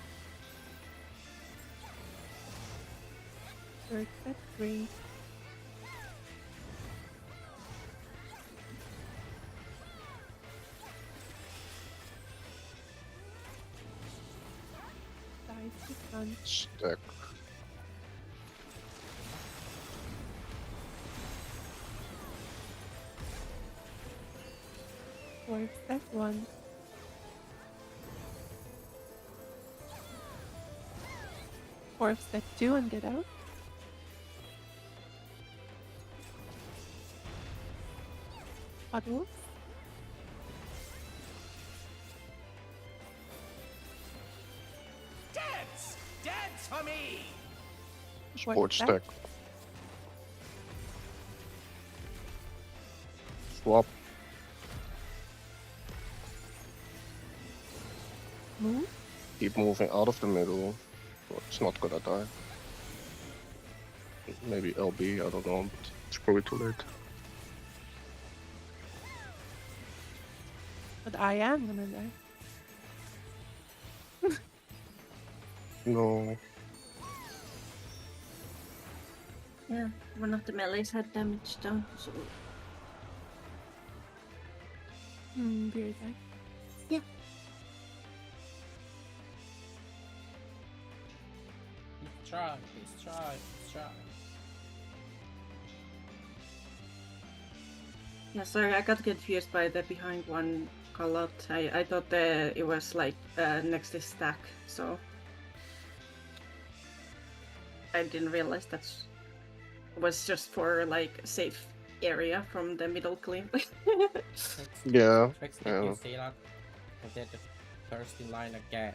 First set 3. Dive to front. Stack. Fourth set 1. Fourth set 2 and get out. Puddles. Dance! Dance for me! Sport stack. stack. Swap. Move. Keep moving out of the middle. Well, it's not gonna die. Maybe LB, I don't know, but it's probably too late. But I am gonna die. No. Yeah, one of the melees had damage down, so Beer die. Let's try, let's try, let's try. yeah. Sorry, I got confused by the behind one call out. I thought it was like next to stack, so I didn't realize that was just for like a safe area from the middle clean. Yeah. Tricks, Yeah. you see that? I did the first in line again.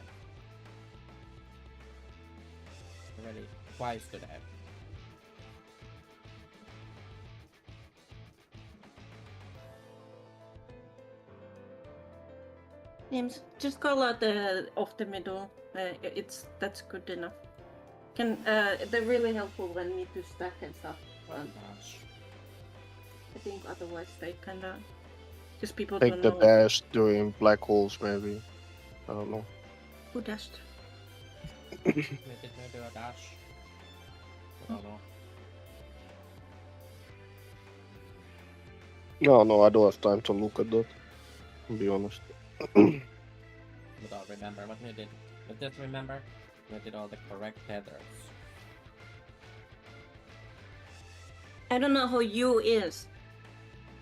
Already twice today. Names, just call out the off the middle. That's good enough. They're really helpful when need to stack and stuff. But Gosh. I think otherwise they kinda just people Take don't the know dash during black holes, maybe. I don't know. who dashed. We did maybe a dash. I don't know. No, I don't have time to look at that. To be honest. But I'll remember what we did. But just remember, we did all the correct headers. I don't know who you is.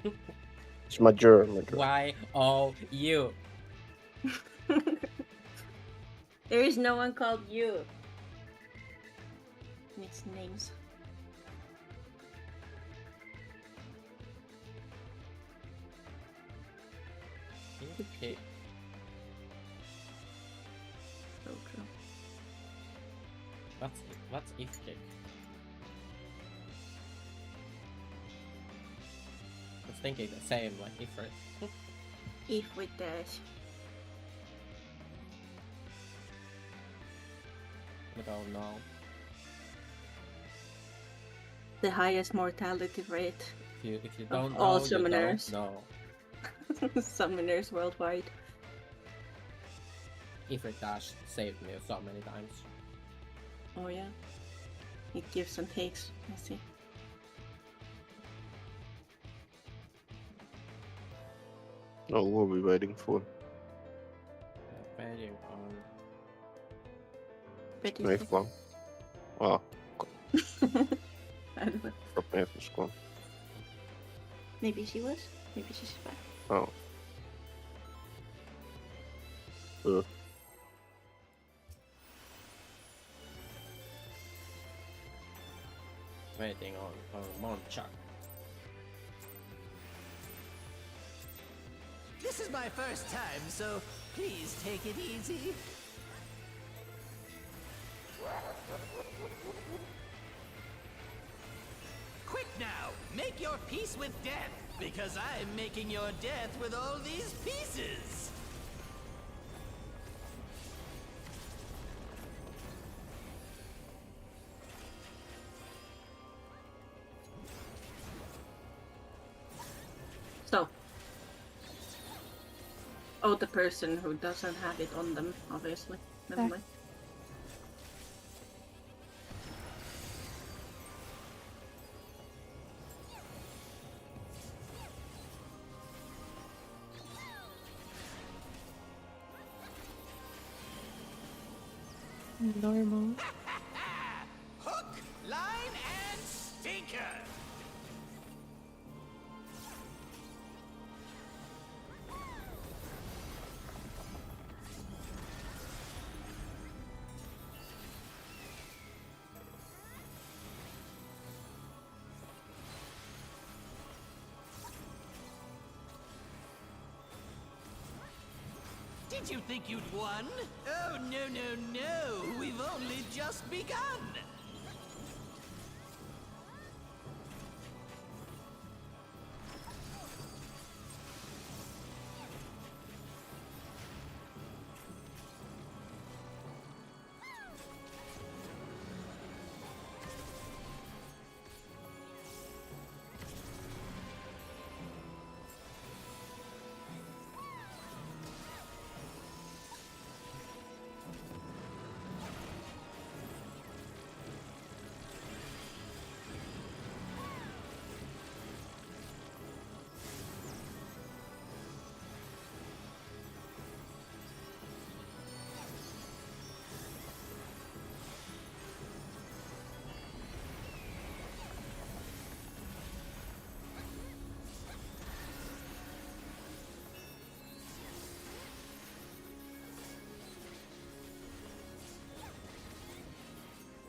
It's major. Y-O-U. There is no one called you. Mixed names. Okay. So true. What's if kick? I was thinking the same, like Ifrit. If with dash. But oh no. The highest mortality rate. If you don't know, all you summoners. don't know. Summoners worldwide. Ifrit Dash saved me so many times. Oh yeah. It gives and takes. I see. Oh, what are we waiting for? Waiting on. Pretty Maeve sick. gone. Ah, I don't know. Maeve is gone. Maybe she was. Maybe she's back. Oh. Waiting on Monchak. This is my first time, so please take it easy. Quick now, make your peace with death, because I'm making your death with all these pieces. So. Oh, the person who doesn't have it on them, obviously. Never Back. mind. Normal. Hook, line, and stinker. Did you think you'd won? Oh, no. We've only just begun.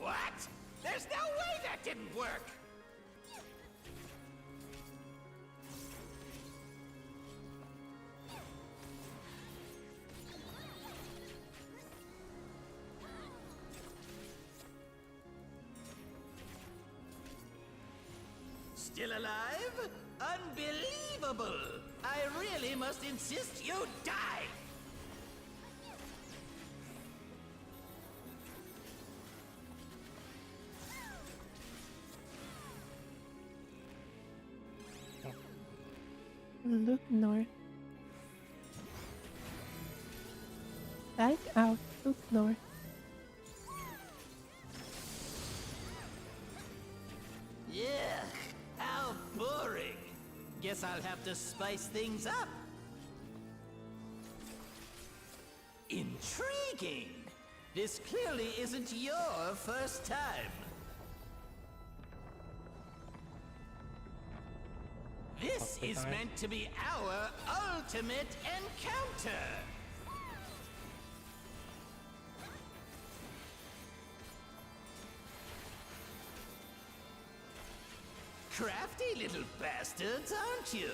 What? There's no way that didn't work! Still alive? Unbelievable! I really must insist you die! Look north. Back out. Look north. Yeah, how boring. guess I'll have to spice things up. Intriguing! This clearly isn't your first time. This is meant to be our ultimate encounter! Crafty little bastards, aren't you?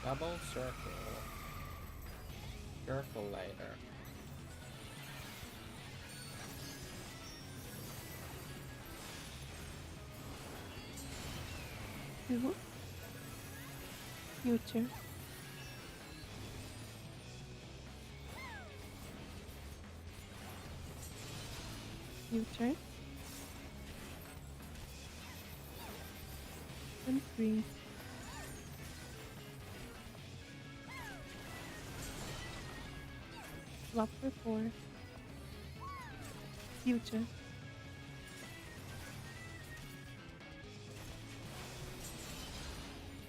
Double circle. Circle later. Two. Future. Future. And 3. Swap for 4. Future.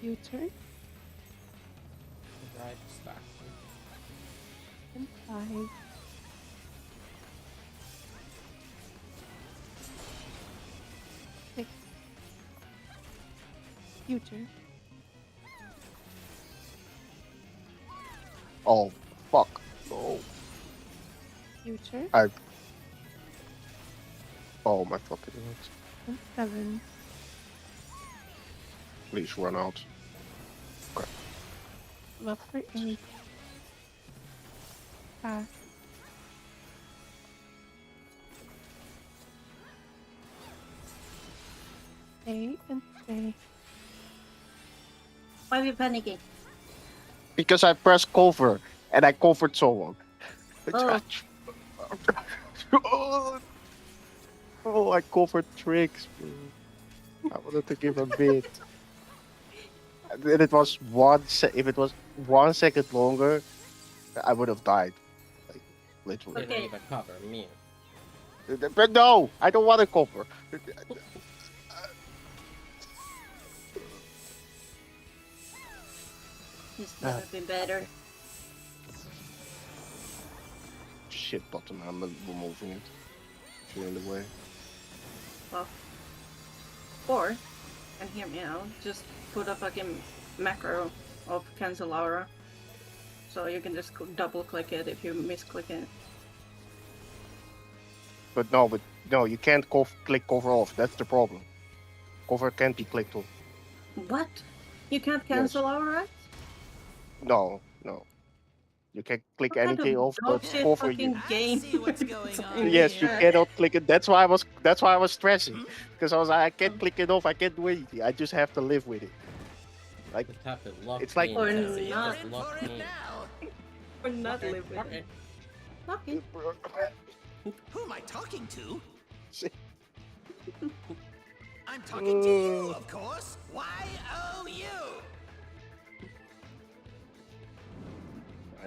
Future. Right stack. And 5. Six. Future. Oh, fuck. No. Future. Oh my fucking god. And 7. Please run out. Swap for 8. Pass. Stay and stay. Why are you panicking? Because I pressed cover and I covered someone. Oh. Oh, I covered tricks, bro. I wanted to give a bit. And then it was if it was 1 second longer, I would have died. Like, literally. Didn't even cover me. But no, I don't want to cover. It's never been better. Shit button, I'm removing it. If you're in the way. Well, or, and hear me out, just put a fucking macro of cancel aura. So you can just double click it if you misclick it. But no, you can't click cover off. That's the problem. Cover can't be clicked off. What? You can't cancel aura? No. You can click What kind anything of off but dog shit cover fucking you. I game? see what's going on Yes, you here. cannot click it. That's why I was stressing. Because I was like, I can't click it off, I can't do anything. I just have to live with it. Like, Just have to lock it's like- me. Or Jesse, not. just In lock for it me. now. Or not Okay, live with okay. it. Fucking. Who am I talking to? See? I'm talking to you, of course. Y-O-U.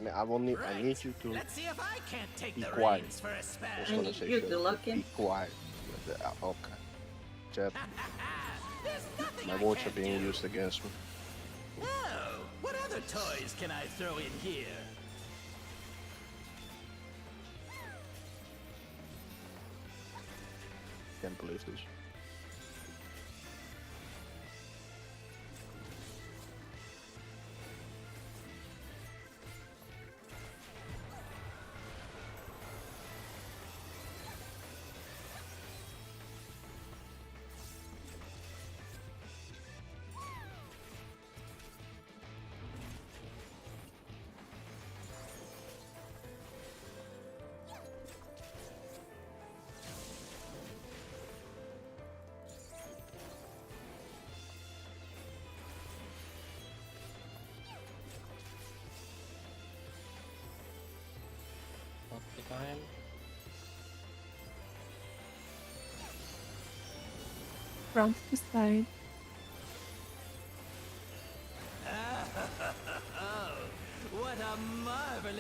I need you to Let's see if I can't take be the quiet. reins for a spell. I was I gonna need say you shut to up, lock but in. be quiet. Okay. Chat, There's nothing my I words are can't being do. used against me. Oh, what other toys can I throw in here? Can't believe this. What's the time? Rounds to side.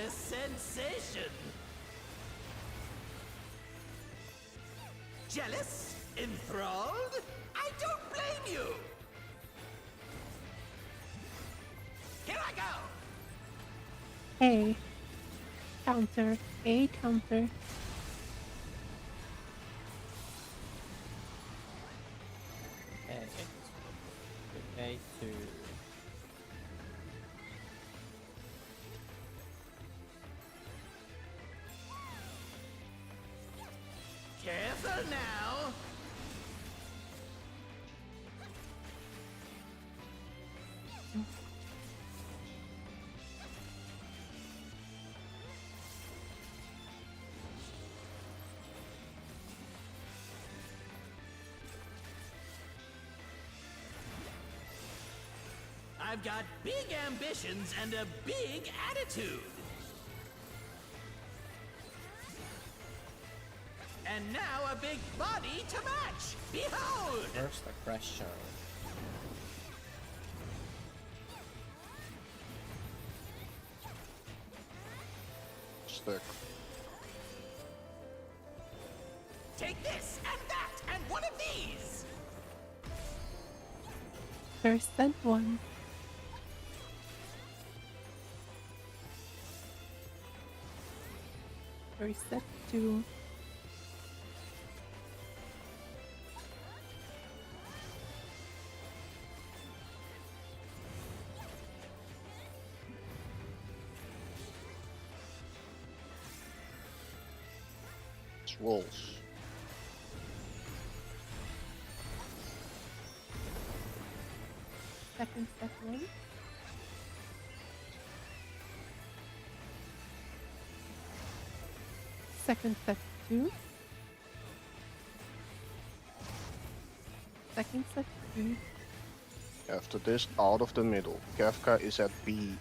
a sensation. Jealous? Enthralled? I don't blame you! Here I go! A. Counter. A counter. Okay, to Careful now! I've got big ambitions and a big attitude. And now a big body to match. Behold! first aggression. Stick. Take this and that and one of these. First sent one. First set two. It's rolls. Second set one. Second set two. Second set three. After this, out of the middle. Kefka is at B.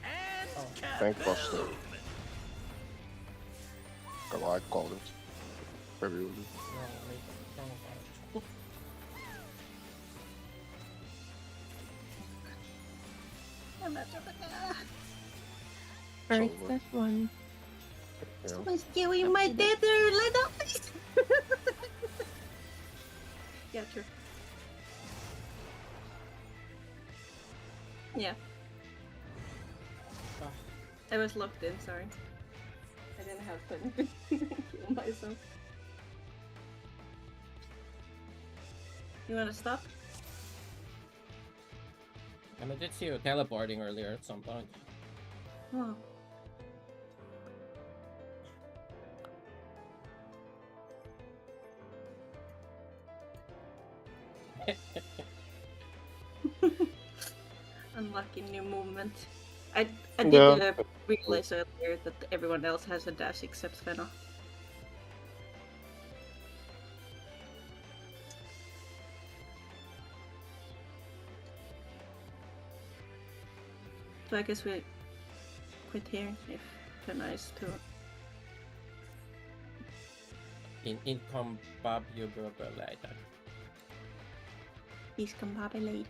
And Thank Buster. kaboom! Oh, I called it. Very early. First over. set one. Yeah. Someone's killing my tether. Let up, please. Yeah, true. Yeah. Ah. I was locked in, sorry. I didn't have fun kill myself. You wanna stop? And I did see you teleporting earlier at some point. Oh. Unlucky new movement. I did Yeah. realize earlier that everyone else has a dash except Fenna. So I guess we quit here if Fenna is too. Incompatible. Discombobulated.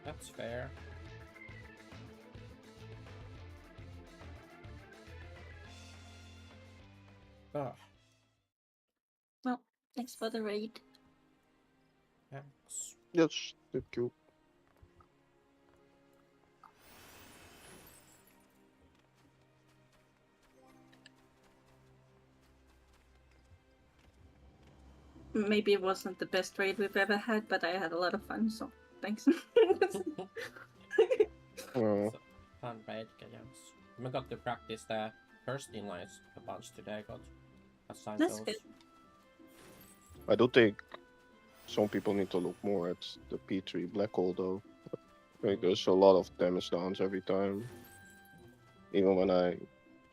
That's fair. Oh, Well, thanks for the raid. thanks. Yes, thank you. Maybe it wasn't the best raid we've ever had, but I had a lot of fun, so thanks. Oh, Fun raid games. We got to practice the first inlines a bunch today. Got assigned That's those. good. I do think some people need to look more at the P3 black hole though. Like there's a lot of damage downs every time. Even when I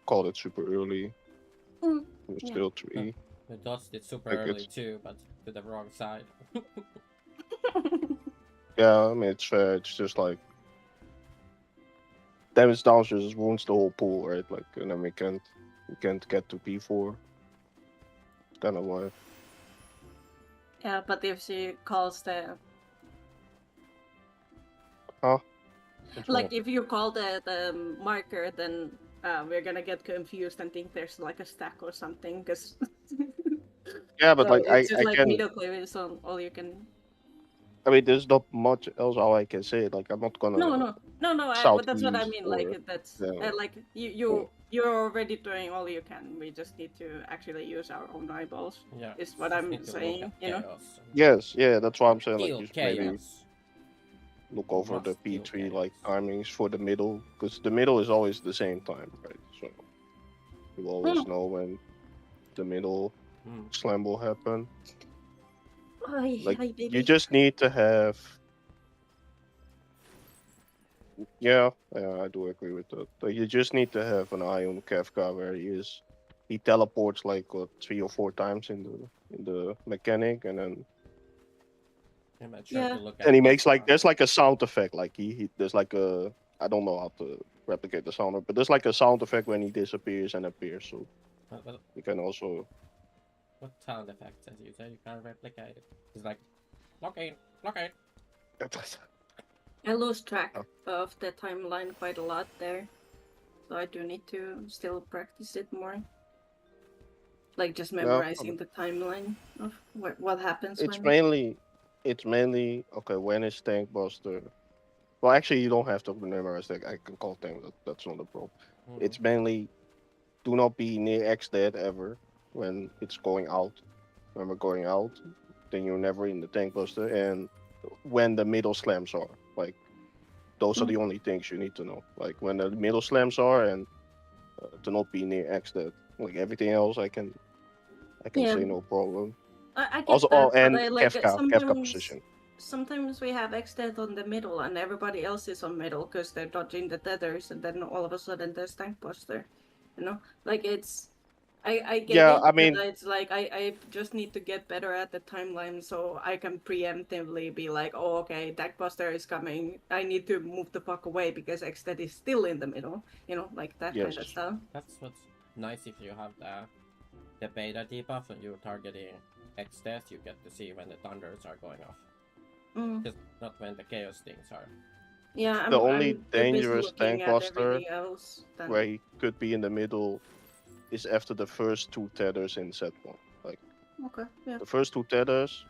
called it super early, Mm, it was yeah. still 3. We dodged it super Like early it's- too, but to the wrong side. Yeah, I mean it's fair. It's just like damage down just wounds the whole pool, right? Like, and then we can't get to P4. It's kind of why. Yeah, but if she calls the What's like wrong? if you call the marker, then we're gonna get confused and think there's like a stack or something. Because Yeah, but so like it's just I like can. middle clay, so all you can. I mean, there's not much else how I can say it. Like, I'm not No, gonna no, no. But that's what I southeast mean. or Like that's yeah. like you're already doing all you can. We just need to actually use our own eyeballs. Yeah. Is what just I'm need to look saying. at You know. chaos. Yes, yeah, that's why I'm saying like Deal you should maybe chaos. look over the Must deal P3 like chaos. timings for the middle, because the middle is always the same time, right? So you always know when the middle Hmm. slam will happen. Like Hi, you baby. just need to have. Yeah, I do agree with that. But you just need to have an eye on Kefka where he is. He teleports like 3 or 4 times in the mechanic, and then I'm not sure Yeah. to look at and he makes like Kefka. there's like a sound effect. Like he there's like a I don't know how to replicate the sound, but there's like a sound effect when he disappears and appears. So What you can also. sound effects as you say you can't replicate it? It's like lock in. I lose track of the timeline quite a lot there, so I do need to still practice it more. Like just Yeah, memorizing the timeline of what happens it's when. mainly okay when it's tank buster. Well, actually, you don't have to memorize that. I can call tank. That's not a problem. Mhm. It's mainly do not be near X dead ever when it's going out. When we're going out, then you're never in the tank buster. And when the middle slams are, like those are the only things you need to know. Like when the middle slams are, and to not be near X dead. Like everything else, I can Yeah, say no problem. I get Also, that, but and I like Kefka position. sometimes we have X-Dead on the middle and everybody else is on middle because they're dodging the tethers, and then all of a sudden there's tank buster. You know, like it's. I get Yeah, it, I but mean, it's like I just need to get better at the timeline so I can preemptively be like, oh, okay, tank buster is coming. I need to move the fuck away because X-Dead is still in the middle. You know, like that yes. kind of stuff. That's what's nice if you have the beta debuff and you're targeting X death, you get to see when the thunders are going off. Just not when the chaos things are. Yeah, The only I'm too busy dangerous looking tank at buster everything else. where he could be in the middle is after the first 2 tethers in set 1. Like Okay, yeah. the first 2 tethers,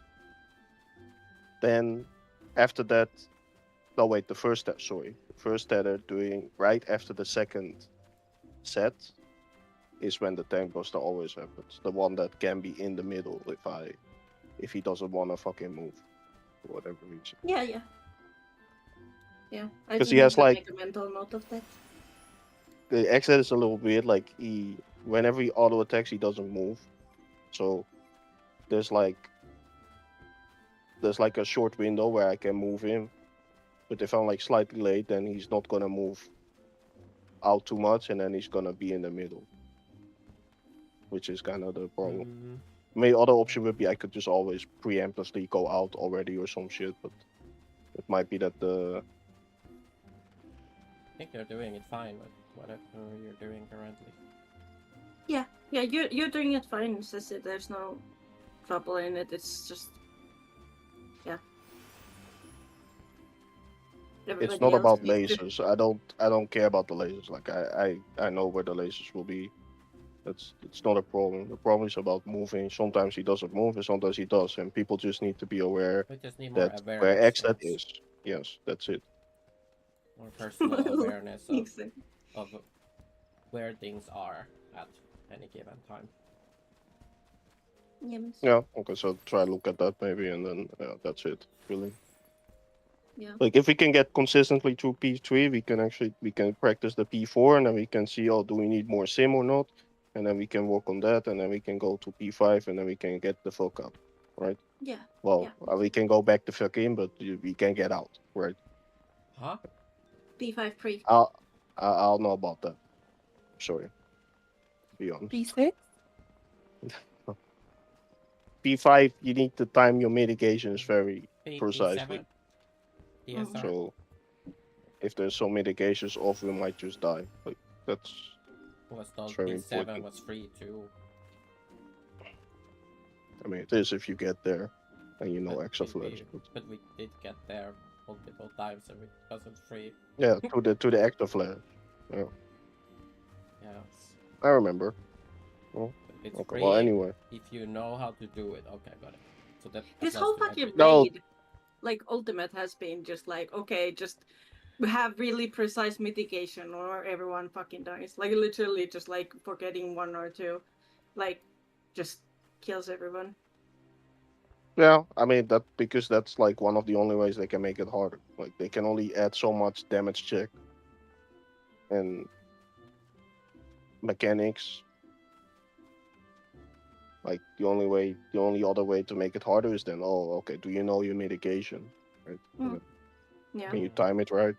then after that, no wait, the first tether doing right after the second set is when the tank buster always happens. The one that can be in the middle if he doesn't want to fucking move for whatever reason. Yeah, yeah. Yeah, I 'Cause do he need has, to like- make a mental note of that. The exit is a little weird. Like whenever he auto attacks, he doesn't move. So there's like a short window where I can move him, but if I'm like slightly late, then he's not gonna move out too much, and then he's gonna be in the middle, which is kind of the problem. My other option would be I could just always preemptively go out already or some shit, but it might be that the I think you're doing it fine with whatever you're doing currently. Yeah, you're doing it fine, Sissy. There's no trouble in it. It's just, yeah. it's not about lasers. I don't care about the lasers. Like I know where the lasers will be. It's not a problem. The problem is about moving. Sometimes he doesn't move, and sometimes he does, and people just need to be aware We just need more that awareness. where X that that's- is. Yes, that's it. More personal awareness of, Exactly. of where things are at any given time. Yes. Yeah. Okay. So try look at that maybe, and then that's it. Really. Yeah. Like if we can get consistently through P3, we can practice the P4, and then we can see, oh, do we need more sim or not, and then we can work on that, and then we can go to P5, and then we can get the fuck up, right? Yeah. Well, Yeah. we can go back to fuck in, but we can get out, right? Huh? P5 pre. I'll know about that. Sorry. To be honest. P6? P5, you need to time your mitigations very P7? precisely. DSR? So if there's so many cases off, we might just die. Like that's Was told very P7 important. was free too. I mean, it is if you get there and you know But extra we, flash. but we did get there multiple times and it wasn't free. Yeah, to the extra flash. Yeah, Yes. I remember. But it's Okay, free well, anyway. if you know how to do it. Okay, got it. So that This applies whole to fucking everything. No. raid, like Ultimate, has been just like, okay, just have really precise mitigation or everyone fucking dies. Like literally just like forgetting one or two, like just kills everyone. Yeah, I mean that because that's like one of the only ways they can make it harder. Like they can only add so much damage check and mechanics. Like the only other way to make it harder is then, oh, okay, do you know your mitigation, right? Mm. Yeah, Can you time it right?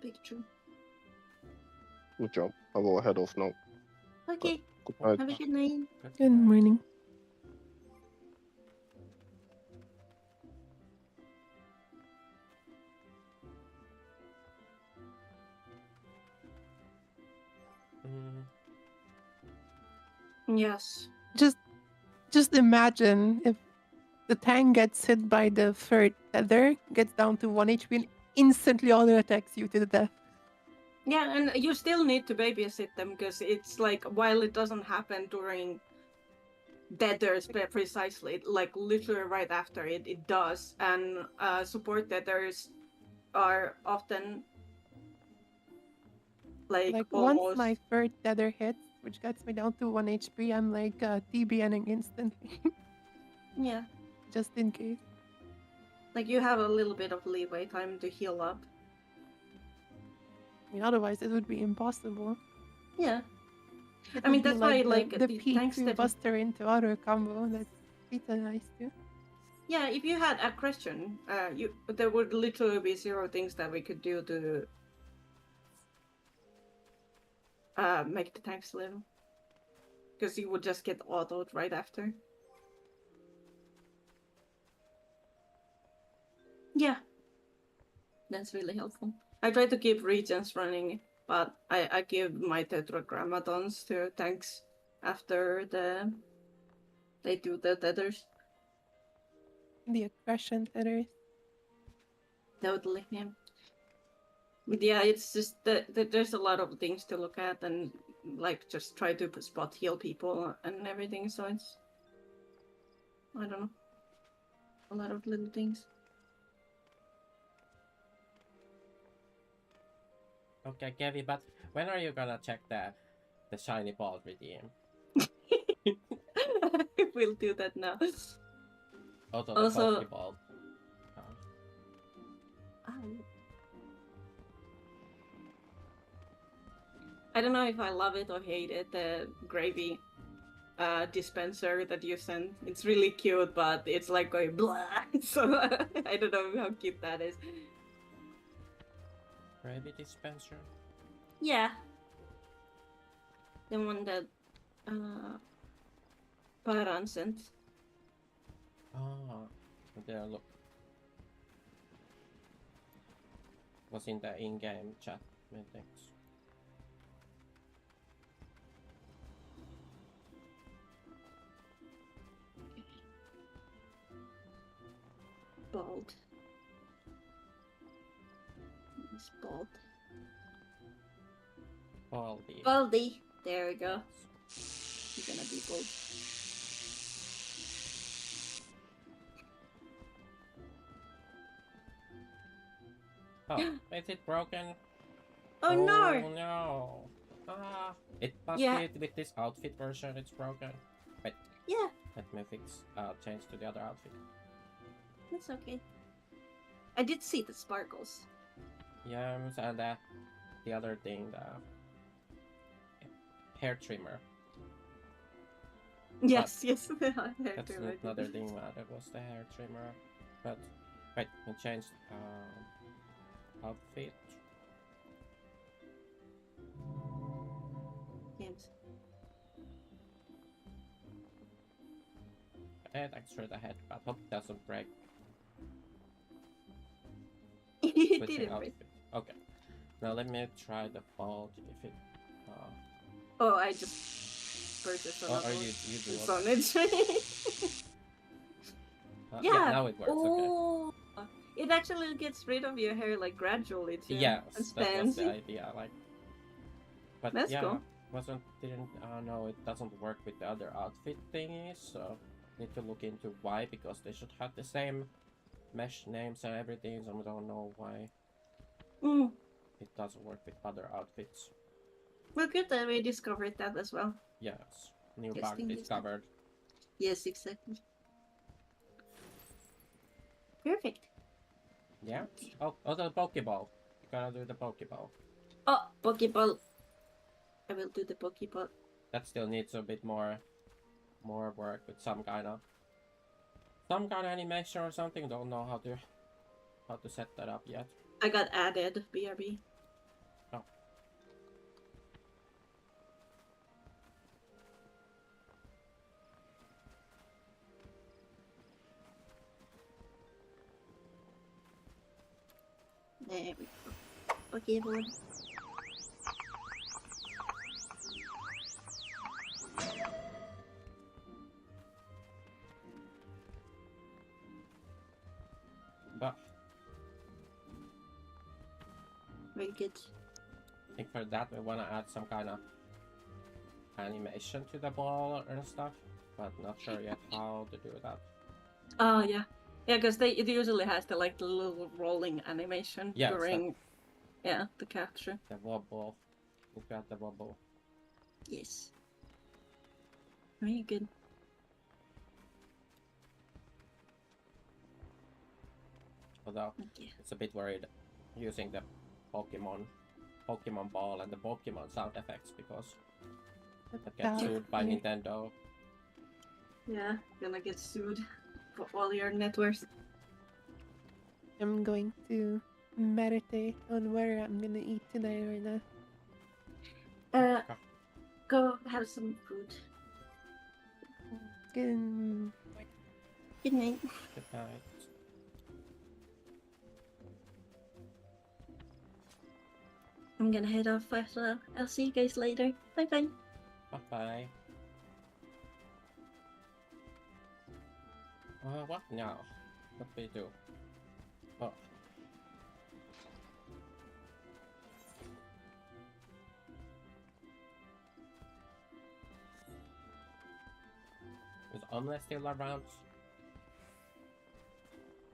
big true. Good job. I will head off now. Okay, Good night. have a good night. Good morning. Mm, Yes. Just imagine if the tank gets hit by the third tether, gets down to 1 HP, and instantly auto attacks you to the death. Yeah, and you still need to babysit them because it's like while it doesn't happen during deaders precisely, like literally right after it does, and support deaders are often like once almost my third tether hits, which gets me down to 1 HP, I'm like TBNing instantly, yeah, just in case. like you have a little bit of leeway time to heal up. I mean, otherwise it would be impossible. Yeah, It I mean would be that's why the, like the thanks P2 to Buster into auto combo. That's pretty nice too. yeah, if you had a question, there would literally be zero things that we could do to make the tanks live, because you would just get autoed right after. Yeah, that's really helpful. I try to keep regions running, but I give my tetragrammatons to tanks after they do the tethers. The aggression tethers. Totally, yeah. But yeah, it's just that there's a lot of things to look at and like just try to spot heal people and everything. So it's I don't know, a lot of little things. okay, Kevin, but when are you gonna check the shiny ball redeem? We'll do that now. Also, the Also, Pokeball. I don't know if I love it or hate it. The gravy dispenser that you sent. It's really cute, but it's like going blah. So I don't know how cute that is. Gravy dispenser? Yeah. The one that Paran sent. Ah, there, look. Was in the in-game chat meetings. Bald. It's bald. Baldy. Baldy. There we go. You're gonna be bald. Oh, is it broken? Oh no! No! Ah, it must Yeah. be with this outfit version. It's broken. Wait, Yeah, let me fix. Change to the other outfit. that's okay. I did see the sparkles. Yeah, and the other thing, the hair trimmer. Yes, yes. That's another thing. That was the hair trimmer. But wait, we changed outfit. Yes. And extra the head, but hope it doesn't break. It switching didn't outfit. Okay. Now let me try the ball if it. Oh, I just purchased Oh, another are one. you do It's what? on its way. Yeah, Yeah. now it works. Okay. Oh, it actually gets rid of your hair like gradually too. Yes, It's that was the fancy. idea. Like, but That's yeah, cool. didn't. No, it doesn't work with the other outfit thingies. So need to look into why, because they should have the same mesh names and everything. So I don't know why Mm. it doesn't work with other outfits. Well, good that we discovered that as well. Yes, new Yes, bug thing is- discovered. Yes, exactly. Perfect. Yeah. Oh, the Pokeball. You gotta do the Pokeball. Oh, Pokeball. I will do the Pokeball. That still needs a bit more work with some kind of animation or something. Don't know how to set that up yet. I got added, BRB. Oh. There we go. Pokeball. But Very good. I think for that we wanna add some kind of animation to the ball and stuff, but not sure yet how to do that. Oh yeah, yeah, because it usually has the like the little rolling animation Yes, during the capture. The wobble. We got the wobble. Yes. Very good. Although Okay. it's a bit worried using the Pokemon ball and the Pokemon sound effects, because that gets sued by Nintendo. Yeah, gonna get sued for all your net worth. I'm going to meditate on where I'm gonna eat tonight right now. Go have some food. Good. Good night. Good night. I'm gonna head off as well. I'll see you guys later. Bye bye. Bye bye. What now? What do we do? Oh. Is Omelette still around?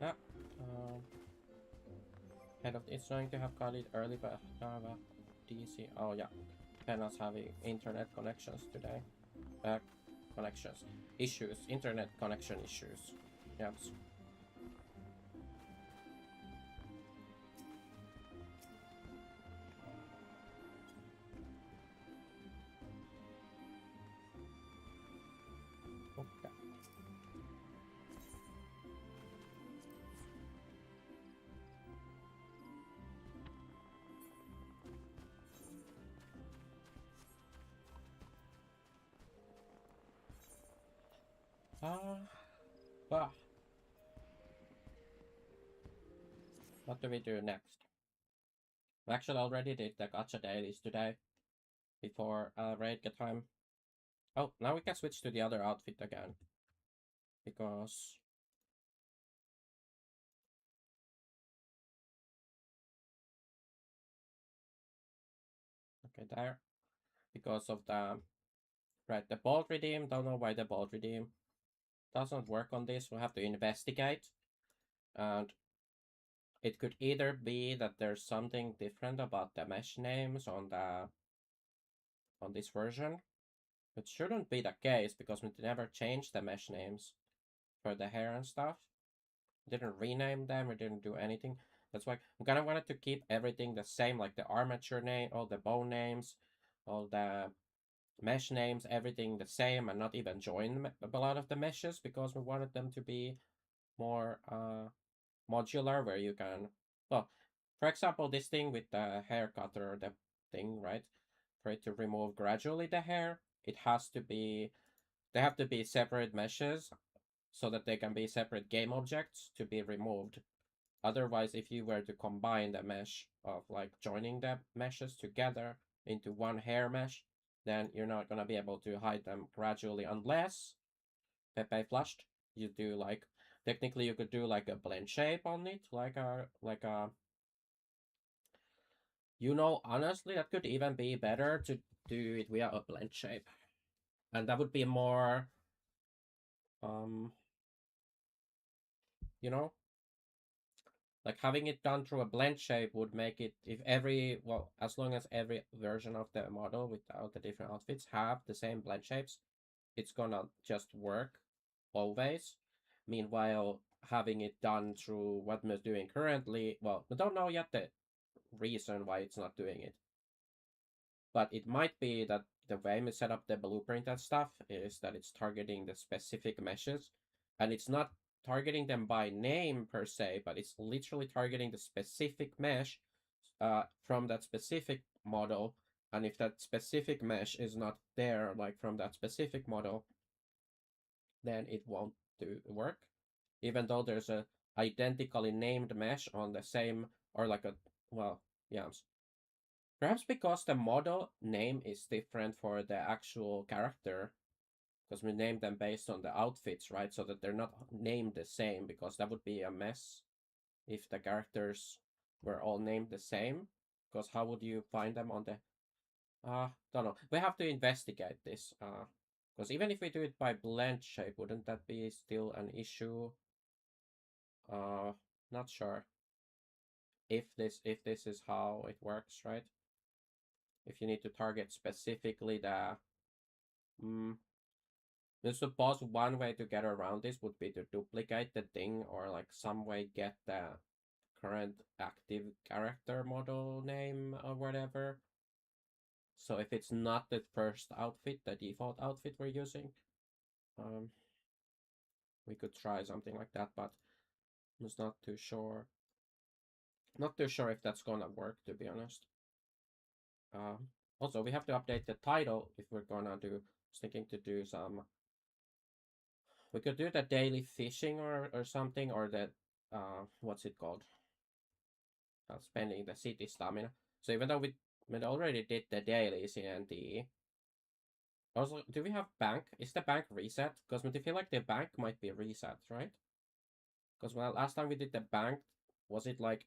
Yeah. Head of it's going to have got it early, but Java DC. Oh yeah. Penna's having internet connections today. Connections. Issues. Internet connection issues. Yes. Okay. What do we do next? We actually already did the gacha dailies today, before raid get time. Oh, now we can switch to the other outfit again, because okay, there, because of the the bolt redeem. Don't know why the bolt redeem doesn't work on this. We'll have to investigate, and it could either be that there's something different about the mesh names on this version. It shouldn't be the case, because we never changed the mesh names for the hair and stuff. We didn't rename them, we didn't do anything. That's why I'm gonna want to keep everything the same, like the armature name, all the bow names, all the mesh names, everything the same, and not even join a lot of the meshes, because we wanted them to be more modular, where you can, well, for example, this thing with the hair cutter, the thing, right? For it to remove gradually the hair, it has to be, they have to be separate meshes, so that they can be separate game objects to be removed Otherwise, if you were to combine the mesh of like joining the meshes together into one hair mesh, then you're not gonna be able to hide them gradually unless Pepe flushed. You do like technically you could do like a blend shape on it, like a you know, honestly that could even be better to do it via a blend shape. And that would be more you know, like having it done through a blend shape would make it, if every, well, as long as every version of the model without the different outfits have the same blend shapes, it's gonna just work always. Meanwhile, having it done through what we're doing currently, well, we don't know yet the reason why it's not doing it. But it might be that the way we set up the blueprint and stuff is that it's targeting the specific meshes, and it's not targeting them by name per se, but it's literally targeting the specific mesh from that specific model. And if that specific mesh is not there, like from that specific model, then it won't work. Even though there's a identically named mesh on the same, or like a, well, yeah. Perhaps because the model name is different for the actual character, because we named them based on the outfits, right? So that they're not named the same, because that would be a mess if the characters were all named the same. Because how would you find them on the... don't know. We have to investigate this. Because even if we do it by blend shape, wouldn't that be still an issue? Not sure. If this is how it works, right? If you need to target specifically the... I suppose one way to get around this would be to duplicate the thing, or like some way get the current active character model name or whatever. So if it's not the first outfit, the default outfit we're using, we could try something like that, but I'm just not too sure. Not too sure if that's gonna work, to be honest. Also, we have to update the title if we're gonna do... I was thinking to do some... We could do the daily fishing or something, or the... what's it called? Spending the city stamina. So even though we already did the dailies in NTE. Also, do we have bank? Is the bank reset? Because I feel like the bank might be reset, right? Because well, last time we did the bank, was it like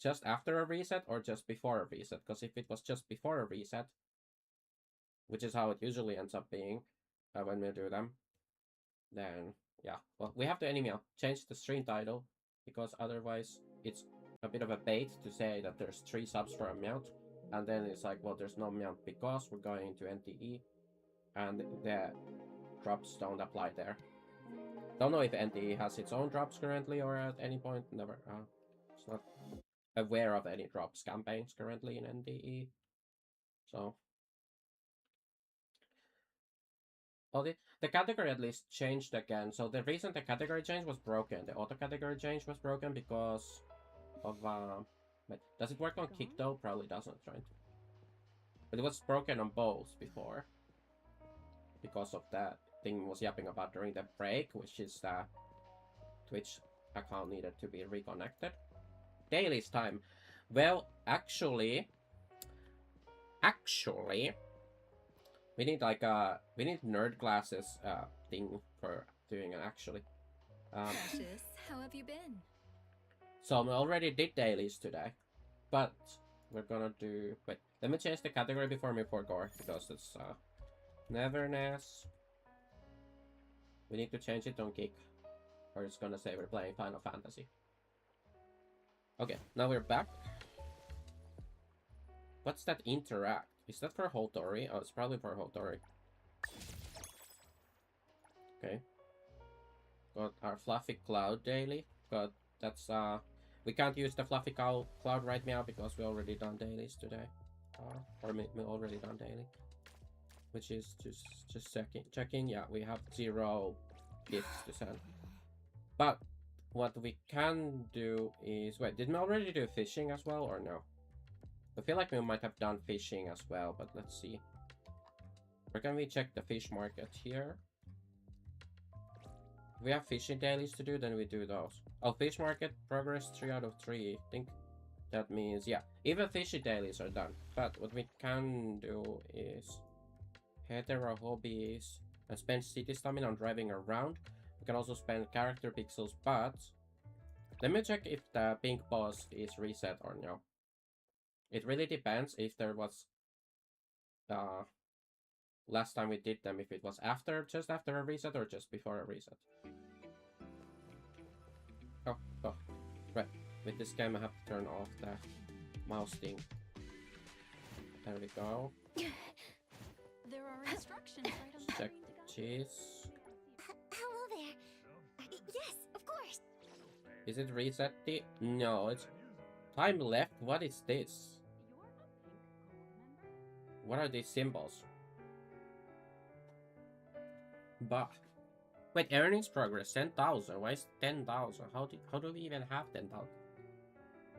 just after a reset or just before a reset? Because if it was just before a reset, which is how it usually ends up being when we do them, then yeah. Well, we have to anyway change the stream title, because otherwise it's a bit of a bait to say that there's 3 subs for a mount, and then it's like, well, there's no mount because we're going into NTE and the drops don't apply there. Don't know if NTE has its own drops currently or at any point. Never. It's not aware of any drops campaigns currently in NTE. So. Oh, the category at least changed again. So the reason the category change was broken, the auto category change was broken because of but does it work on kick though? Probably doesn't, right? But it was broken on both before, because of that thing was yapping about during the break, which is the Twitch account needed to be reconnected. Daily's time. Well, actually, we need like we need nerd glasses thing for doing it actually. Precious, how have you been? So we already did dailies today, but we're gonna do... Wait, let me change the category before we forgot, because it's Neverness. We need to change it on Kick, or it's gonna say we're playing Final Fantasy. Okay, now we're back. What's that interact? Is that for Hotori? Oh, it's probably for Hotori. Okay. Got our Fluffy Cloud daily. Got that's we can't use the Fluffy Cloud right now because we already done dailies today. Or we already done daily. Which is just checking. Yeah, we have 0 gifts to send. But what we can do is... Wait, did we already do fishing as well or no? I feel like we might have done fishing as well, but let's see. Where can we check the fish market here? we have fishing dailies to do, then we do those. Oh, fish market progress 3 out of 3. I think that means, yeah, even fishing dailies are done. But what we can do is head to our hobbies and spend city stamina on driving around. We can also spend character pixels, but let me check if the pink boss is reset or no. It really depends if there was last time we did them, if it was just after a reset or just before a reset. Oh, right. With this game I have to turn off the mouse thing. There we go. There are instructions right on the Check screen to guide cheese. Hello there. Yes, of course. Is it reset the? No, it's time left. What is this? What are these symbols? But wait, earnings progress 10,000. Why is 10,000? How do we even have 10,000?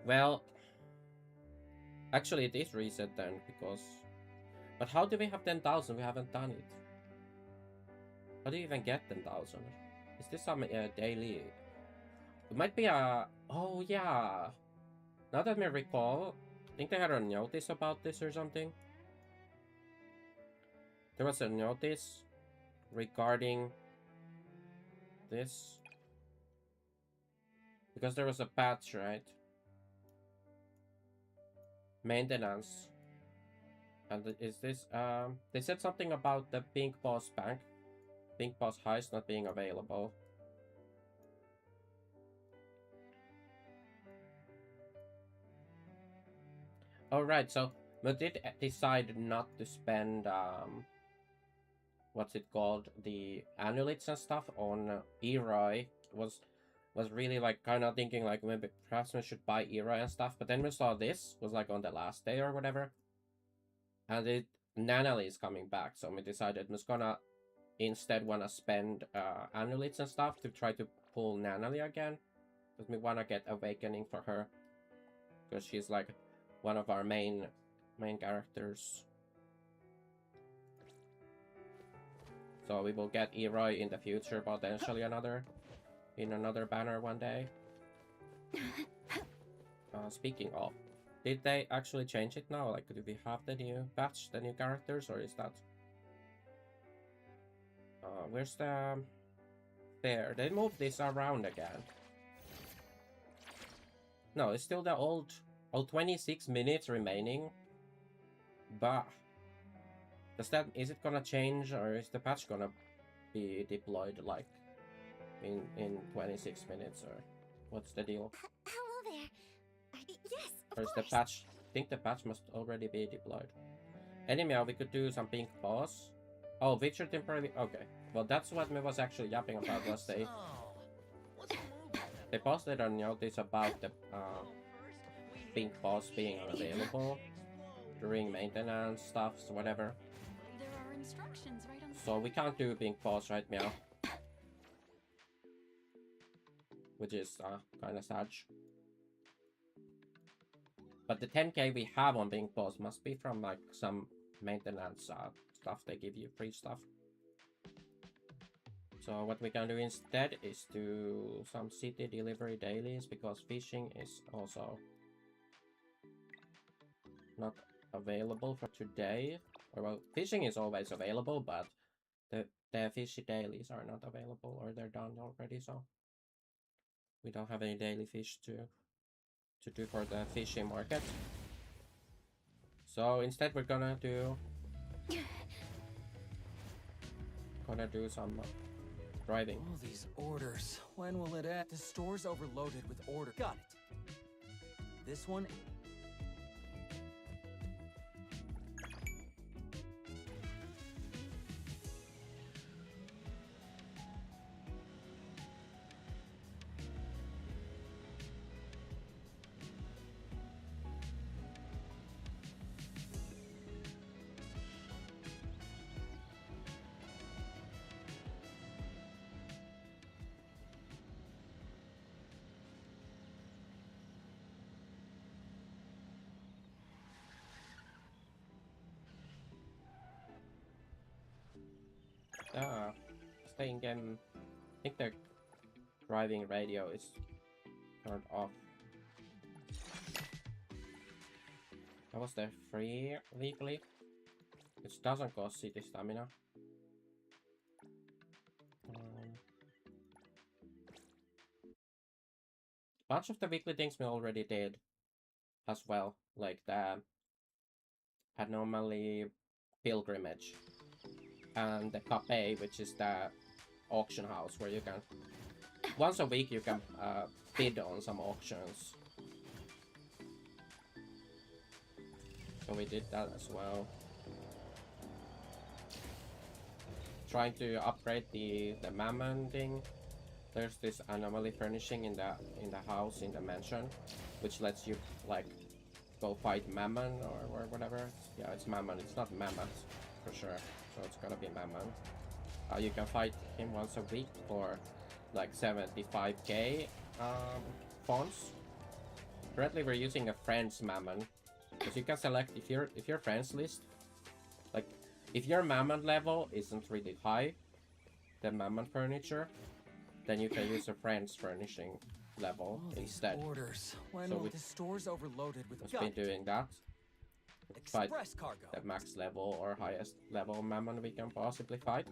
Well, actually it is reset then because. But how do we have 10,000? We haven't done it. How do you even get 10,000? Is this some daily? It might be a. Oh yeah. Now that I recall, I think they had a notice about this or something. There was a notice regarding this because there was a patch, right? Maintenance. And is this they said something about the Pink Boss Bank, Pink Boss Heist not being available. All right, so we did decide not to spend what's it called, the amulets and stuff on Eroi. Was really like kind of thinking like maybe perhaps we should buy Eroi and stuff, but then we saw this was like on the last day or whatever, and Nanali is coming back, so we decided we're gonna instead wanna spend amulets and stuff to try to pull Nanali again, because we wanna get Awakening for her, because she's like one of our main characters. So we will get Eroi in the future, potentially in another banner one day. Speaking of, did they actually change it now? Like, do we have the new patch, the new characters, or is that? Where's the fair? They moved this around again. No, it's still the old. Oh, 26 minutes remaining. Bah. Is it gonna change, or is the patch gonna be deployed like in 26 minutes, or what's the deal? Hello there. Yes, of Or is the course. patch? I think the patch must already be deployed. Anyhow, we could do some pink boss. Oh, Witcher temporarily. Okay, well that's what we was actually yapping about last day. They posted a notice about the pink boss being unavailable during maintenance stuff, so whatever. There are instructions right on the So we can't do pink boss right now, which is kind of sad. But the 10k we have on pink boss must be from like some maintenance stuff. They give you free stuff. So what we can do instead is do some city delivery dailies, because fishing is also not available for today. Or well, fishing is always available, but the fishy dailies are not available, or they're done already, so we don't have any daily fish to do for the fishing market. So instead we're gonna do some driving. All these orders. When will it end? The store's overloaded with orders. Got it. This one. Staying game. I think they're driving radio is turned off. That was the free weekly, which doesn't cost city stamina. Bunch of the weekly things we already did as well, like the anomaly pilgrimage and the Cafe, which is the auction house where you can once a week you can bid on some auctions. So we did that as well. Trying to upgrade the mammon thing. There's this anomaly furnishing in the house in the mansion, which lets you like go fight mammon or whatever. Yeah, it's mammon. It's not mammoth for sure. So it's gonna be mammon. You can fight him once a week for like 75k fonts. Currently we're using a friends mammon, because you can select if your friends list, like if your mammon level isn't really high, the mammon furniture, then you can use a friends furnishing level instead. Orders. When So will we the store's overloaded with just been doing that. Fight express cargo? the max level or highest level mammon we can possibly fight.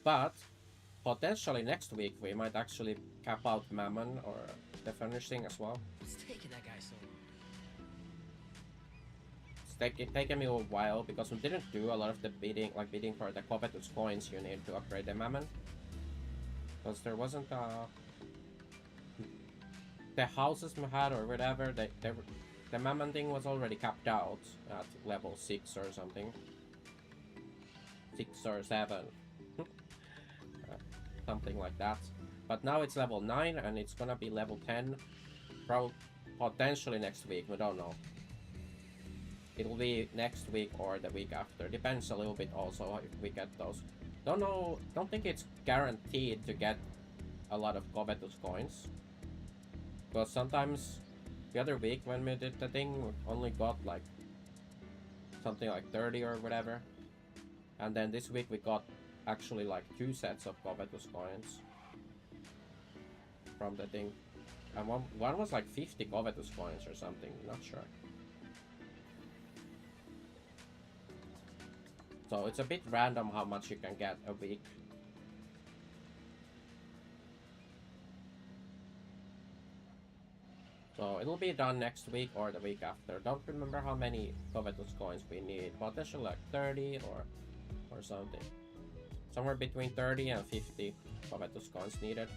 But potentially next week we might actually cap out mammon or the furnishing as well. What's taking that guy so long? It's taken me a while because we didn't do a lot of the bidding, like bidding for the covetous coins you need to upgrade the mammon. Because there wasn't the houses we had or whatever, the mammon thing was already capped out at level 6 or something. 6 or 7. Something like that. But now it's level 9 and it's gonna be level 10 potentially next week, we don't know. It'll be next week or the week after, depends a little bit also if we get those. Don't think it's guaranteed to get a lot of covetous coins, because sometimes the other week when we did the thing we only got like something like 30 or whatever, and then this week we got actually like 2 sets of covetous coins from the thing, and one was like 50 covetous coins or something, not sure. So it's a bit random how much you can get a week. So it'll be done next week or the week after. Don't remember how many covetous coins we need. Potentially like 30 or something. Somewhere between 30 and 50 covetous coins needed.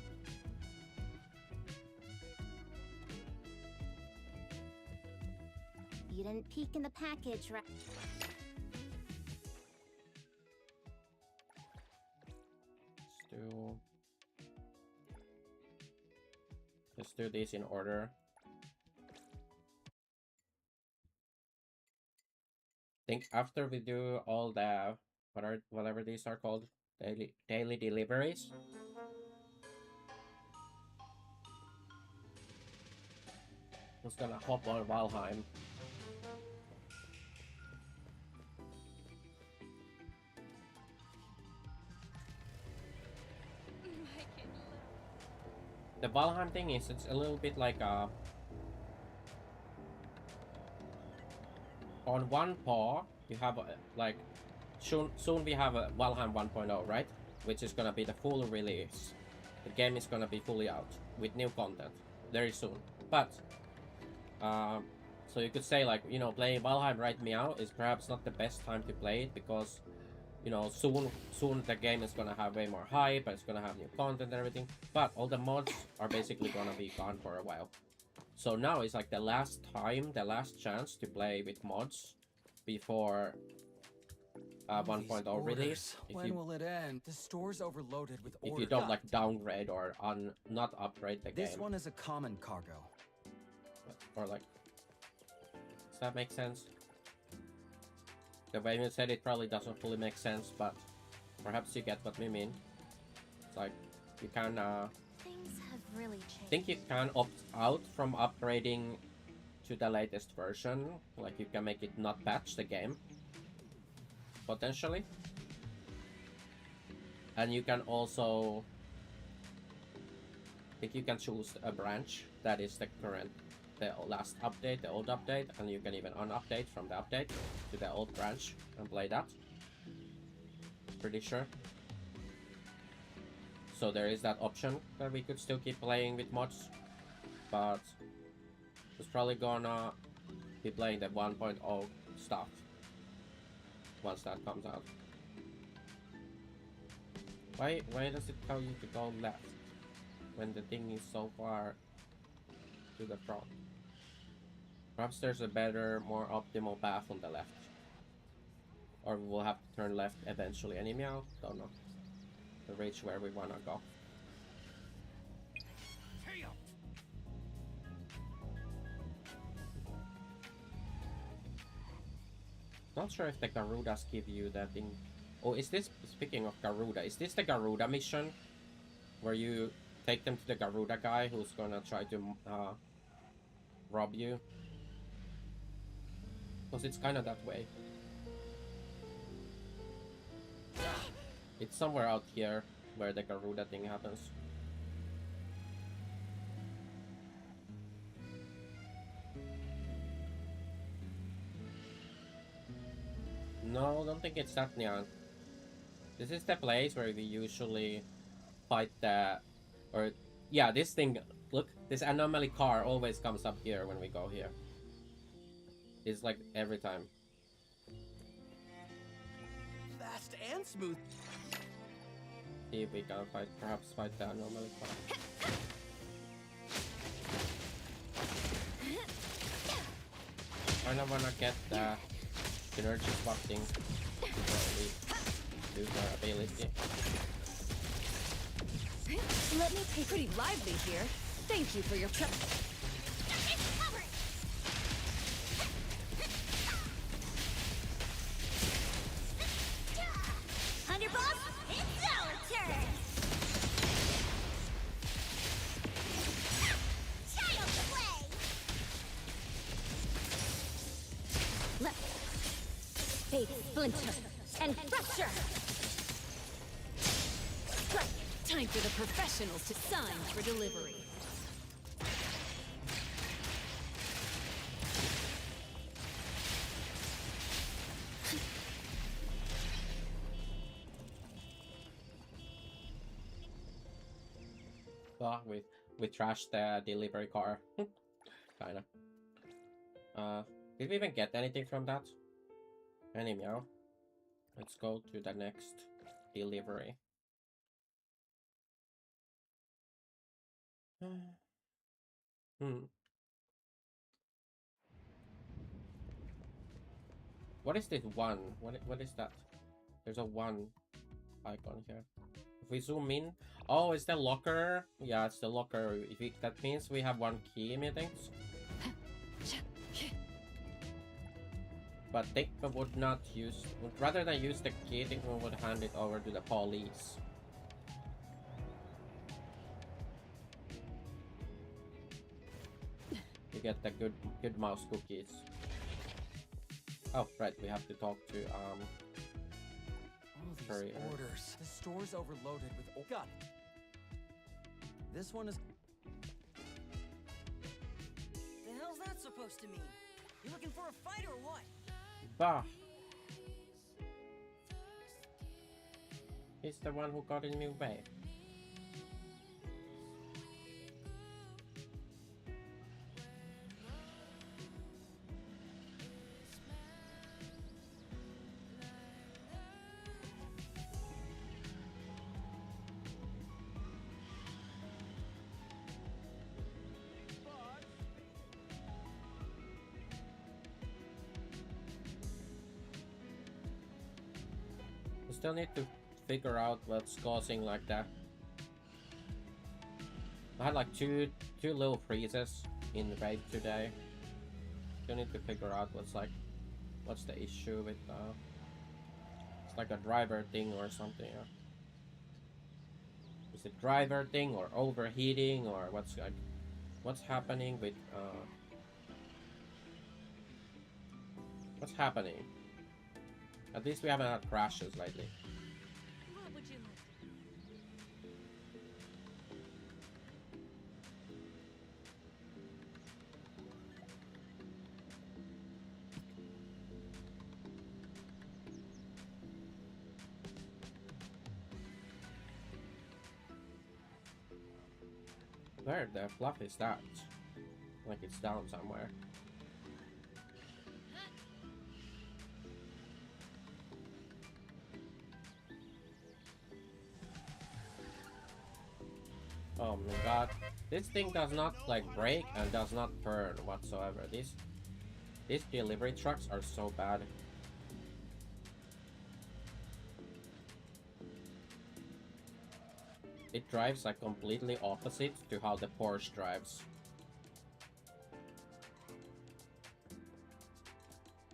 You didn't peek in the package, right? Let's do these in order. I think after we do all the whatever these are called, daily deliveries. I'm just gonna hop on Valheim. The Valheim thing is, it's a little bit like on one paw you have like soon we have a Valheim 1.0, right? Which is gonna be the full release. The game is gonna be fully out with new content very soon. But so you could say, like, you know, playing Valheim right now is perhaps not the best time to play it, because, you know, soon the game is gonna have way more hype, it's gonna have new content and everything, but all the mods are basically gonna be gone for a while. So now is like the last chance to play with mods before 1.0 release. When will it end? The store's overloaded with orders. If you don't like downgrade or not upgrade the game. This one is a common cargo. Or like, does that make sense? The way you said it probably doesn't fully make sense, but perhaps you get what we mean. It's like, you can Things have really changed. think you can opt out from upgrading to the latest version. Like, you can make it not patch the game, potentially. And you can also think you can choose a branch that is the current, the last update, the old update, and you can even unupdate from the update to the old branch and play that. Pretty sure. So there is that option that we could still keep playing with mods, but it's probably gonna be playing the 1.0 stuff once that comes out. Why does it tell you to go left when the thing is so far to the front? Perhaps there's a better, more optimal path on the left. Or we'll have to turn left eventually. Any meow? Don't know. To reach where we wanna go. Not sure if the Garudas give you that thing. Oh, is this, speaking of Garuda, is this the Garuda mission? Where you take them to the Garuda guy who's gonna try to rob you? Because it's kind of that way. It's somewhere out here where the Garuda thing happens. No, I don't think it's that neon. This is the place where we usually fight the... Or... Yeah, this thing... Look, this anomaly car always comes up here when we go here. It's like every time. Fast and smooth. See if we can fight, perhaps fight the anomaly car. I don't wanna get the synergy spotting before we use our ability. Let me take pretty lively here. Thank you for your prep. Underboss, it's our turn! Child's play! Left. Fade splinter and fracture. Strike. Time for the professionals to sign for delivery. Oh, we trashed the delivery car. Kinda. Did we even get anything from that? Any meow? Let's go to the next delivery. What is this one? What is that? There's a one icon here. If we zoom in, oh, it's the locker. Yeah, it's the locker. That means we have one key, meetings. But think we would not use. Rather than use the key, I think we would hand it over to the police. You get the good mouse cookies. Oh, right, we have to talk to All these courier. orders. The store's overloaded with. Oh, got it. This one is. The hell's that supposed to mean? You looking for a fight or what? Bah! He's the one who got in my way. We still need to figure out what's causing like that. I had like two little freezes in the raid today. Still need to figure out what's the issue with it's like a driver thing or something. Is it driver thing or overheating or what's happening with what's happening? At least we haven't had crashes lately. What would you like? Where the fluff is that? Like it's down somewhere. Oh my god. This thing does not like break and does not burn whatsoever. These delivery trucks are so bad. It drives like completely opposite to how the Porsche drives.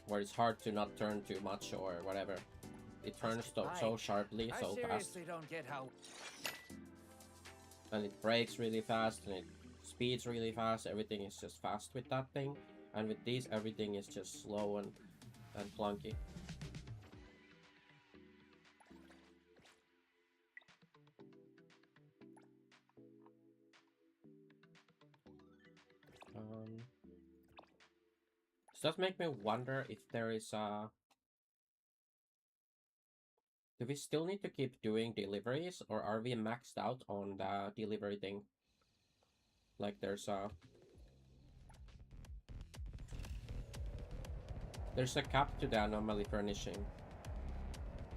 Where it's hard to not turn too much or whatever. It turns so sharply, so fast. I seriously don't get how. And it brakes really fast and it speeds really fast. Everything is just fast with that thing. And with these, everything is just slow and clunky. This does make me wonder if there is a... Do we still need to keep doing deliveries, or are we maxed out on the delivery thing? Like there's a cap to the anomaly furnishing.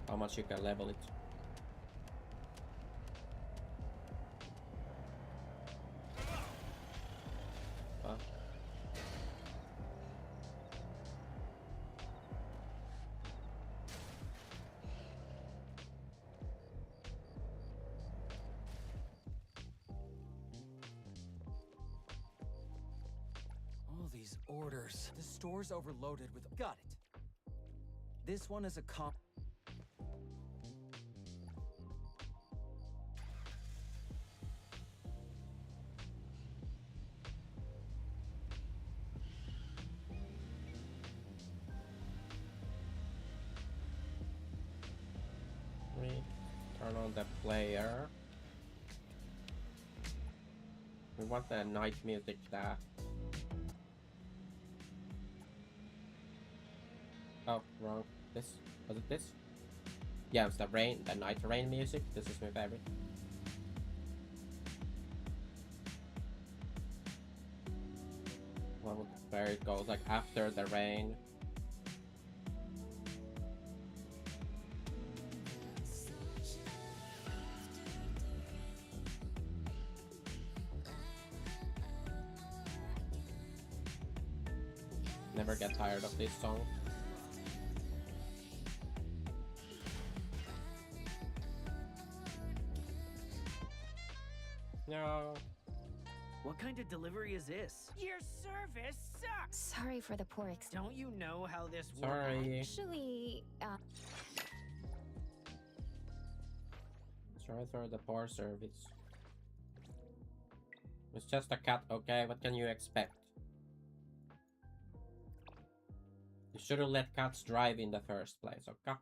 How much you can level it. These orders. The store's overloaded with. Got it. This one is a comp. Turn on the player. We want the night music there. Oh, wrong. This? Was it this? Yeah, it's the night rain music. This is my favorite. Well, where it goes like after the rain. Never get tired of this song. No. What kind of delivery is this? Your service sucks! Sorry for the poor Don't you know how this works? Sorry. Actually, Sorry for the poor service. It's just a cat, okay? What can you expect? You should have let cats drive in the first place, okay?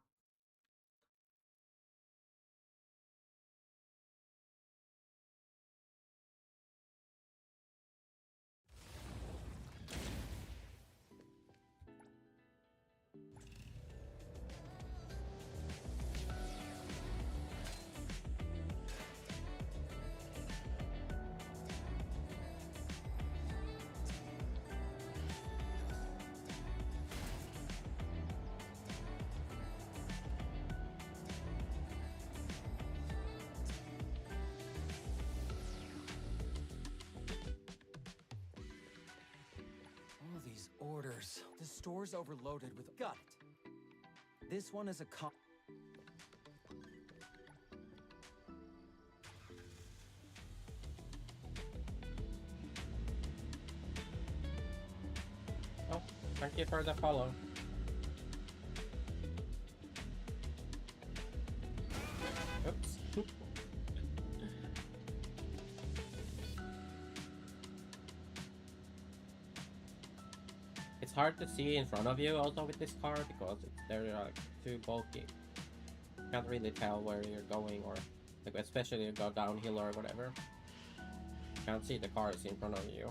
Orders. The store's overloaded with. Got it. This one is a comp. Oh, thank you for the follow. Oops. It's hard to see in front of you also with this car because they're like too bulky. Can't really tell where you're going, or like especially if you go downhill or whatever. Can't see the cars in front of you.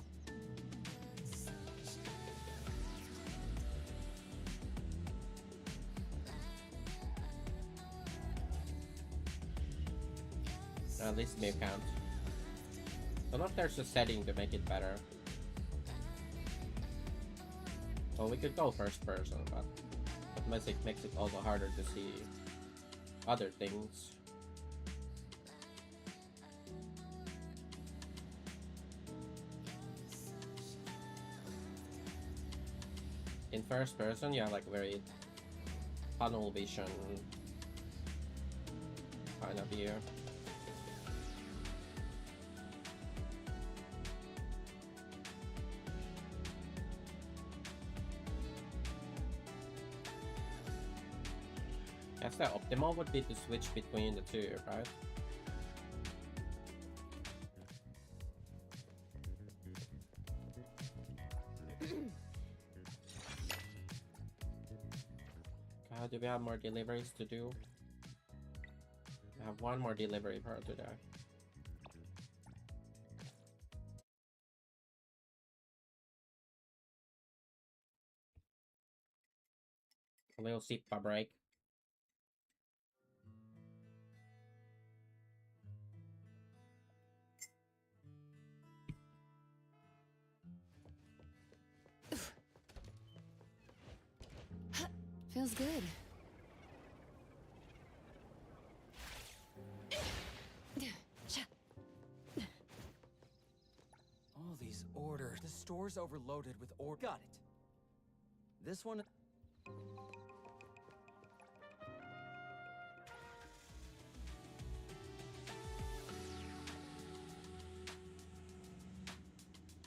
At least me can't. don't know if there's a setting to make it better. Well, we could go first person, but makes it also harder to see other things. In first person, you have like very tunnel vision kind of view. Guess the optimal would be to switch between the two, right? Do we have more deliveries to do? We have one more delivery for today. A little sip break. Feels good. All these orders. The store's overloaded with Got it. This one.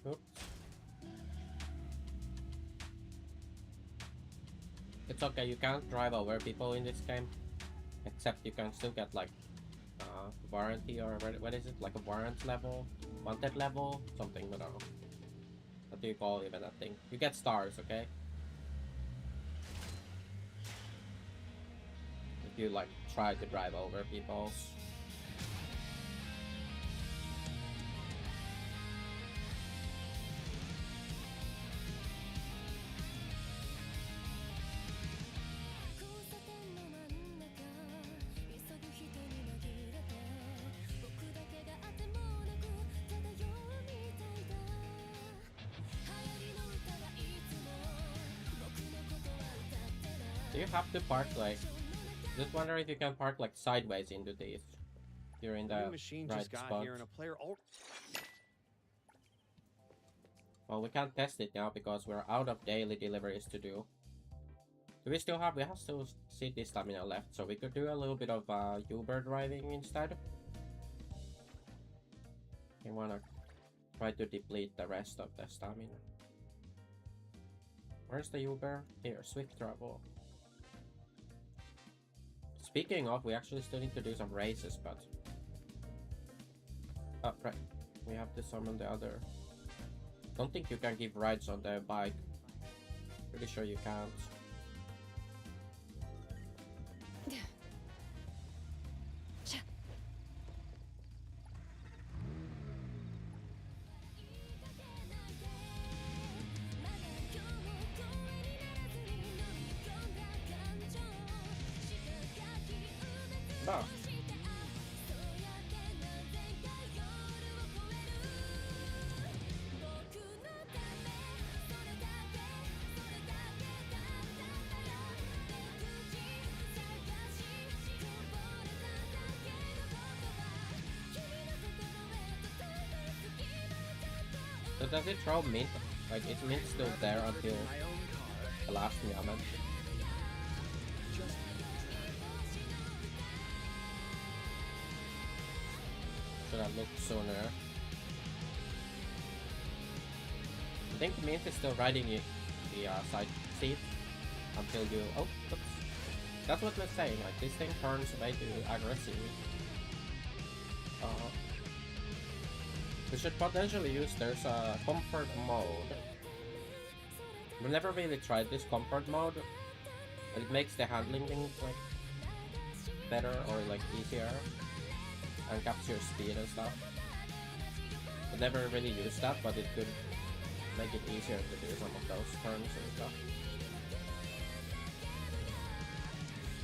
Oops. It's okay, you can't drive over people in this game. Except you can still get like warranty or what is it? Like a warrant level? Wanted level? Something, I don't know. What do you call even that thing? You get stars, okay? If you like try to drive over people. Do you have to park like... Just wondering if you can park like sideways into these during the machine right just got spot. here and a player. Well, we can't test it now because we're out of daily deliveries to do. Do we still have... We have still city stamina left, so we could do a little bit of Uber driving instead. We wanna try to deplete the rest of the stamina. Where's the Uber? Here, Swift Travel. Speaking of, we actually still need to do some races, but... Oh, right. We have to summon the other... Don't think you can give rides on the bike. Pretty sure you can't. Oh. So does it throw mint? Like, is mint still there until the last moment? Should have looked sooner. I think mint is still riding the side seat until you... Oh, oops. That's what we're saying, like this thing turns way too aggressive. We should potentially use... There's a comfort mode. We've never really tried this comfort mode, but it makes the handling things like better or like easier and capture speed and stuff. We never really used that, but it could make it easier to do some of those turns and stuff.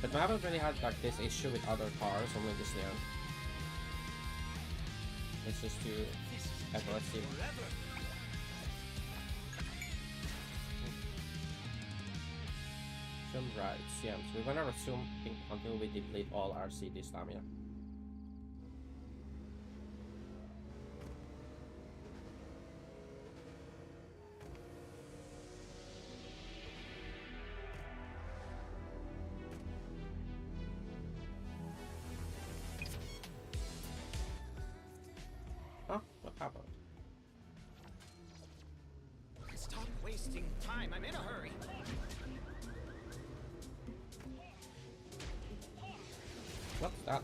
But we haven't really had like this issue with other cars, only this year. It's just too aggressive. Resume rides, yeah. So we're gonna resume until we deplete all our CD stamina. Huh? What happened? Stop wasting time. I'm in a hurry. What's that?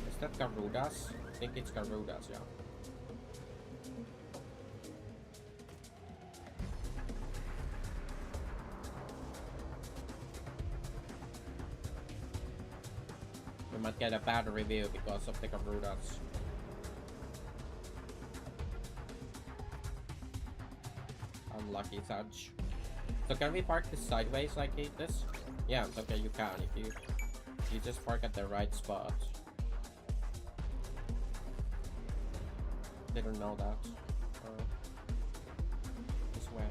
Is that Garudas? I think it's Garudas, yeah. We might get a bad review because of the Garudas. Unlucky Touch. So can we park this sideways like this? Yeah, it's okay, you can if you just park at the right spot. Didn't know that. This way.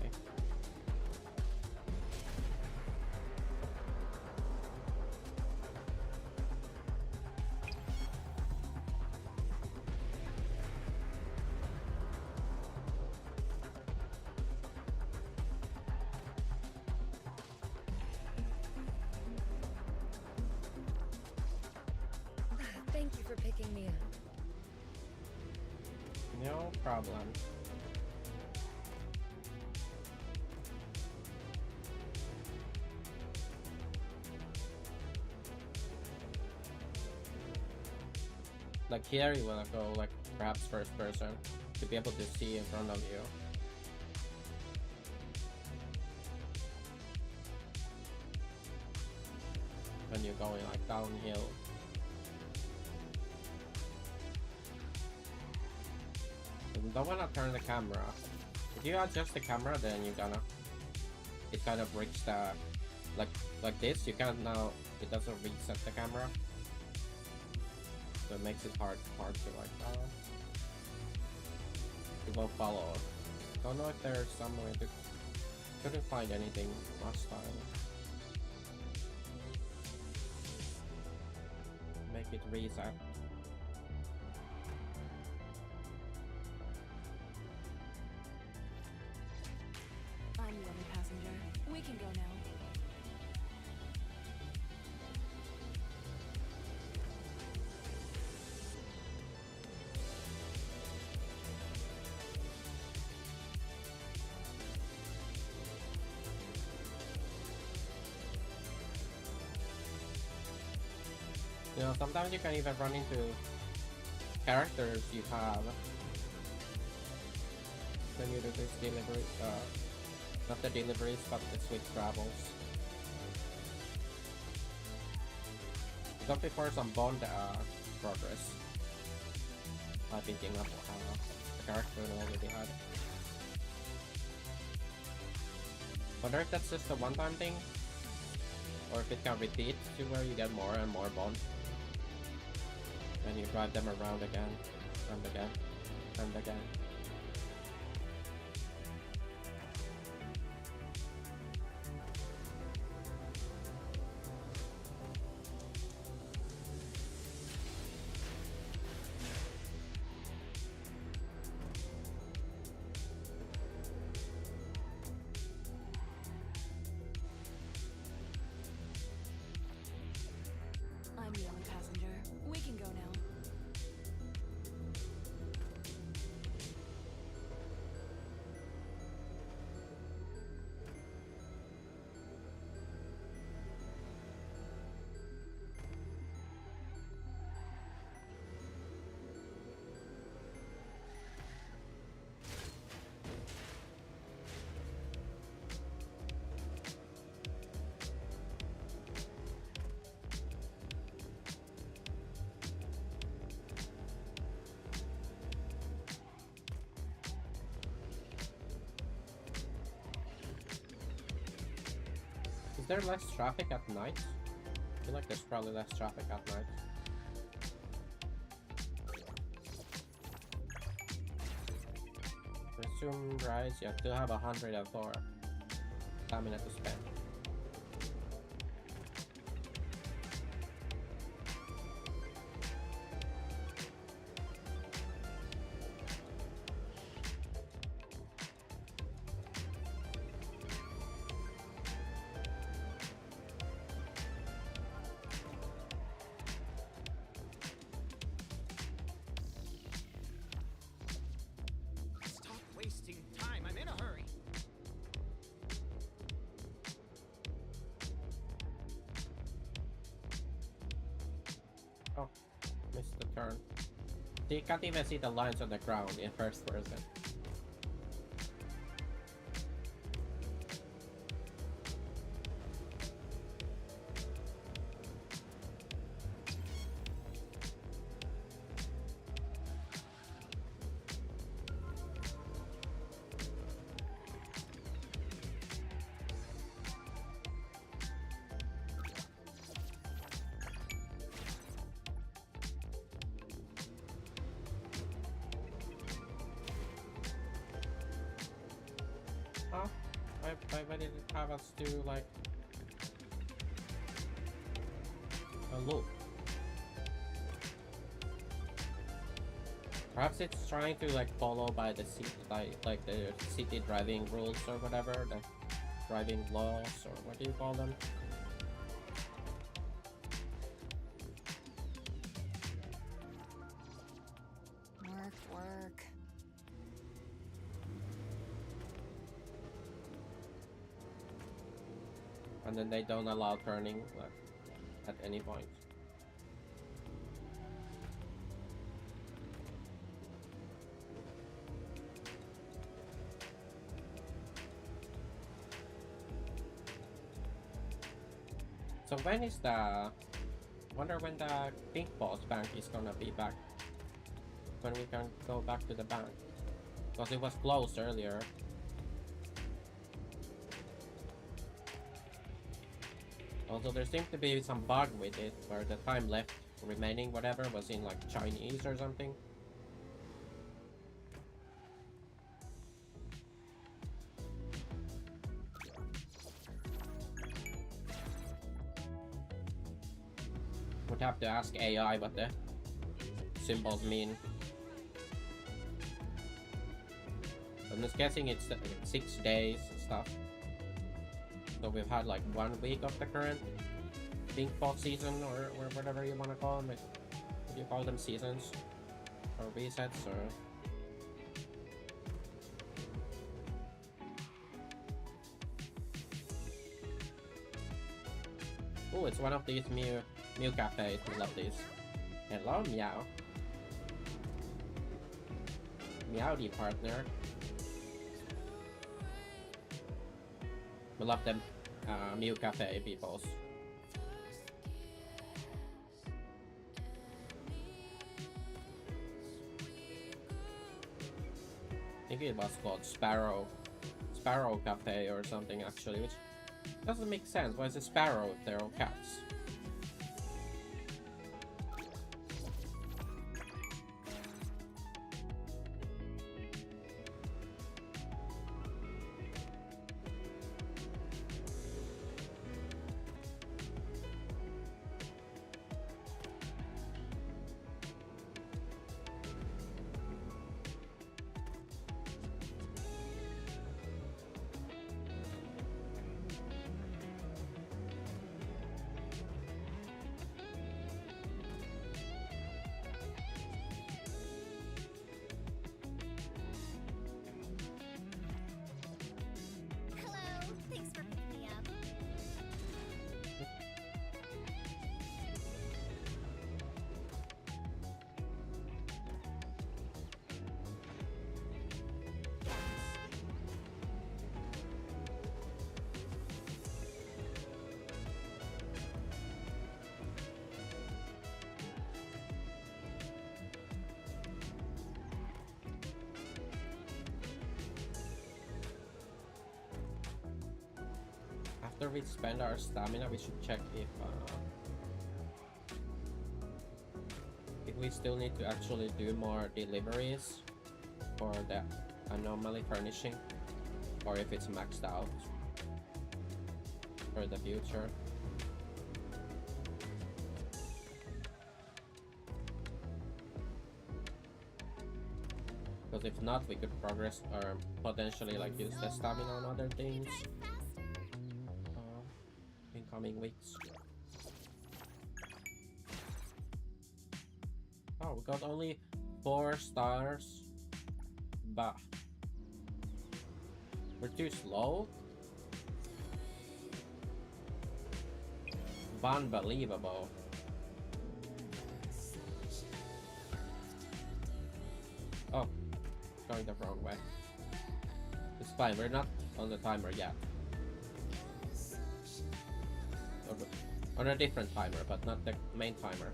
Thank you for picking me up. No problem. Like here you wanna go like perhaps first person to be able to see in front of you. When you're going like downhill. You don't wanna turn the camera. If you adjust the camera, then you're gonna. It kind of breaks the, like this. You can't now. It doesn't reset the camera, so it makes it hard to like. It won't follow. Don't know if there's some way to. Couldn't find anything last time. Make it reset. I'm the only passenger. We can go now. You know, sometimes you can even run into characters you have when you do this delivery, not the deliveries, but the Switch travels. Got before some Bond progress. I'm thinking of the character we already had. Wonder if that's just a one-time thing, or if it can repeat to where you get more and more Bond. And you drive them around again, and again, and again. I'm the only passenger. We can go now. Is there less traffic at night? I feel like there's probably less traffic at night. assume, Rise, you have to have 104 stamina to spend. Stop wasting time. I'm in a hurry. Oh, missed the turn. You can't even see the lines on the ground in first person. Huh? Why did it have us do like a loop? Perhaps it's trying to like follow by the city, like the city driving rules or whatever, the driving laws or what do you call them? Work. And then they don't allow turning like, at any point. So when is the... Wonder when the pink boss bank is gonna be back. When we can go back to the bank. Because it was closed earlier. Also, there seemed to be some bug with it, where the time left remaining, whatever, was in like Chinese or something. Would have to ask AI what the symbols mean. I'm just guessing it's 6 days and stuff. So we've had like 1 week of the current pink boss season or whatever you want to call them. What do you call them, seasons? Or resets or... Oh, it's one of these Mew cafes. We love these. Hello, Meow. Meowdy partner. We love them Mew cafe peoples. I think it was called Sparrow Cafe or something actually, which doesn't make sense. Why is it Sparrow if they're all cats? Hello. Thanks for picking me up. After we spend our stamina, we should check if we still need to actually do more deliveries for the anomaly furnishing, or if it's maxed out for the future. Because if not, we could progress or potentially like use the stamina on other things in coming weeks. Oh, we got only 4 stars. Bah. We're too slow? Unbelievable. Oh, going the wrong way. It's fine, we're not on the timer yet. On a different timer, but not the main timer.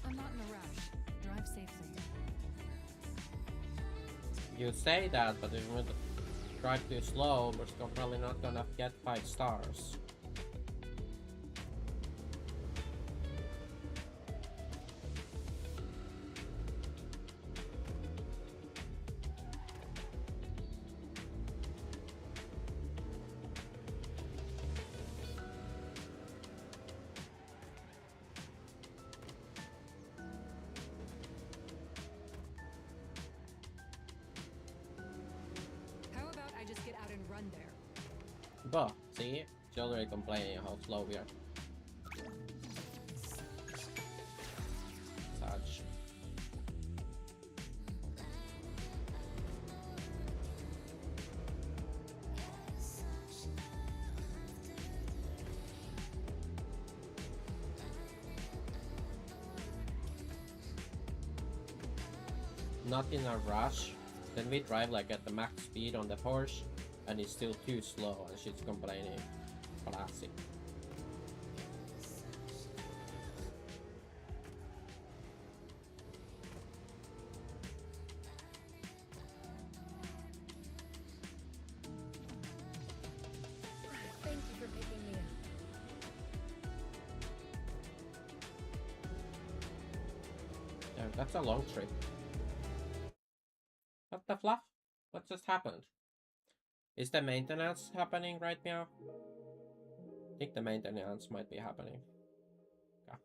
I'm not in a rush. Drive safely. You say that, but if we drive too slow, we're still probably not gonna get 5 stars. How about I just get out and run there? But, see? She's already complaining how slow we are. Such. Not in a rush. Then we drive like at the max speed on the Porsche, and it's still too slow, and she's complaining. Classic. Thank you for picking me up. Yeah, that's a long trip. What the fluff? What just happened? Is the maintenance happening right now? I think the maintenance might be happening. Yeah.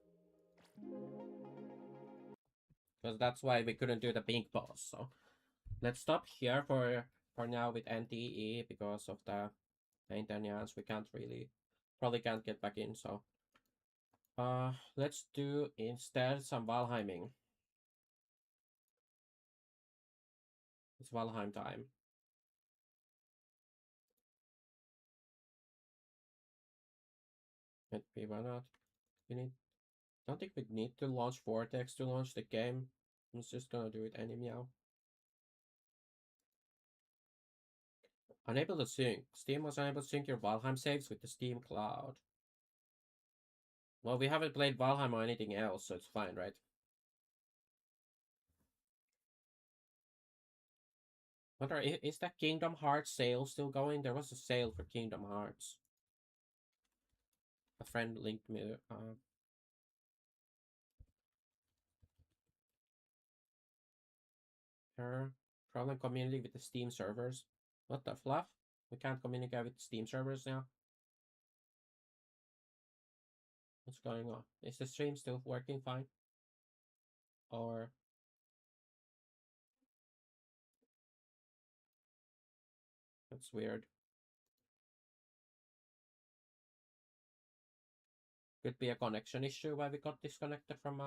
Because that's why we couldn't do the pink boss. So let's stop here for now with NTE because of the maintenance. We can't really, probably can't get back in. So let's do instead some Valheiming. It's Valheim time. Maybe why not? We need. Don't think we need to launch Vortex to launch the game. I'm just gonna do it anyhow. Unable to sync. Steam was unable to sync your Valheim saves with the Steam Cloud. Well, we haven't played Valheim or anything else, so it's fine, right? Wonder, is that Kingdom Hearts sale still going? There was a sale for Kingdom Hearts. A friend linked me. Problem community with the Steam servers. What the fluff? We can't communicate with Steam servers now. What's going on? Is the stream still working fine? Or that's weird. Could be a connection issue why we got disconnected from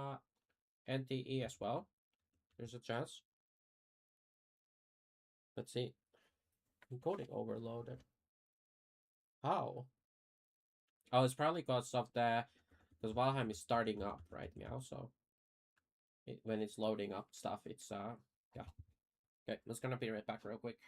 NTE as well. There's a chance. Let's see. Encoding overloaded. How? Oh, it's probably because of because Valheim is starting up right now, so when it's loading up stuff, it's yeah. Okay, I'm just gonna be right back real quick.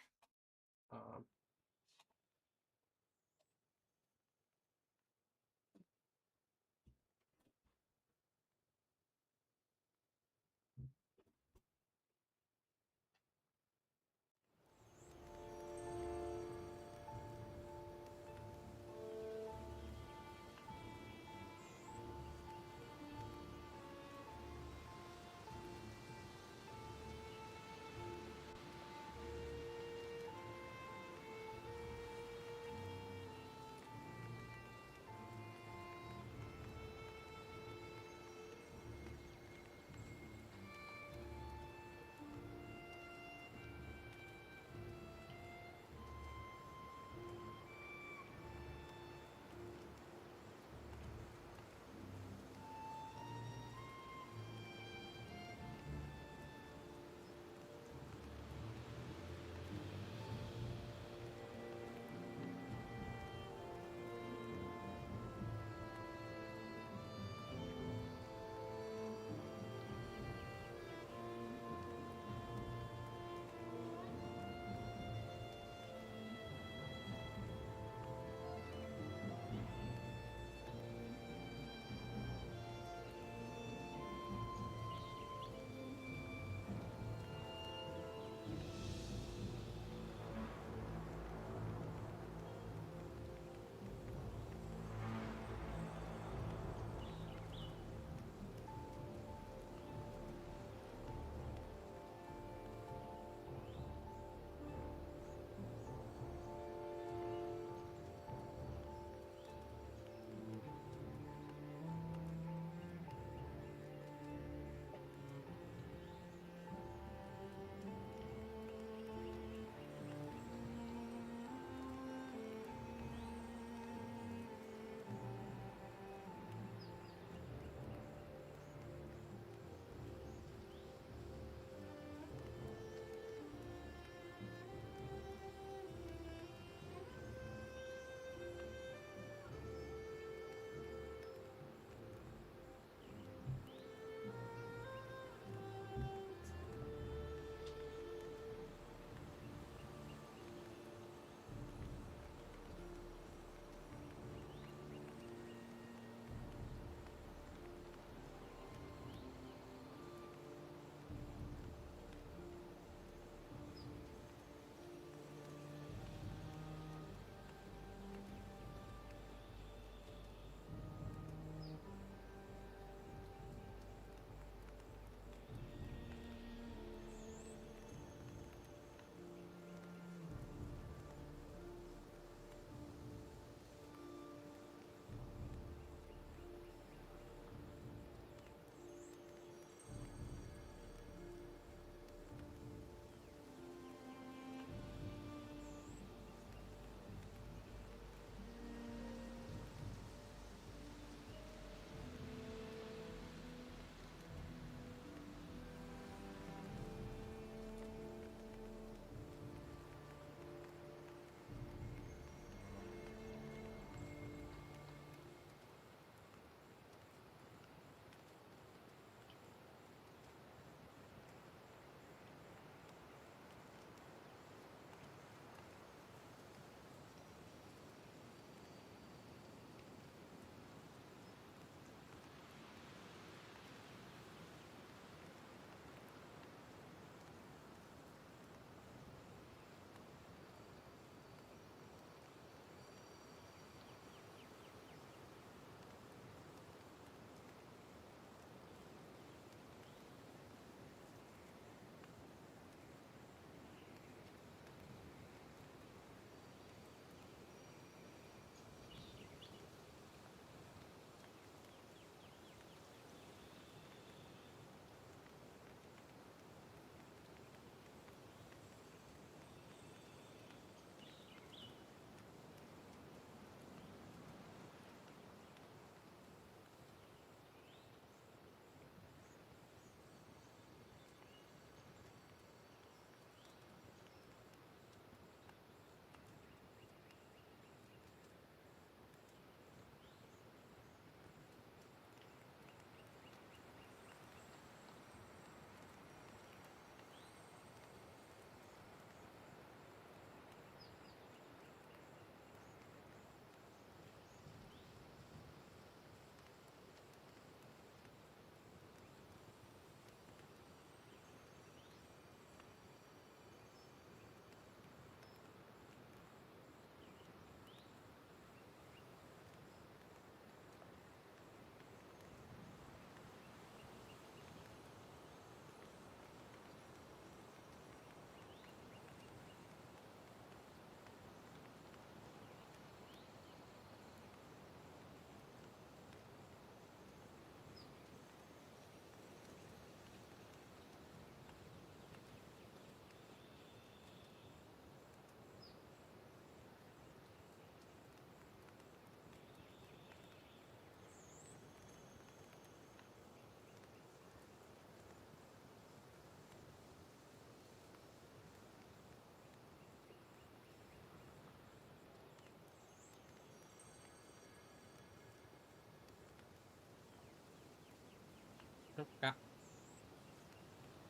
Okay.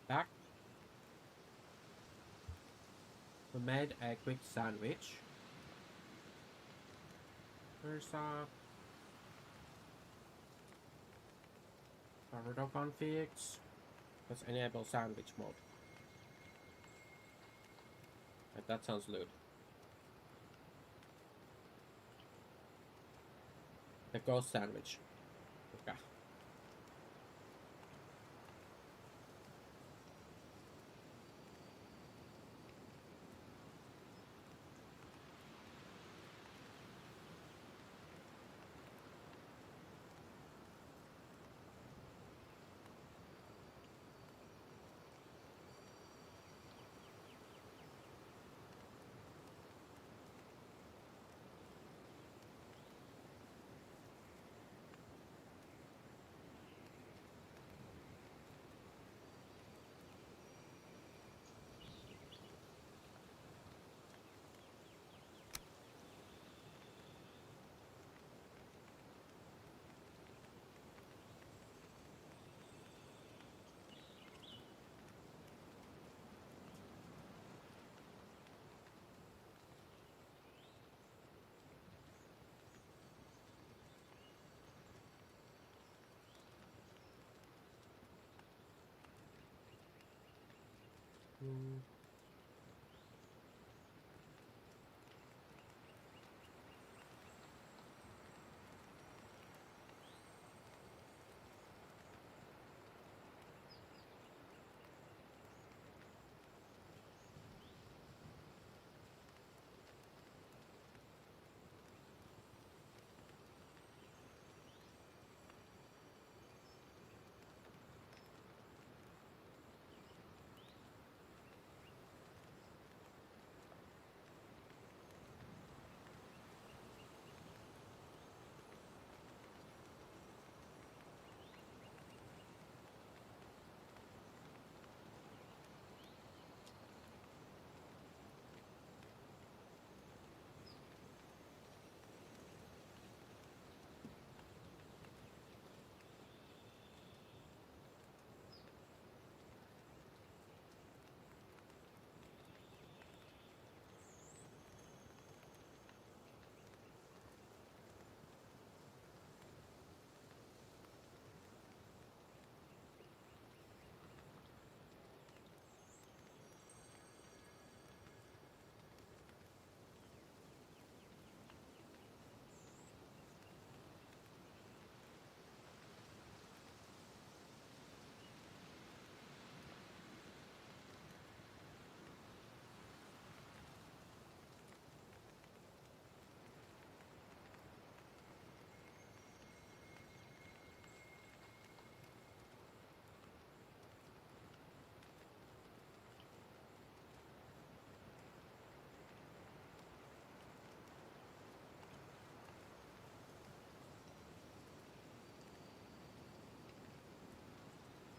Back. We made a quick sandwich. There's Naruto configs. Let's enable sandwich mode. That sounds lewd. The ghost sandwich. Okay.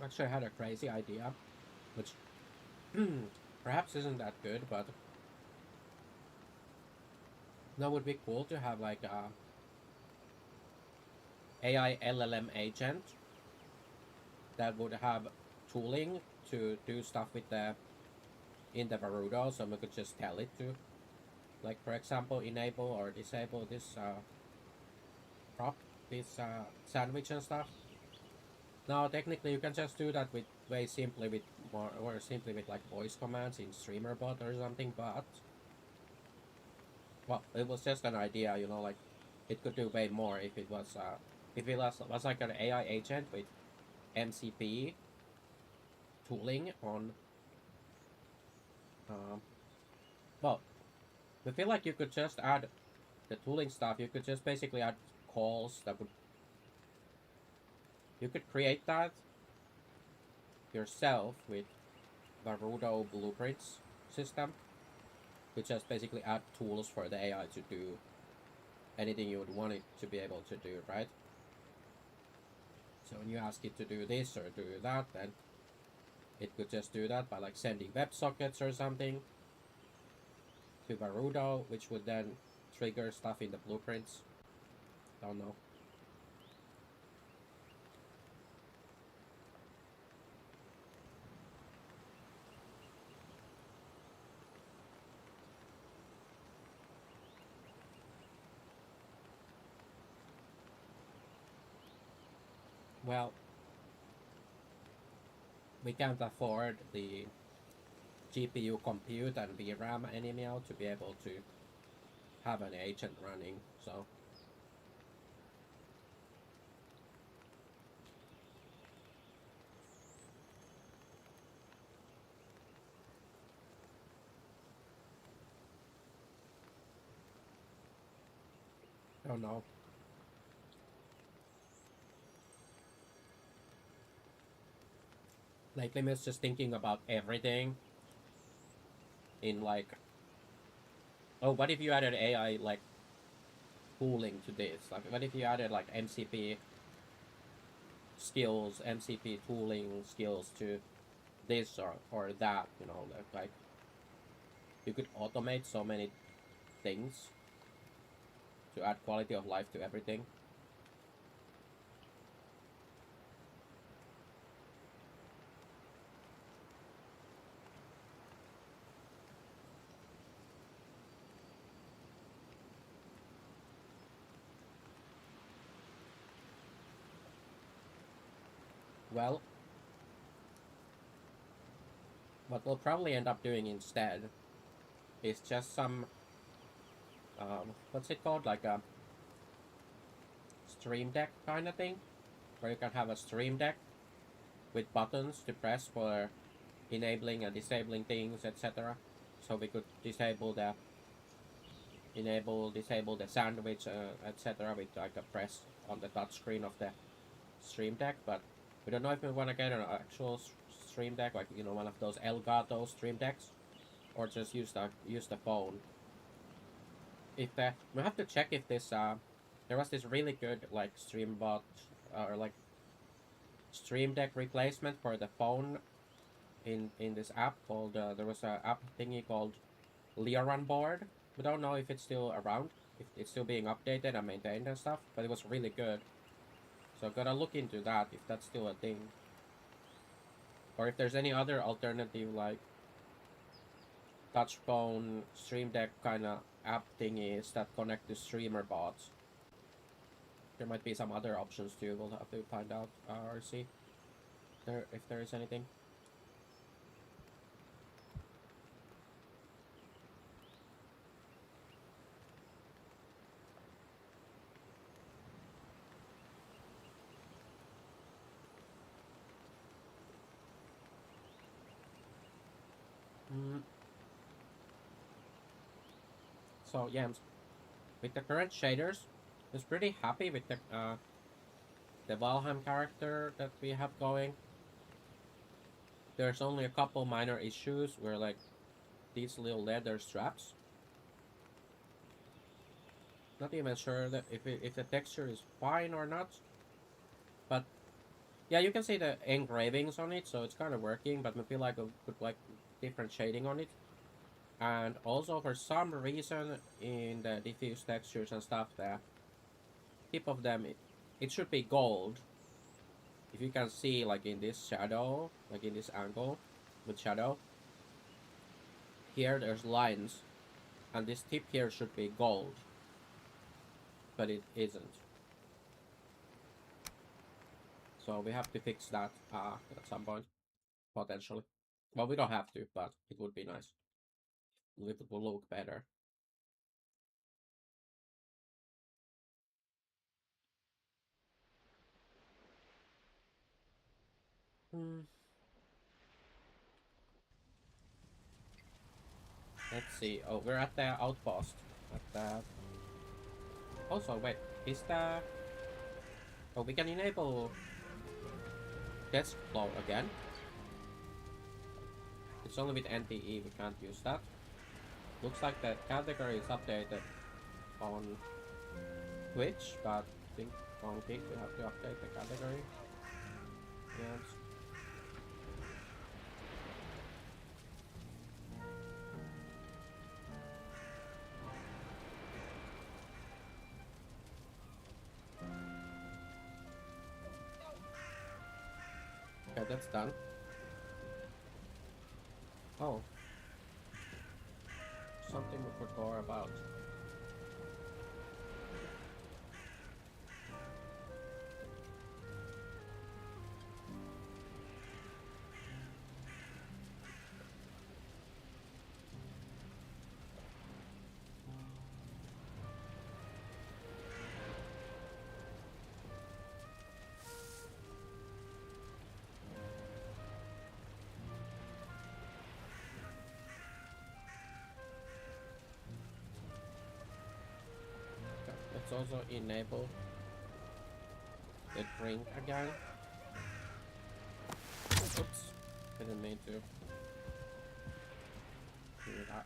Actually, I had a crazy idea, which perhaps isn't that good, but that would be cool to have like a AI LLM agent that would have tooling to do stuff with the in the Varudo, so we could just tell it to, like for example, enable or disable this prop, this sandwich and stuff. Now, technically, you can just do that with very simply with more simply with like voice commands in StreamerBot or something. But well, it was just an idea, you know. Like it could do way more if it was like an AI agent with MCP tooling on. Well, I feel like you could just add the tooling stuff. You could just basically add calls that would. You could create that yourself with Varudo blueprints system. You just basically add tools for the AI to do anything you would want it to be able to do, right? So when you ask it to do this or do that, then it could just do that by like sending WebSockets or something to Varudo, which would then trigger stuff in the blueprints. Don't know. Well, we can't afford the GPU compute and VRAM anymore to be able to have an agent running, so I don't know. Lately, I'm just thinking about everything in like, oh, what if you added AI like cooling to this? Like, what if you added like MCP skills, MCP tooling skills to this or that? You know, like you could automate so many things to add quality of life to everything. Well, what we'll probably end up doing instead is just some, what's it called? Like a stream deck kind of thing, where you can have a stream deck with buttons to press for enabling and disabling things, etc. So we could disable the disable the sandwich, etc. with like a press on the touchscreen of the stream deck. But we don't know if we want to get an actual stream deck, like, you know, one of those Elgato stream decks, or just use the phone. If we have to check if this there was this really good like stream bot or like stream deck replacement for the phone in this app called there was a app thingy called Leoran board. We don't know if it's still around, if it's still being updated and maintained and stuff, but it was really good. So gotta look into that if that's still a thing, or if there's any other alternative like touch phone stream deck kind of app thingies that connect to streamer bots. There might be some other options too. We'll have to find out or see if there is anything. So yeah, with the current shaders, I was pretty happy with the Valheim character that we have going. There's only a couple minor issues where like these little leather straps. Not even sure that if the texture is fine or not. But yeah, you can see the engravings on it, so it's kind of working. But I feel like I could like different shading on it. And also for some reason in the diffuse textures and stuff, the tip of them, it should be gold. If you can see like in this shadow, like in this angle with shadow, here there's lines, and this tip here should be gold, but it isn't. So we have to fix that at some point, potentially. Well, we don't have to, but it would be nice. It will look better. Let's see. Oh, we're at the outpost. At the... Also, wait. Is the... Oh, we can enable desk flow again. It's only with NTE, we can't use that. Looks like the category is updated on Twitch, but I think on Kick we have to update the category. Yes. Okay, that's done. Oh. Something we forgot about. also enable the drink again. Oops, didn't mean to do that.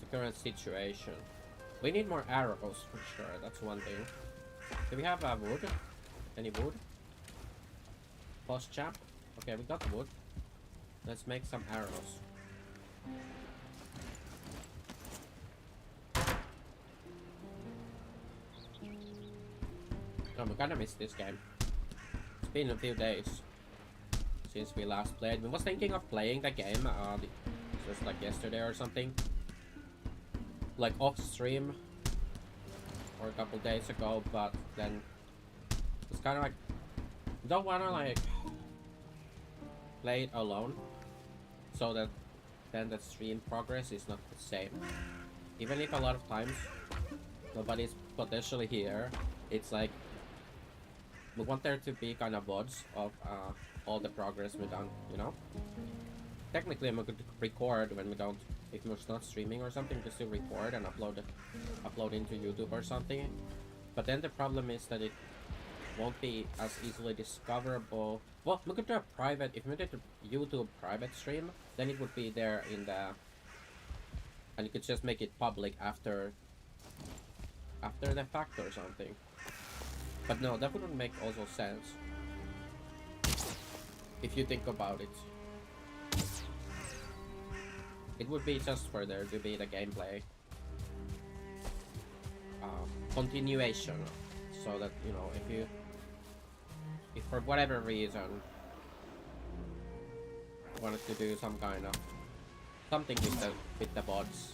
Current situation. We need more arrows for sure, that's one thing. Do we have wood? Any wood? Post chap? Okay, we got wood. Let's make some arrows. Oh, we kinda missed this game. It's been a few days since we last played. We was thinking of playing the game just like yesterday or something. Like off stream or a couple days ago, but then it's kind of like don't want to like play it alone, so that then the stream progress is not the same. Even if a lot of times nobody's potentially here, it's like we want there to be kind of VODs of all the progress we've done, you know? Technically, I'm going to record when we don't, if we're not streaming or something, just to record and upload into YouTube or something. But then the problem is that it won't be as easily discoverable. Well, we could do a private, if we did a YouTube private stream, then it would be there in the, and you could just make it public after the fact or something. But no, that wouldn't make also sense if you think about it. It would be just for there to be the gameplay continuation, so that, you know, if for whatever reason you wanted to do some kind of something with the bots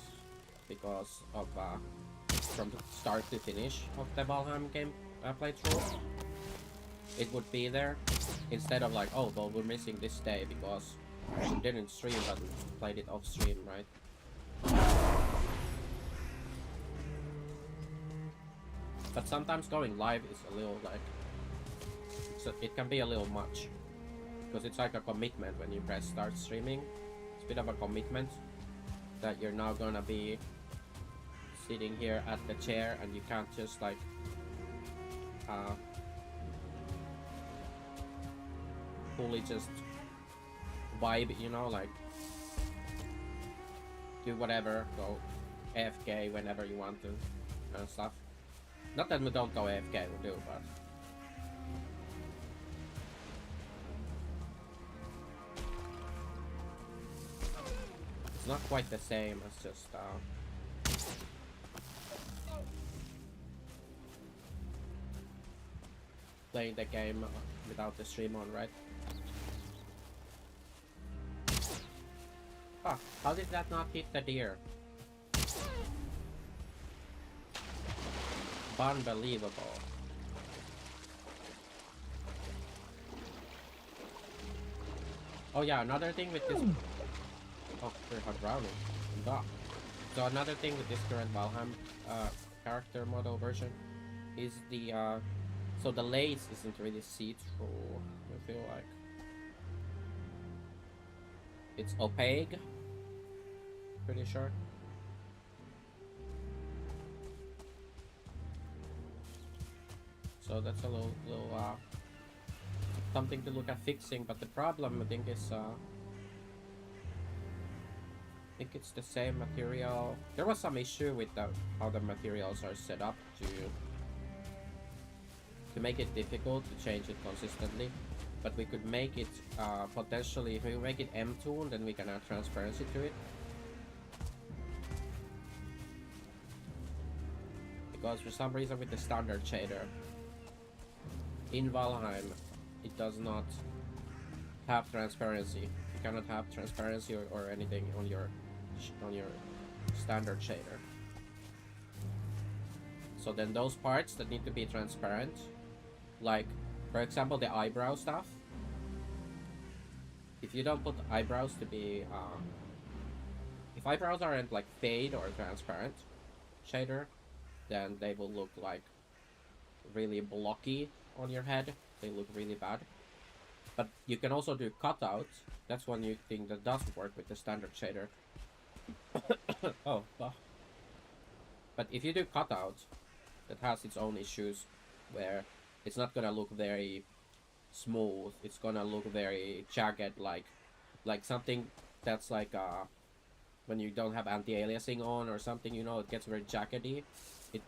because of from the start to finish of the Valheim game playthrough, it would be there instead of like, oh well, we're missing this day because we didn't stream but played it off stream, right? But sometimes going live is a little like, it can be a little much, because it's like a commitment when you press start streaming. It's a bit of a commitment that you're now gonna be sitting here at the chair and you can't just like fully just vibe, you know, like do whatever, go AFK whenever you want to and stuff. Not that we don't go AFK, we do, but it's not quite the same as just playing the game without the stream on, right? Ah, how did that not hit the deer? Unbelievable. Oh yeah, another thing with this... Oh, we're drowning. So another thing with this current Valheim character model version is the so the lace isn't really see-through. I feel like it's opaque. Pretty sure. So that's a little something to look at fixing. But the problem, I think, is I think it's the same material. There was some issue with how the materials are set up to make it difficult to change it consistently. But we could make it potentially, if we make it M-tuned, then we can add transparency to it. Because for some reason with the standard shader in Valheim, it does not have transparency. You cannot have transparency or anything on your standard shader. So then those parts that need to be transparent, like for example the eyebrow stuff, if you don't put eyebrows to be if eyebrows aren't like fade or transparent shader, then they will look like really blocky on your head. They look really bad. But you can also do cutouts. That's one new thing that doesn't work with the standard shader. Oh, well. But if you do cutouts, that has its own issues, where it's not gonna look very smooth. It's gonna look very jagged, like something that's like when you don't have anti-aliasing on or something, you know, it gets very jaggedy.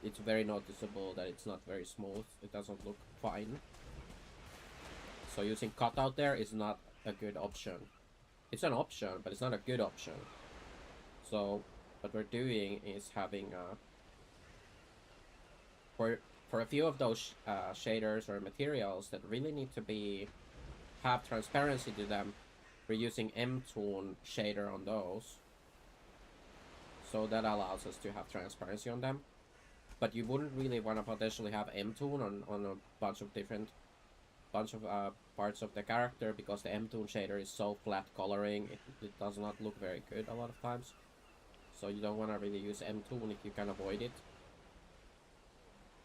It's very noticeable that it's not very smooth. It doesn't look fine. So using cutout there is not a good option. It's an option, but it's not a good option. So what we're doing is having for a few of those shaders or materials that really need to have transparency to them, we're using M-Tone shader on those. So that allows us to have transparency on them. But you wouldn't really want to potentially have M-Tone on a bunch of parts of the character, because the M-Tone shader is so flat coloring, it does not look very good a lot of times. So you don't want to really use M-Tone if you can avoid it.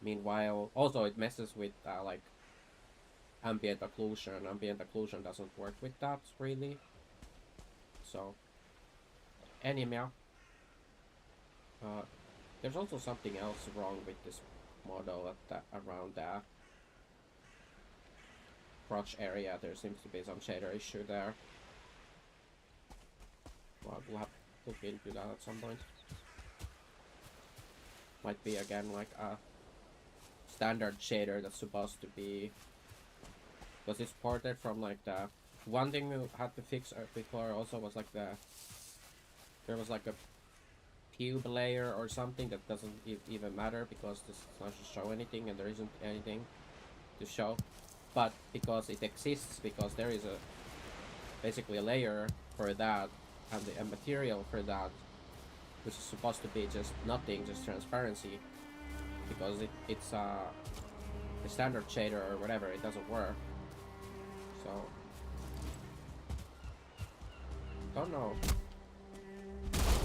Meanwhile, also it messes with like ambient occlusion. Ambient occlusion doesn't work with that really. So anyhow, there's also something else wrong with this model around the crotch area. There seems to be some shader issue there. Well, we'll have to look into that at some point. Might be again like a standard shader that's supposed to be, because it's ported from like the one thing we had to fix before also was like there was like a pube layer or something that doesn't even matter, because this does not show anything and there isn't anything to show, but because it exists, because there is basically a layer for that and a material for that, which is supposed to be just nothing, just transparency, because it's the standard shader or whatever, it doesn't work. So don't know.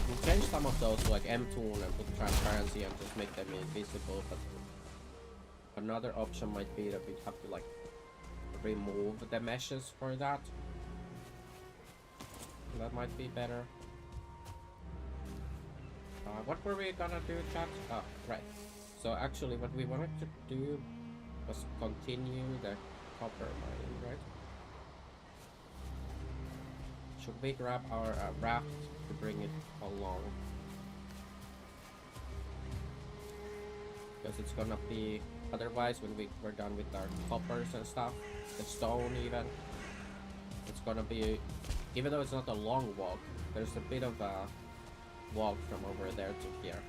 We'll change some of those to like M-Tone and put transparency and just make them invisible, but another option might be that we'd have to like remove the meshes for that. That might be better. What were we gonna do, chat? Oh, right. So actually what we wanted to do was continue the copper mining, right? Should we grab our raft to bring it along? Because it's gonna be, otherwise when we're done with our coppers and stuff, the stone even, it's gonna be, even though it's not a long walk, there's a bit of a walk from over there to here.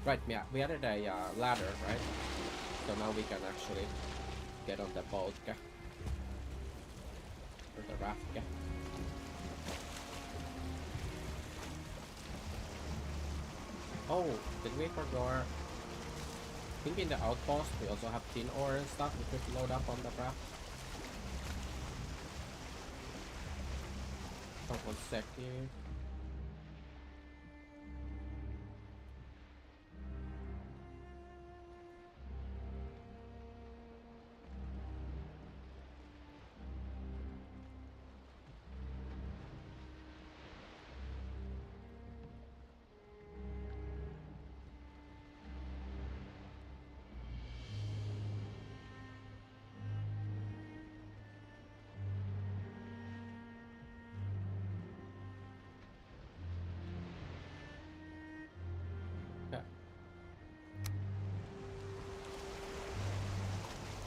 Right, yeah, we added a ladder, right? So now we can actually get on the boat, or the raft. Oh, did we forget? I think in the outpost we also have tin ore and stuff we could load up on the raft. Oh, 1 second.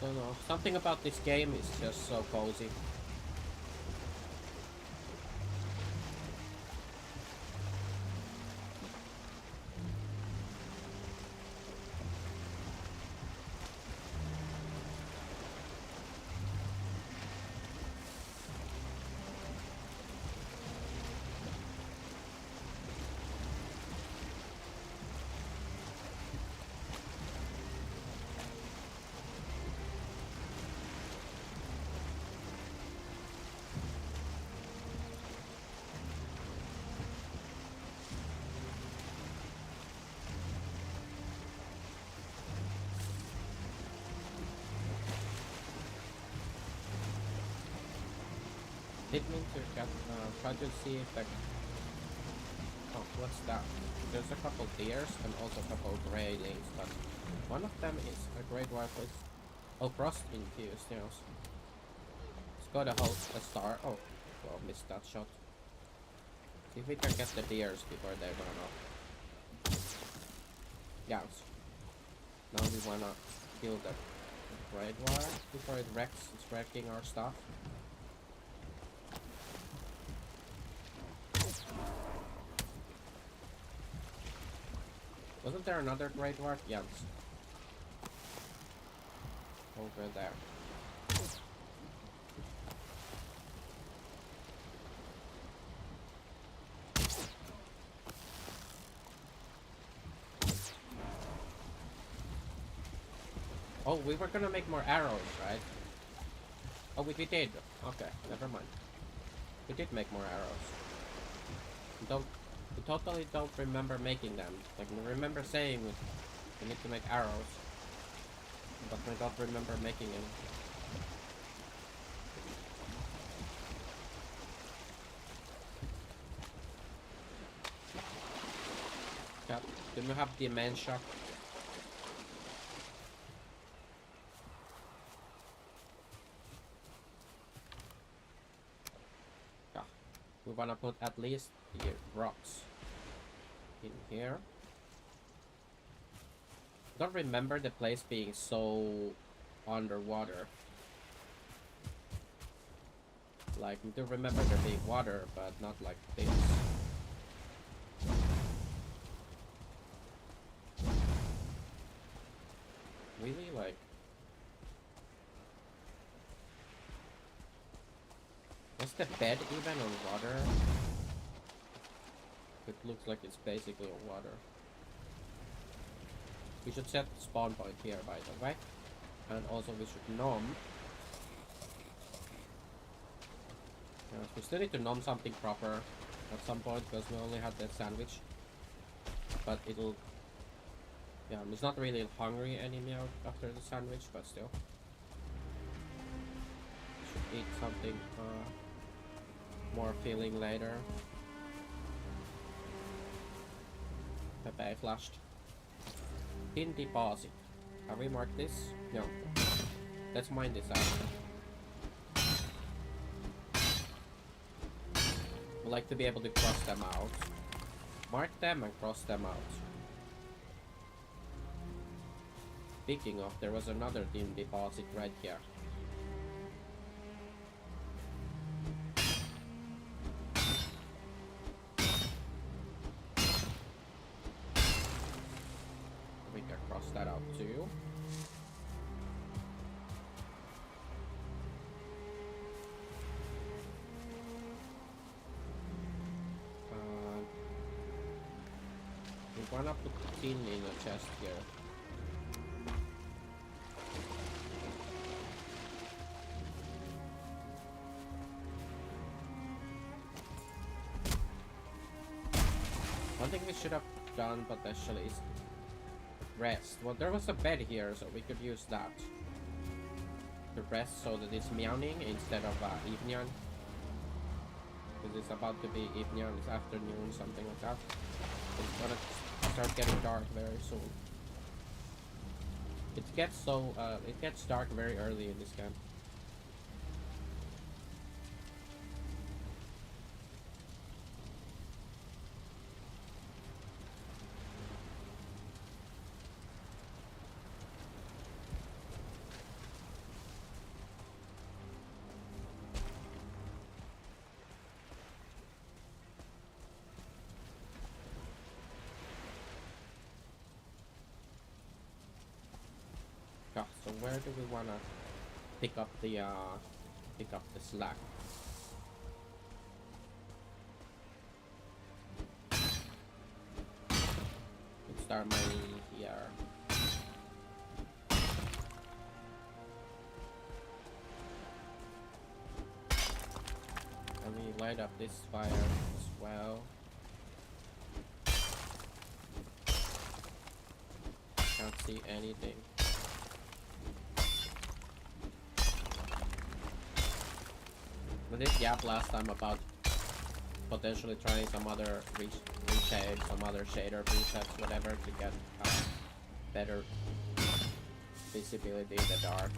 Don't know. Something about this game is just so cozy. did mean to get try to see if like oh what's that? There's a couple deers and also a couple greylings, but one of them is a great white with frost infused, you know. It's got a whole a star. Oh, well, missed that shot. See if we can get the deers before they run off. Yeah. Now we wanna kill the great wire before it wrecks. It's wrecking our stuff. Wasn't there another great wire? Yes. Over there. Oh, we were gonna make more arrows, right? Oh, we did. Okay, never mind. We did make more arrows. We totally don't remember making them. Like, we remember saying we need to make arrows, but we don't remember making them. Yeah, do you have dementia? Yeah, we wanna put at least the rocks in here. Don't remember the place being so underwater. Like, we do remember there being water, but not like this. Really, like... Was the bed even on water? It looks like it's basically on water. We should set the spawn point here, by the way. And also we should nom. Yes, we still need to nom something proper at some point because we only had that sandwich. But it'll... Yeah, I'm just not really hungry anymore after the sandwich, but still. Should eat something more filling later. Pepe flashed. Pin deposit. Have we marked this? No. Let's mine this out. I'd like to be able to cross them out. Mark them and cross them out. Speaking of, there was another tin deposit right here. We can cross that out too. We wanna put tin in a chest here. One thing we should have done potentially is rest. Well, there was a bed here, so we could use that to rest so that it's meowing instead of evening. Because it's about to be evening, it's afternoon, something like that. It's gonna start getting dark very soon. It gets dark very early in this game. So where do we wanna pick up the slack? Let's start mining here. And we light up this fire as well. Can't see anything. I did gap last time about potentially trying some other reshade, some other shader presets, whatever, to get better visibility in the dark.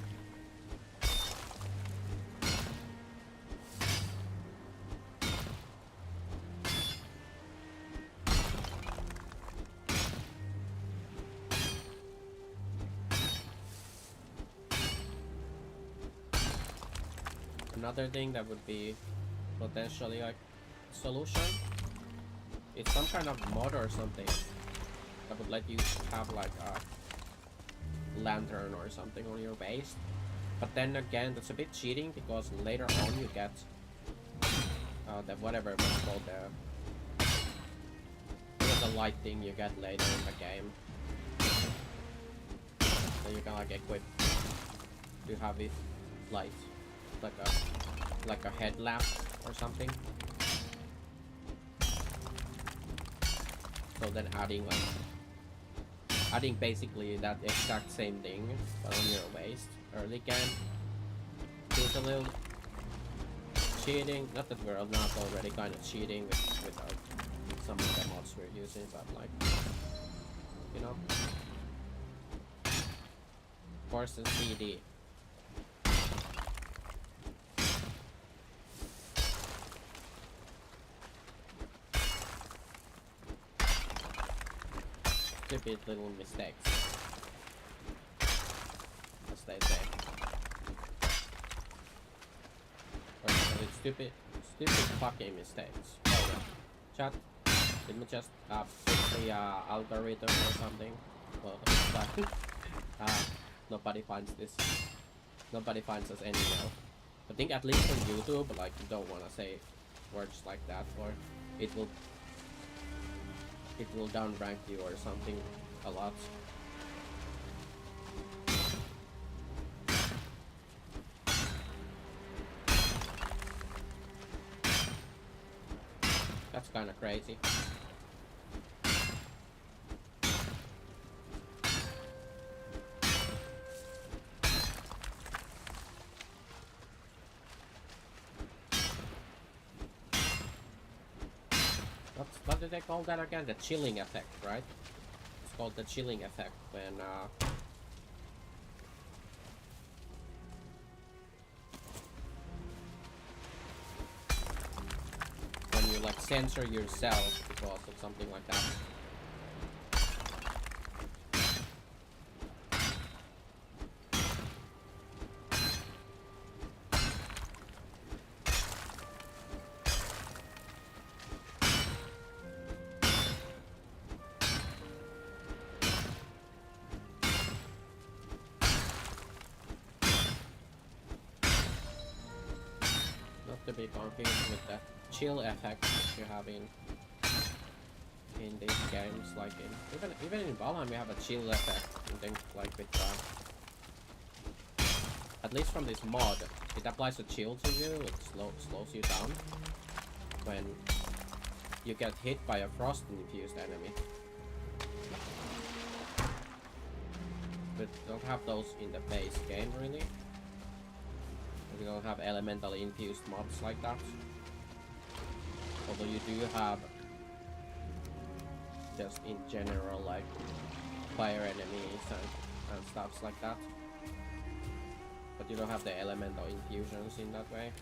Another thing that would be potentially like solution is some kind of mod or something that would let you have like a lantern or something on your base. But then again, that's a bit cheating because later on you get the whatever it was called, the light thing you get later in the game. So you can like equip to have it light, like a headlamp or something. So then adding basically that exact same thing but on your waist early game feels a little cheating. Not that we're not already kind of cheating with some of the mods we're using, but like, you know, force and CD. Stupid little mistakes, as they say. Or stupid fucking mistakes. Oh yeah. Chat, did we just fix the algorithm or something? Well, nobody finds this. Nobody finds us anyhow. I think at least on YouTube, like, you don't want to say words like that, or it will down rank you or something a lot. That's kind of crazy. What do they call that again? The chilling effect, right? It's called the chilling effect when you like censor yourself because of something like that. To be confused with the chill effect that you have in these games, like even in Valheim we have a chill effect and things like with at least from this mod, it applies a chill to you. It slows you down when you get hit by a frost infused enemy. But don't have those in the base game really. We don't have elementally infused mobs like that. Although you do have just in general like fire enemies and stuffs like that. But you don't have the elemental infusions in that way.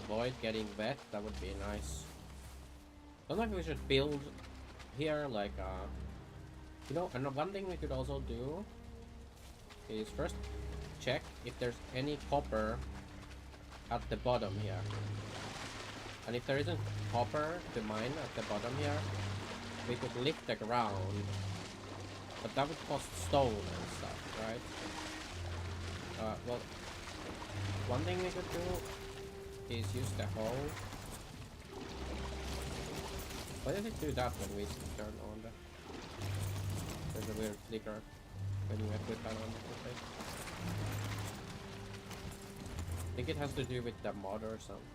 Avoid getting wet, that would be nice. Don't know if we should build here like you know, and one thing we could also do is first check if there's any copper at the bottom here. And if there isn't copper to mine at the bottom here, we could lift the ground. But that would cost stone and stuff, right? Well, one thing we could do is use the hoe Why did it do that when we turn on the... There's a weird flicker when you equip that on the face. I think it has to do with the mod or something.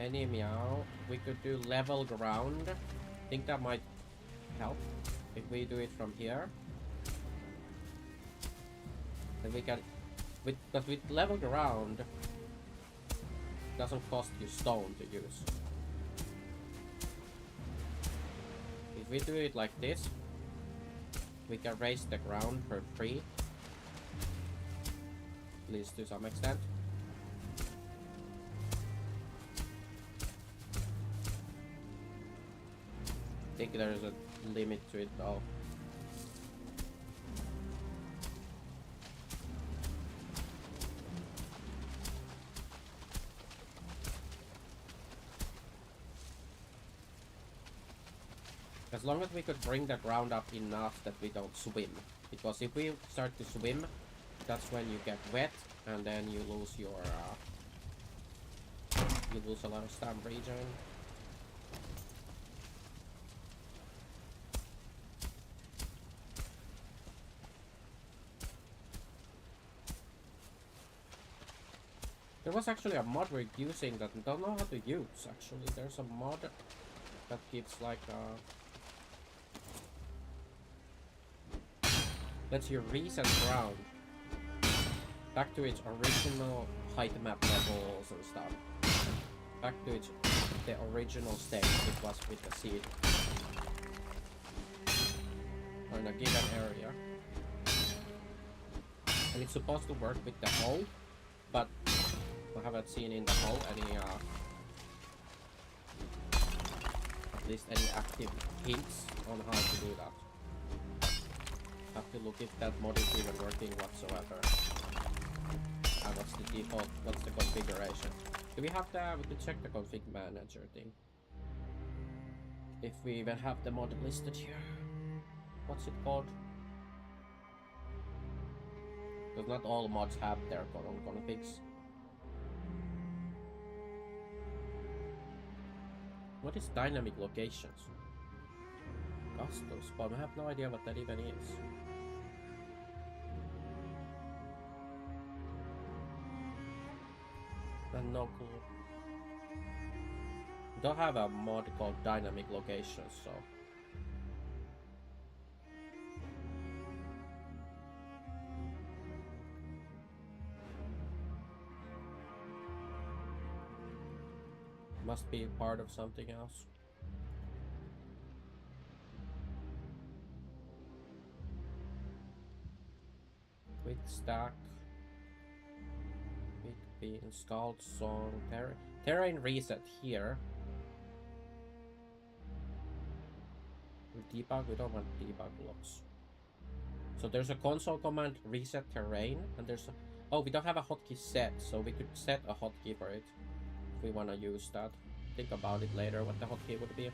Any meow. We could do level ground. I think that might help if we do it from here. Then we can, but with level ground, it doesn't cost you stone to use. If we do it like this, we can raise the ground for free, at least to some extent. I think there is a limit to it though. As long as we could bring the ground up enough that we don't swim. Because if we start to swim, that's when you get wet and then you lose your you lose a lot of stamp regen. There was actually a mod we're using that we don't know how to use actually. There's a mod that gives like lets you reset ground back to its original height map levels and stuff. Back to its the original state it was with the seed. On a given area. And it's supposed to work with the hull, but I haven't seen in the hull any at least any active hints on how to do that. Have to look if that mod is even working whatsoever. And what's the default, what's the configuration. Do we have the, we could check the config manager thing. If we even have the mod listed here. What's it called? Because not all mods have their own configs. What is dynamic locations? Custom spawn. I have no idea what that even is. And no clue. We don't have a mod called dynamic locations, so. Must be part of something else. Quick stack. Quick be installed song. Terrain reset here. Debug, we don't want debug logs. So there's a console command reset terrain, and there's a, oh, we don't have a hotkey set, so we could set a hotkey for it. If we want to use that. Think about it later what the hotkey would be.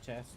Chest.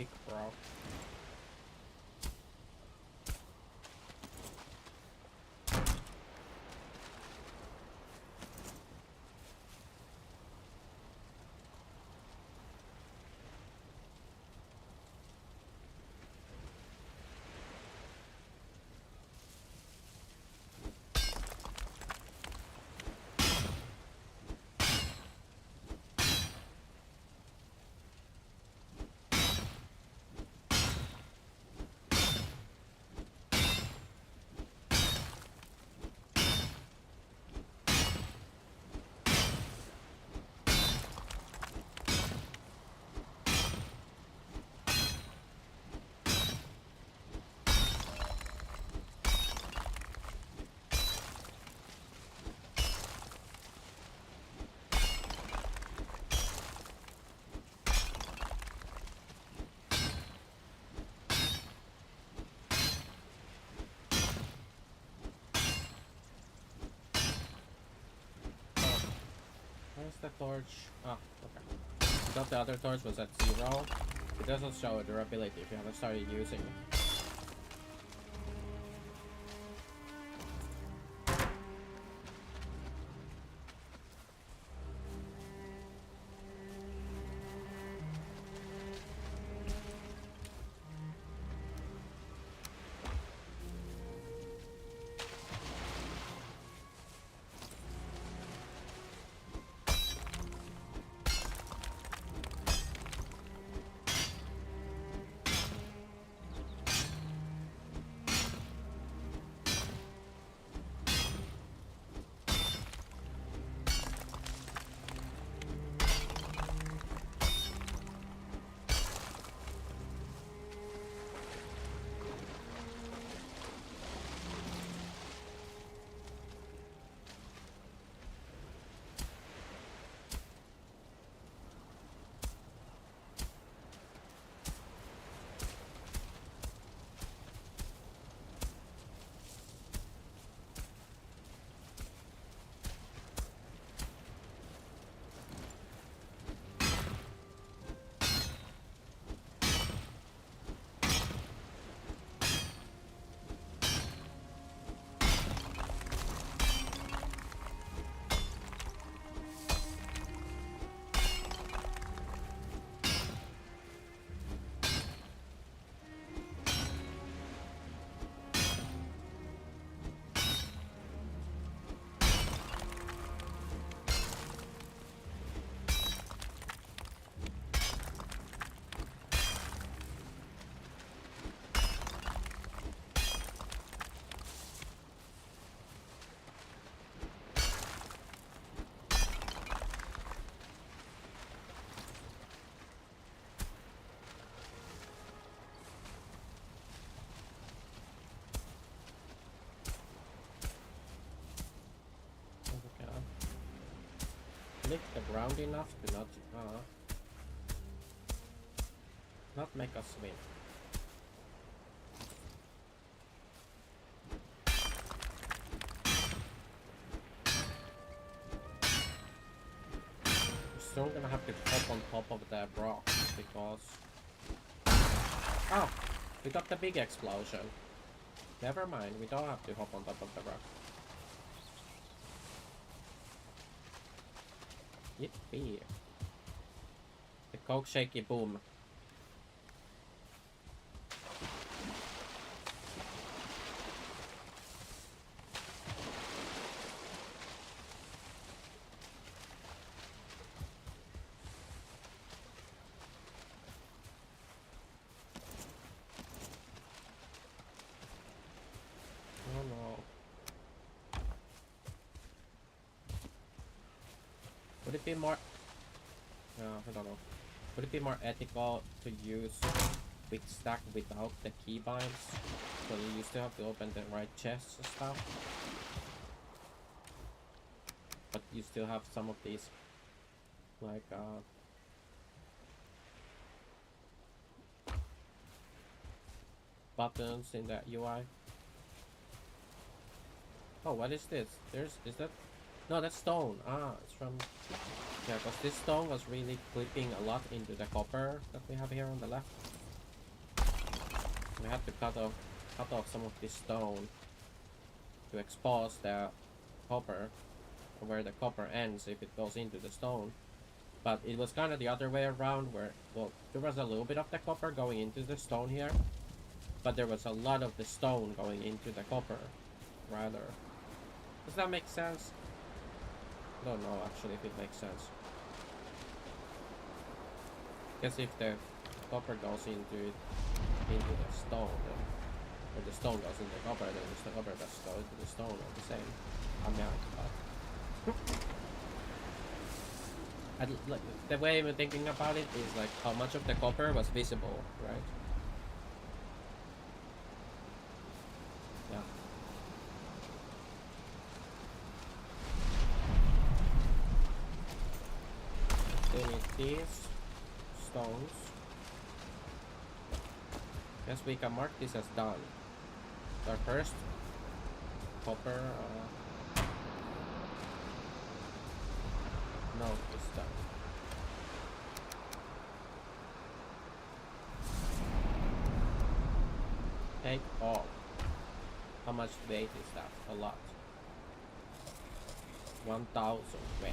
pick, bro. Where's the torch? Ah, okay. I thought the other torch was at 0. It doesn't show a durability if you haven't started using it. Lick the ground enough to not make us win. We're still gonna have to hop on top of that rock because oh, we got the big explosion. Never mind, we don't have to hop on top of the rock. Yippee. The coke shaky boom. Oh no. Would it be more... I don't know. Would it be more ethical to use quick stack without the keybinds? So you still have to open the right chests and stuff. But you still have some of these, like, buttons in the UI. Oh, what is this? Is that... No, that's stone. Ah, it's from... Yeah, because this stone was really clipping a lot into the copper that we have here on the left. We have to cut off some of this stone to expose the copper, where the copper ends if it goes into the stone. But it was kind of the other way around, where, well, there was a little bit of the copper going into the stone here, but there was a lot of the stone going into the copper, rather. Does that make sense? I don't know actually if it makes sense. Guess if the copper goes into the stone, then, or the stone goes into the copper, then the copper does go into the stone at the same amount. But like, the way I'm thinking about it is like how much of the copper was visible, right? Yeah. They need these stones. Guess we can mark this as done. So first, copper. No, it's done. Take off. How much weight is that? A lot. 1,000 weight.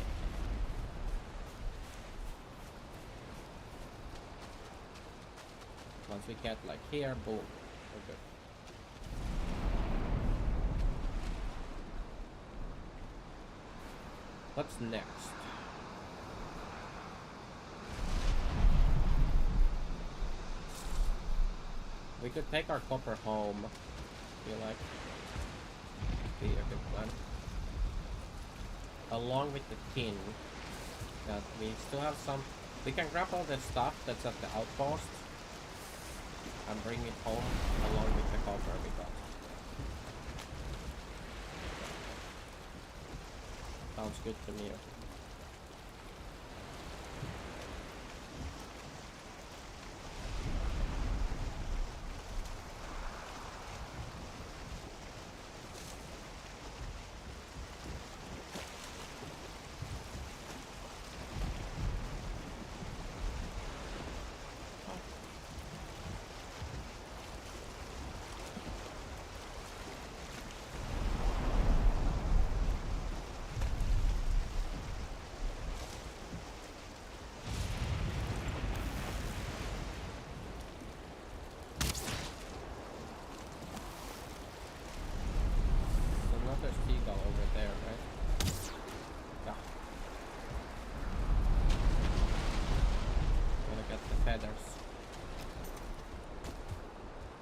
Once we get like here, boom, we're good. What's next? We could take our copper home. Feel like be a good plan. Along with the tin, that we still have some. We can grab all the stuff that's at the outpost and bring it home along with the copper we got. Sounds good to me.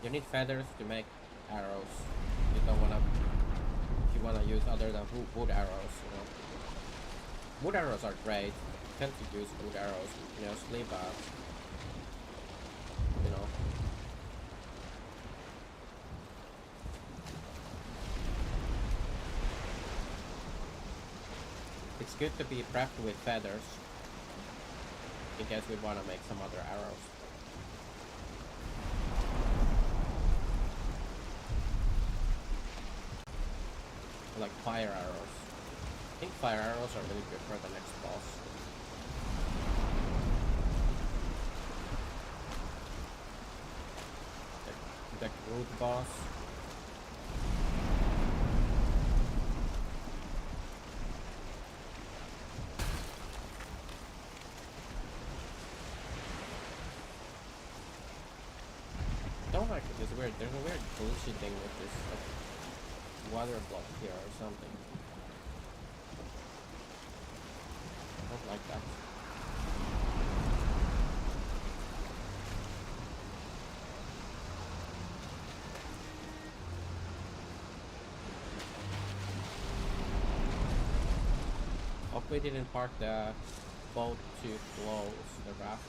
You need feathers to make arrows. You don't wanna. If you wanna use other than wood arrows, you know. Wood arrows are great. You tend to use wood arrows, you know, sleep baths. You know. It's good to be prepped with feathers in case we wanna make some other arrows. Like fire arrows. I think fire arrows are really good for the next boss. The root boss. Don't like it. It's weird. There's a weird bullshit thing with this. Water block here or something. I don't like that. Hope we didn't park the boat too close, the raft.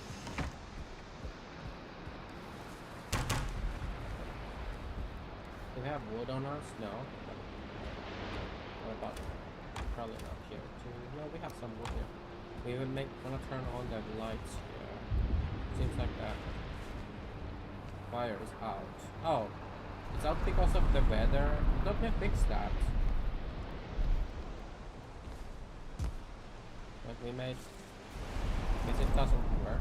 Do we have wood on us? No. What about? Probably not here too. No, we have some wood here. We will wanna turn on the lights here. Seems like that fire is out. Oh, it's out because of the weather. Don't we fix that? Like we made. Because it doesn't work.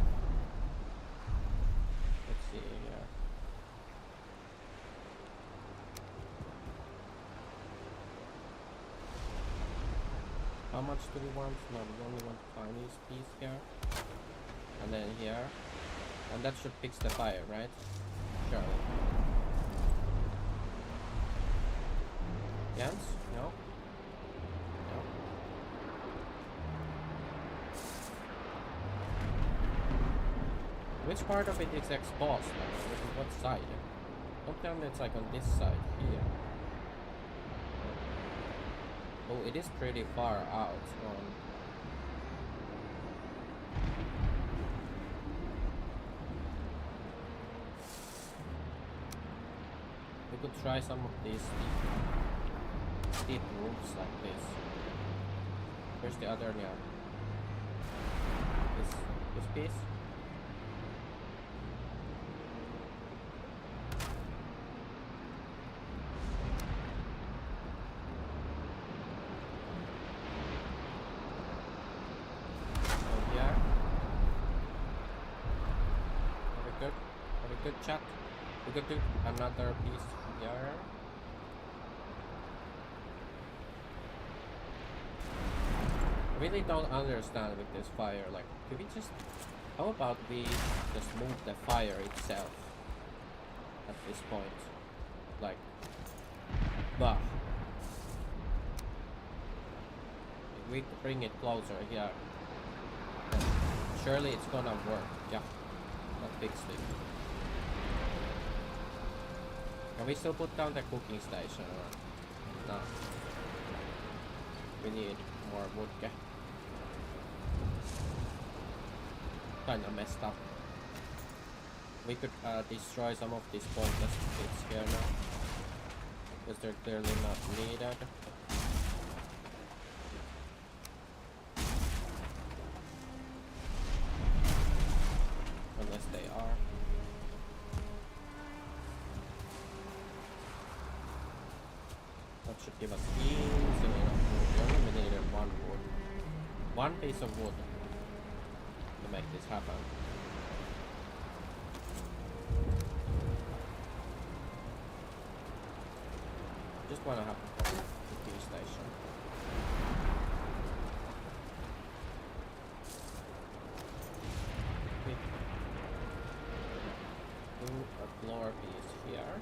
Let's see here. much do we want? No, we only want tiny piece here. And then here. And that should fix the fire, right? Surely. Yes? No? No. Which part of it is exposed? Like, what side? Don't tell me it's like on this side here. Oh, it is pretty far out on. We could try some of these steep roofs like this. Where's the other now? This piece? Good chat. We could do another piece here. I really don't understand with this fire. Like, could we just... How about we just move the fire itself at this point? Like... Bah. If we could bring it closer here. Then surely it's gonna work. Yeah. That fixed it. Can we still put down the cooking station or no? We need more wood. Kinda messed up. We could destroy some of these pointless bits here now. Because they're clearly not needed. Unless they are. That should give us easily enough wood. We only needed one wood. One piece of wood to make this happen. Just wanna have a cooking station. Do a floor piece here.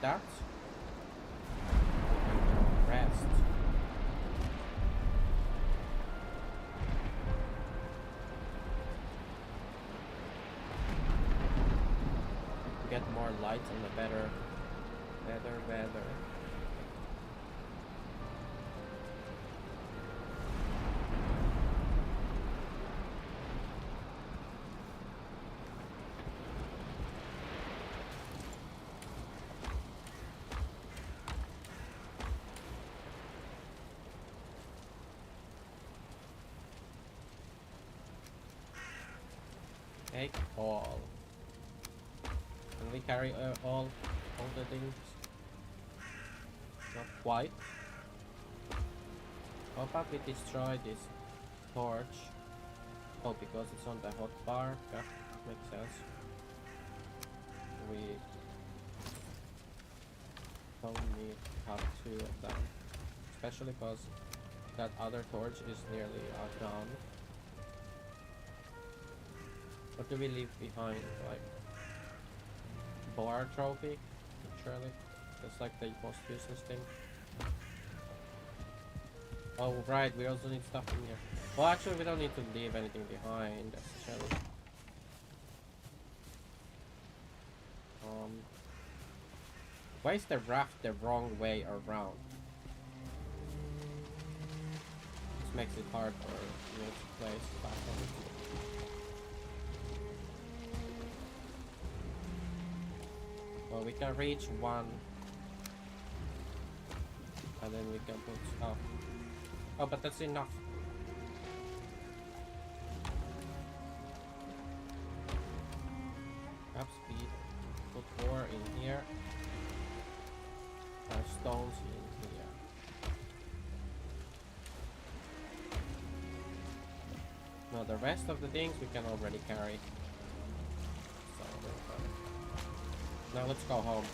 That rest. Get more light and the better weather. Take all. Can we carry all the things? Not quite. How about we destroy this torch? Oh, because it's on the hot bar. Yeah, makes sense. We don't need to have two of them. Especially because that other torch is nearly gone. What do we leave behind? Like bar trophy? Surely. That's like the most useless thing. Oh right, we also need stuff in here. Well actually we don't need to leave anything behind necessarily. Why is the raft the wrong way around? This makes it hard for me to place back on it. Well, we can reach one, and then we can put stuff. Oh, but that's enough. Perhaps speed. Put 4 the rest of the things we can already carry. So we're fine. Now let's go home.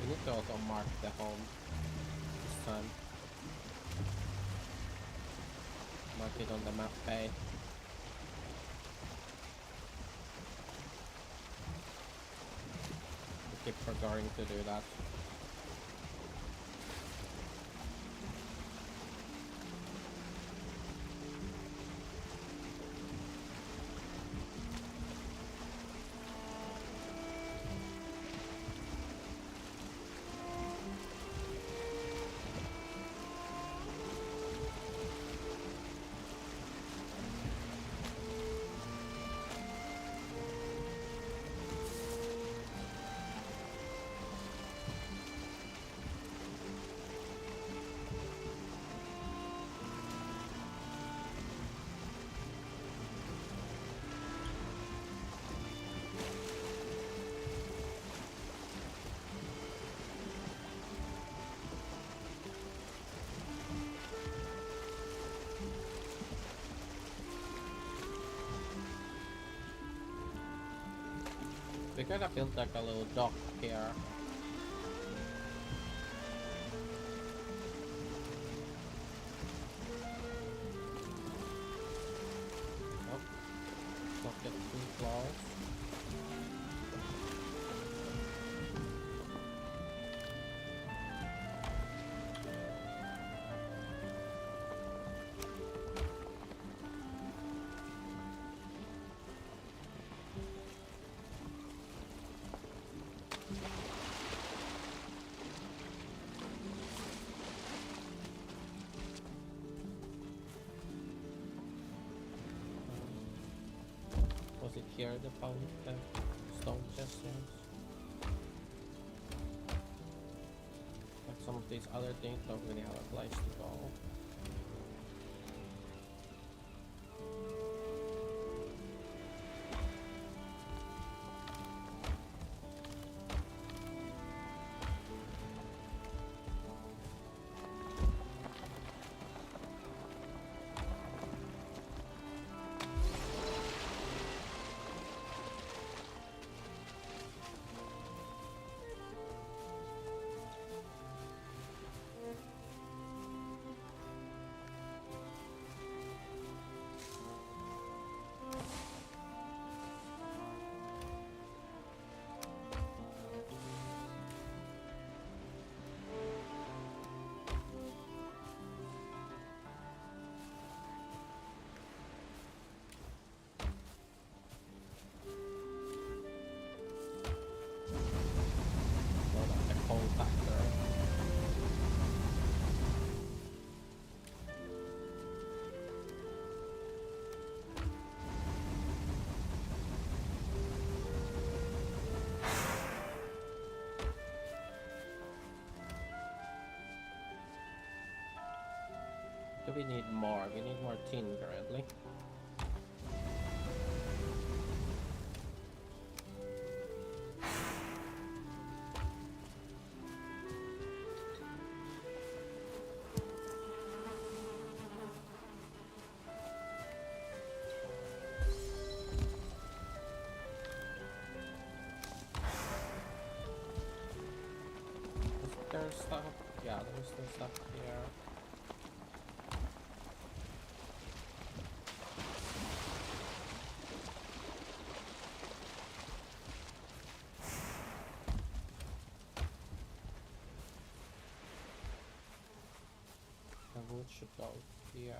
We need to also mark the home this time. Mark it on the map pay. We keep forgetting to do that. We could have built like a little dock here. Oh, not get too close. Was it here the stone chest is? But some of these other things don't really have a place to go. Do we need more? We need more tin currently. Is there stuff? Yeah, there's still stuff here. should go here.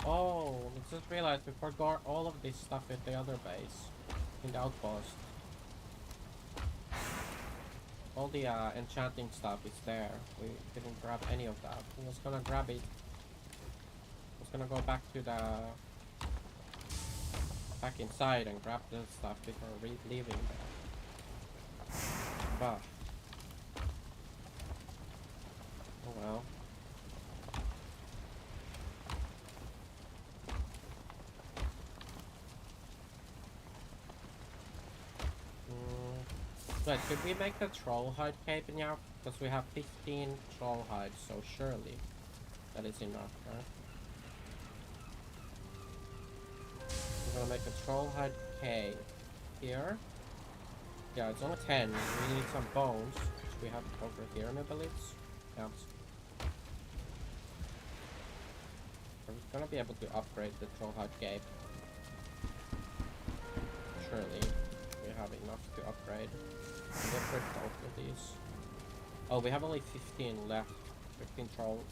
Oh, I just realized we forgot all of this stuff at the other base, in the outpost. All the enchanting stuff is there. We didn't grab any of that. I was gonna grab it. I was gonna go back to the back inside and grab the stuff before leaving there. But oh well. But should we make the troll hide cape now? Because we have 15 troll hides, so surely that is enough, right? We're gonna make a troll hide cape here. Yeah, it's only 10. We need some bones, which we have over here, I believe. Yeah. We're gonna be able to upgrade the troll hide cape. Surely we have enough to upgrade. Get rid of both of these. Oh, we have only 15 left. 15 troll.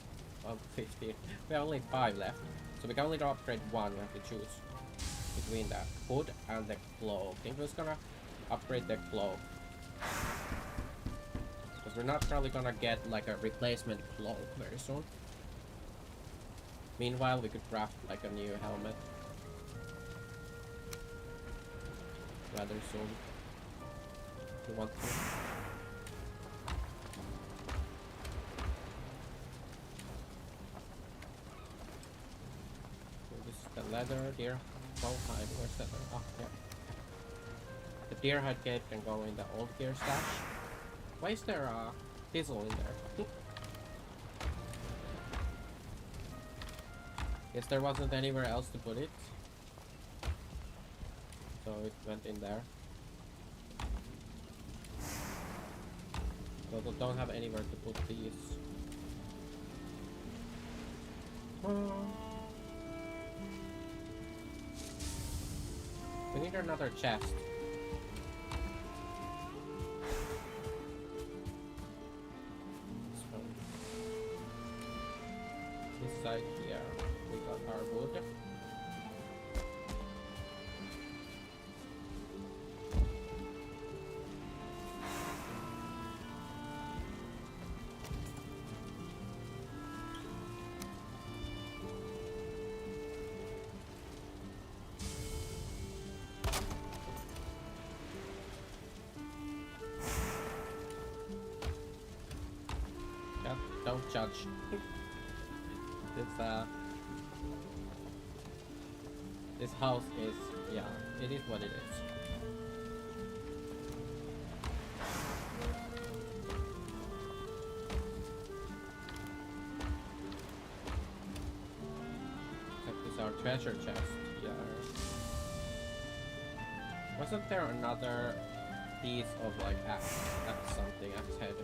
Oh, 15. We have only 5 left. So we can only upgrade one. We have to choose between the hood and the cloak. I think we're just gonna upgrade the cloak. Because we're not probably gonna get like a replacement cloak very soon. Meanwhile, we could craft like a new helmet rather soon. If you want to. So this is the leather, deer, troll hide. Where's that? Oh, yeah. The deer hide cape can go in the old gear stash. Why is there diesel in there? Guess there wasn't anywhere else to put it, so it went in there. So we don't have anywhere to put these. We need another chest. So, this side here, we got our wood. Don't judge. This house is, yeah, it is what it is. This is our treasure chest. Yeah. Wasn't there another piece of like axe something axe head?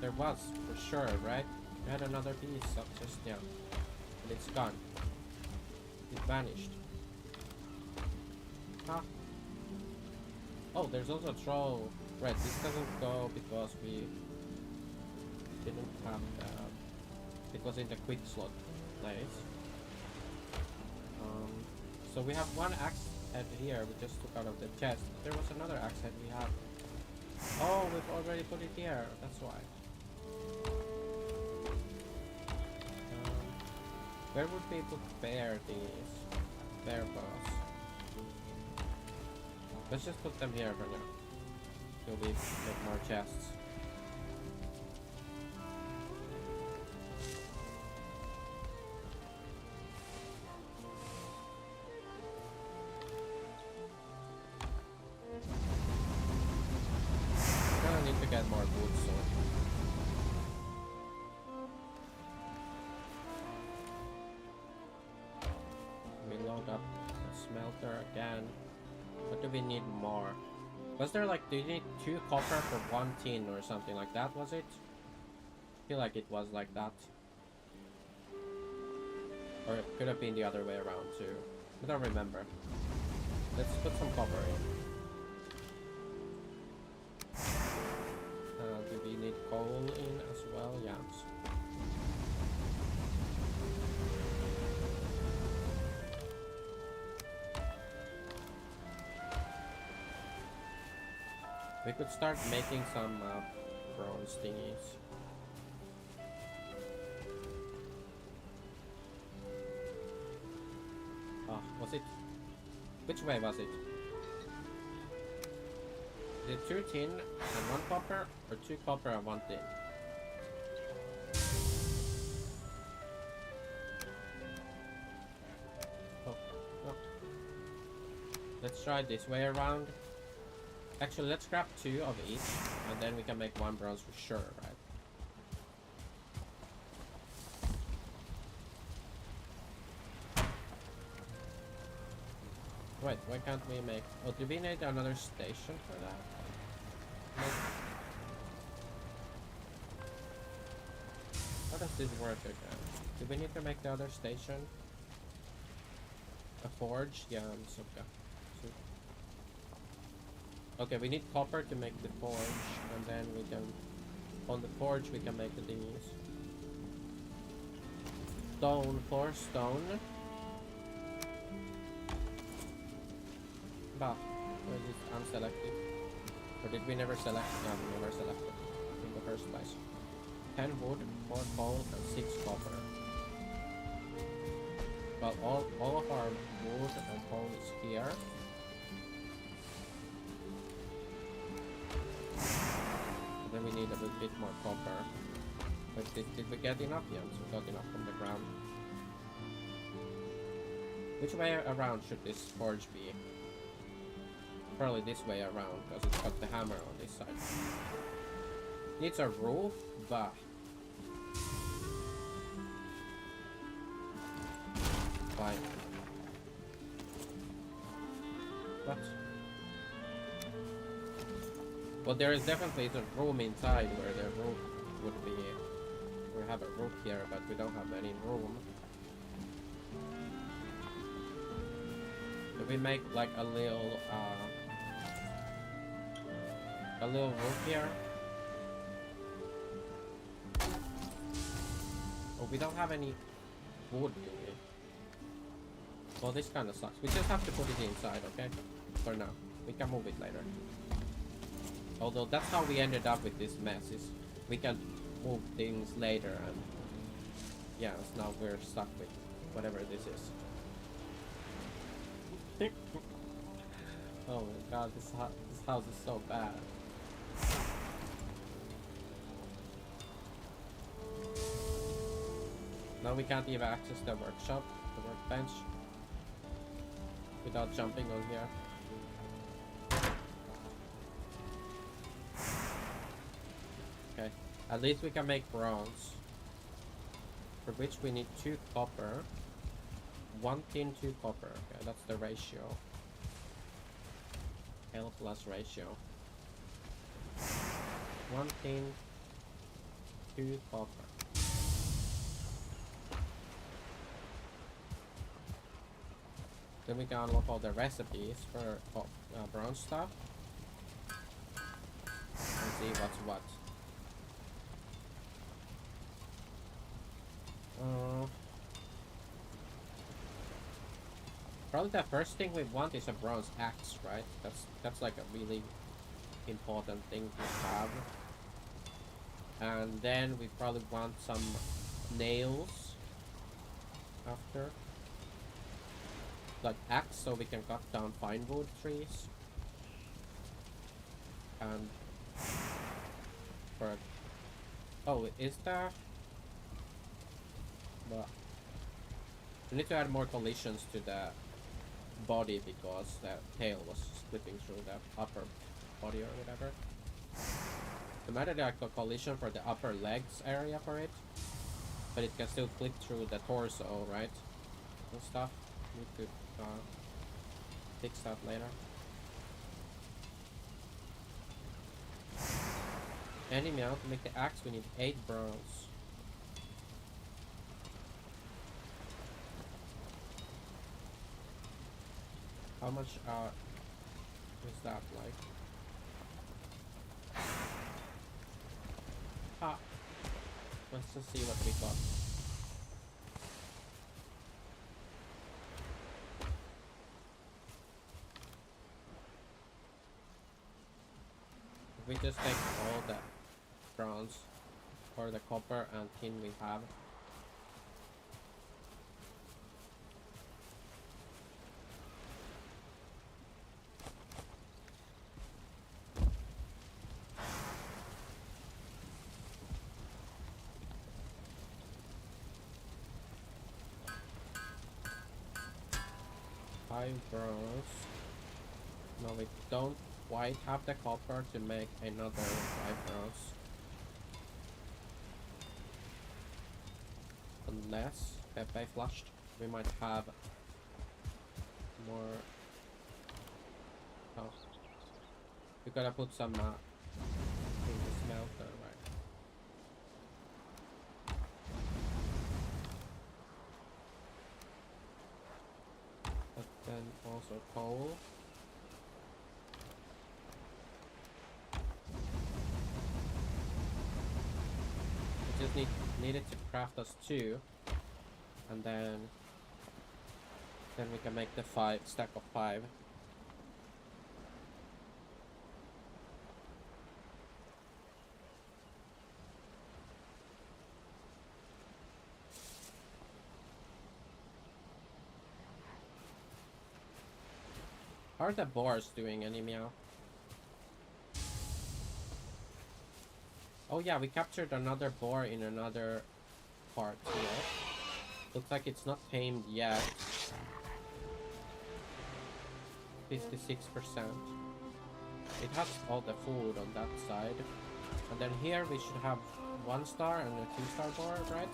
There was, for sure, right? We had another piece of just, yeah. But it's gone. It vanished. Huh? Oh, there's also a troll. Right, this doesn't go because we didn't have it was in the quick slot place. So we have one axe head here we just took out of the chest. There was another axe head we have. Oh, we've already put it here, that's why. Where would we put these? Bear bows. Let's just put them here for now. Till we get more chests. Gonna need to get more boots soon. Smelter again. What do we need more? Was there like, do you need 2 copper for 1 tin or something like that, was it? I feel like it was like that. Or it could have been the other way around too. I don't remember. Let's put some copper in. Do we need coal in as well? Yeah. We could start making some bronze thingies. Oh, was it? Which way was it? Is it 2 tin and 1 copper, or 2 copper and 1 tin? Oh, no. Let's try this way around. Actually, let's grab 2 of each, and then we can make 1 bronze for sure, right? Wait, why can't we make... Oh, do we need another station for that? How does this work again? Do we need to make the other station? A forge? Yeah, it's okay. Okay, we need copper to make the forge, and then we can... On the forge we can make the thingies. Stone for stone. Bah, where is it unselected? Or did we never select? No, we never selected in the first place. 10 wood, 4 coal, and 6 copper. Well, all of our wood and coal is here. And then we need a little bit more copper. But did we get enough? Yeah, we got enough from the ground. Which way around should this forge be? Probably this way around, because it's got the hammer on this side. Needs a roof, but... Fine. What? Well, there is definitely a room inside where the roof would be. We have a roof here, but we don't have any room. If we make like a little roof here. Oh, we don't have any wood, do we? Well, this kind of sucks. We just have to put it inside, okay? For now. We can move it later. Although that's how we ended up with this mess, is we can move things later, and yeah, so now we're stuck with whatever this is. Oh my god, this house is so bad. Now we can't even access the workshop, the workbench, without jumping on here. Okay, at least we can make bronze, for which we need 2 copper, 1 tin, 2 copper. Okay, that's the ratio. L plus ratio. 1 tin, 2 copper. Then we can unlock all the recipes for bronze stuff. And see what's what. Probably the first thing we want is a bronze axe, right? That's like a really important thing to have. And then we probably want some nails after. Like axe, so we can cut down pine wood trees. And for... Oh, is there... Well, we need to add more collisions to the body because the tail was splitting through the upper body or whatever. No matter like a collision for the upper legs area for it, but it can still clip through the torso, right? And stuff. We could fix that later. Any meow to make the axe we need 8 bronze. How much is that like? Ah, let's just see what we got. If we just take all the bronze or the copper and tin we have. Bronze. No, we don't quite have the copper to make another 5 bronze. Unless Pepe flushed, we might have more. Oh, we gotta put some in the smelter, right? But then also coal. We just needed to craft us 2, and then we can make the 5 stack of 5. How are the boars doing, any meow? Oh yeah, we captured another boar in another part here. Looks like it's not tamed yet. 56%. It has all the food on that side. And then here we should have 1 star and a 2-star boar, right?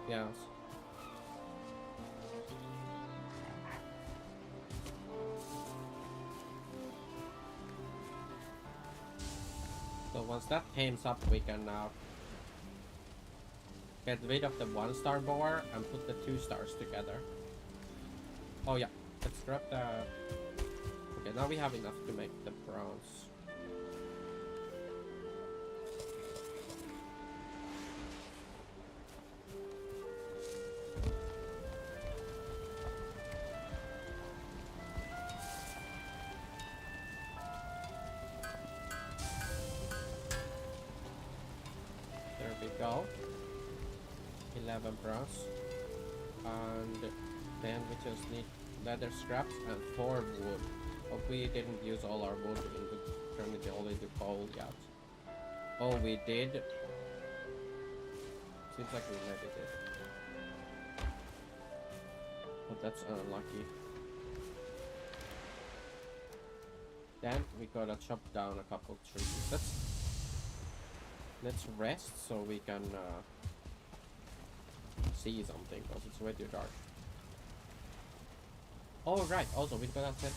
Yes. So once that tames up, we can now get rid of the 1-star boar and put the 2 stars together. Oh yeah, let's grab the... Okay, now we have enough to make the bronze. There we go. 11 bronze. And then we just need leather scraps and 4 wood. Hope we didn't use all our wood into turning it all into coal yet. Oh, we did. Seems like we maybe did. But that's unlucky. Then we gotta chop down a couple trees. Let's rest so we can see something, because it's way too dark. Oh right, also we gotta set